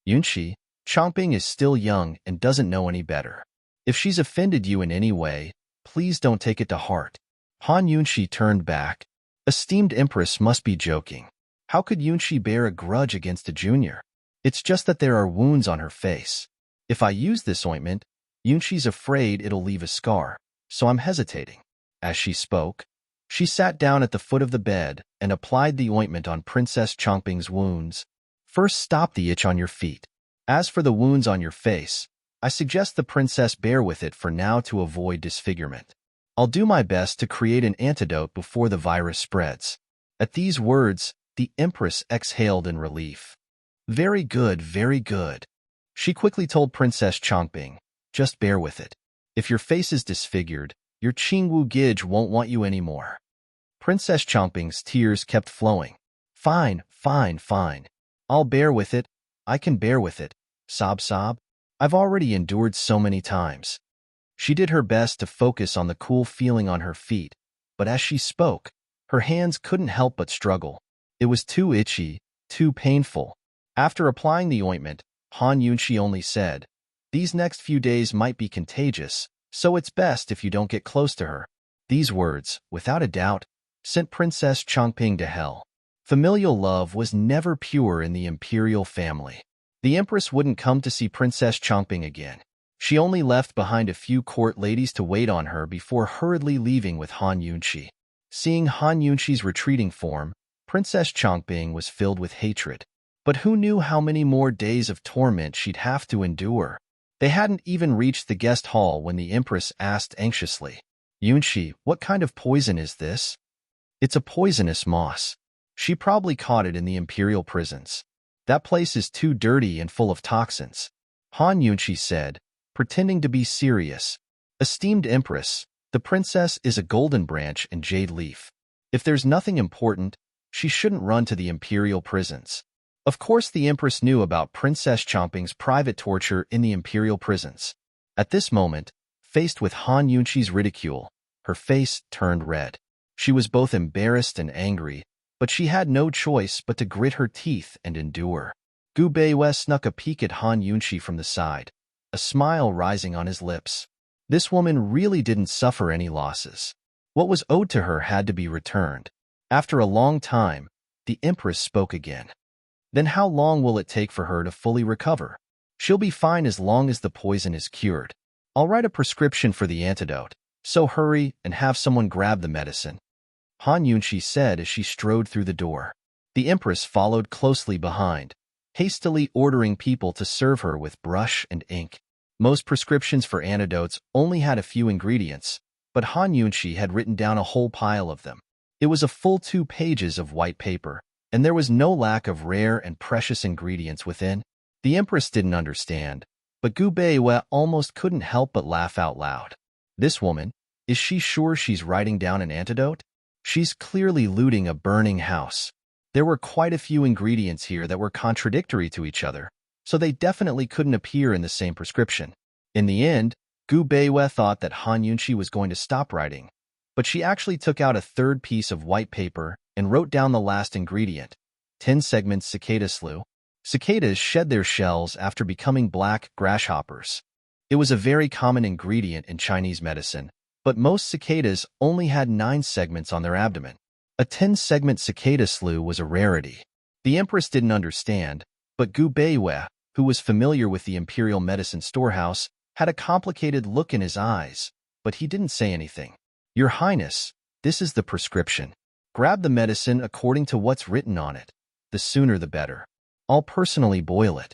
Speaker 1: Yunqi, Changping is still young and doesn't know any better. If she's offended you in any way, please don't take it to heart. Han Yunqi turned back. Esteemed Empress must be joking. How could Yunqi bear a grudge against a junior? It's just that there are wounds on her face. If I use this ointment, Yunqi's afraid it'll leave a scar, so I'm hesitating. As she spoke, she sat down at the foot of the bed and applied the ointment on Princess Changping's wounds. First, stop the itch on your feet. As for the wounds on your face, I suggest the princess bear with it for now to avoid disfigurement. I'll do my best to create an antidote before the virus spreads. At these words, the Empress exhaled in relief. Very good, very good. She quickly told Princess Changping, just bear with it. If your face is disfigured, your Qingwu Gij won't want you anymore. Princess Changping's tears kept flowing. Fine, fine, fine. I'll bear with it. I can bear with it. Sob sob. I've already endured so many times. She did her best to focus on the cool feeling on her feet, but as she spoke, her hands couldn't help but struggle. It was too itchy, too painful. After applying the ointment, Han Yunqi only said, these next few days might be contagious, so it's best if you don't get close to her. These words, without a doubt, sent Princess Changping to hell. Familial love was never pure in the imperial family. The Empress wouldn't come to see Princess Changping again. She only left behind a few court ladies to wait on her before hurriedly leaving with Han Yunqi. Seeing Han Yunqi's retreating form, Princess Changping was filled with hatred. But who knew how many more days of torment she'd have to endure? They hadn't even reached the guest hall when the Empress asked anxiously, Yunqi, what kind of poison is this? It's a poisonous moss. She probably caught it in the imperial prisons. That place is too dirty and full of toxins. Han Yunqi said, pretending to be serious. Esteemed Empress, the princess is a golden branch and jade leaf. If there's nothing important, she shouldn't run to the imperial prisons. Of course, the Empress knew about Princess Changping's private torture in the imperial prisons. At this moment, faced with Han Yunqi's ridicule, her face turned red. She was both embarrassed and angry, but she had no choice but to grit her teeth and endure. Gu Beiwei snuck a peek at Han Yunqi from the side, a smile rising on his lips. This woman really didn't suffer any losses. What was owed to her had to be returned. After a long time, the Empress spoke again. Then how long will it take for her to fully recover? She'll be fine as long as the poison is cured. I'll write a prescription for the antidote, so hurry and have someone grab the medicine. Han Yunqi said as she strode through the door. The Empress followed closely behind, hastily ordering people to serve her with brush and ink. Most prescriptions for antidotes only had a few ingredients, but Han Yunqi had written down a whole pile of them. It was a full 2 pages of white paper, and there was no lack of rare and precious ingredients within. The Empress didn't understand, but Gu Beiwei almost couldn't help but laugh out loud. This woman, is she sure she's writing down an antidote? She's clearly looting a burning house. There were quite a few ingredients here that were contradictory to each other, so they definitely couldn't appear in the same prescription. In the end, Gu Beiwei thought that Han Yunqi was going to stop writing, but she actually took out a third piece of white paper and wrote down the last ingredient, 10 segments cicada slew. Cicadas shed their shells after becoming black grasshoppers. It was a very common ingredient in Chinese medicine, but most cicadas only had 9 segments on their abdomen. A 10-segment cicada slew was a rarity. The empress didn't understand, but Gu Beiwei, who was familiar with the imperial medicine storehouse, had a complicated look in his eyes, but he didn't say anything. Your Highness, this is the prescription. Grab the medicine according to what's written on it. The sooner the better. I'll personally boil it.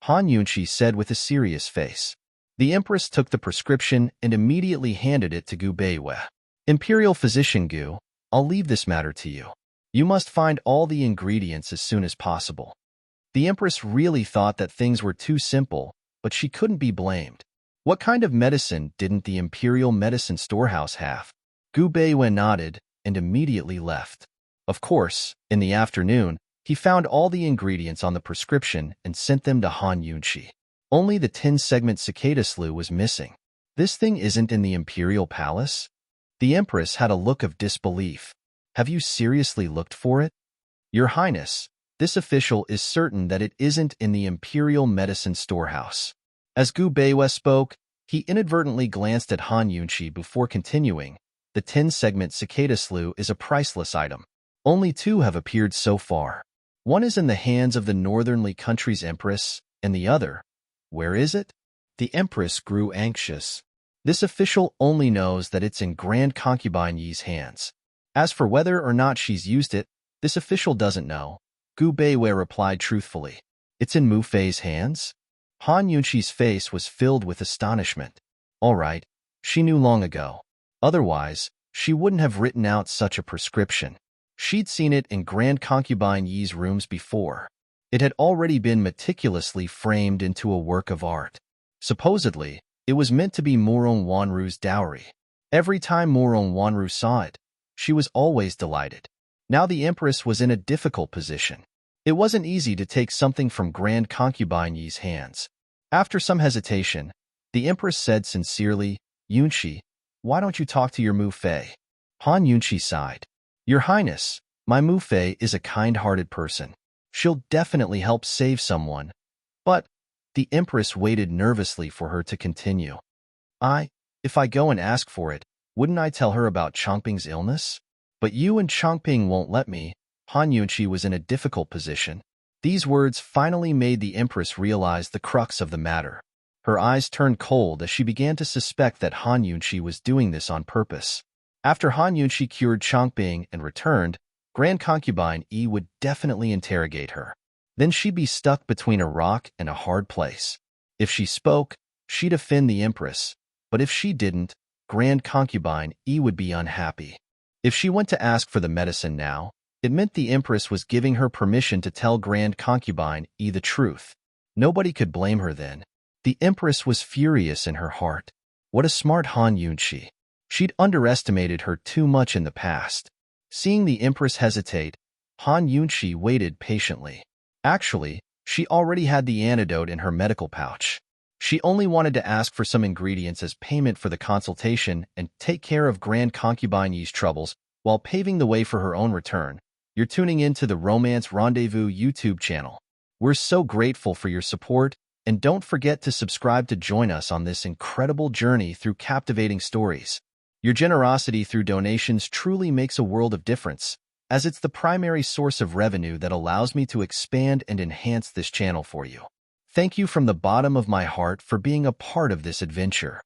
Speaker 1: Han Yunqi said with a serious face. The empress took the prescription and immediately handed it to Gu Beiwei. Imperial physician Gu, I'll leave this matter to you. You must find all the ingredients as soon as possible. The empress really thought that things were too simple, but she couldn't be blamed. What kind of medicine didn't the imperial medicine storehouse have? Gu Beiwei nodded and immediately left. Of course, in the afternoon, he found all the ingredients on the prescription and sent them to Han Yunqi. Only the 10-segment cicada slew was missing. This thing isn't in the imperial palace? The empress had a look of disbelief. Have you seriously looked for it? Your Highness, this official is certain that it isn't in the imperial medicine storehouse. As Gu Beiwei spoke, he inadvertently glanced at Han Yunqi before continuing. The 10-segment cicada slew is a priceless item. Only 2 have appeared so far. One is in the hands of the northernly country's empress, and the other, where is it? The empress grew anxious. This official only knows that it's in Grand Concubine Yi's hands. As for whether or not she's used it, this official doesn't know. Gu Beiwei replied truthfully. It's in Mu Fei's hands? Han Yunqi's face was filled with astonishment. All right, she knew long ago. Otherwise, she wouldn't have written out such a prescription. She'd seen it in Grand Concubine Yi's rooms before. It had already been meticulously framed into a work of art. Supposedly, it was meant to be Murong Wanru's dowry. Every time Murong Wanru saw it, she was always delighted. Now the empress was in a difficult position. It wasn't easy to take something from Grand Concubine Yi's hands. After some hesitation, the empress said sincerely, Yunqi, why don't you talk to your Mu Fei? Han Yunqi sighed. Your Highness, my Mu Fei is a kind-hearted person. She'll definitely help save someone. But the empress waited nervously for her to continue. If I go and ask for it, wouldn't I tell her about Changping's illness? But you and Changping won't let me. Han Yunqi was in a difficult position. These words finally made the empress realize the crux of the matter. Her eyes turned cold as she began to suspect that Han Yunqi was doing this on purpose. After Han Yunqi cured Changping and returned, Grand Concubine Yi would definitely interrogate her. Then she'd be stuck between a rock and a hard place. If she spoke, she'd offend the empress, but if she didn't, Grand Concubine Yi would be unhappy. If she went to ask for the medicine now, it meant the empress was giving her permission to tell Grand Concubine Yi the truth. Nobody could blame her then. The empress was furious in her heart. What a smart Han Yunqi. She'd underestimated her too much in the past. Seeing the empress hesitate, Han Yunqi waited patiently. Actually, she already had the antidote in her medical pouch. She only wanted to ask for some ingredients as payment for the consultation and take care of Grand Concubine Yi's troubles while paving the way for her own return. You're tuning in to the Romance Rendezvous YouTube channel. We're so grateful for your support, and don't forget to subscribe to join us on this incredible journey through captivating stories. Your generosity through donations truly makes a world of difference, as it's the primary source of revenue that allows me to expand and enhance this channel for you. Thank you from the bottom of my heart for being a part of this adventure.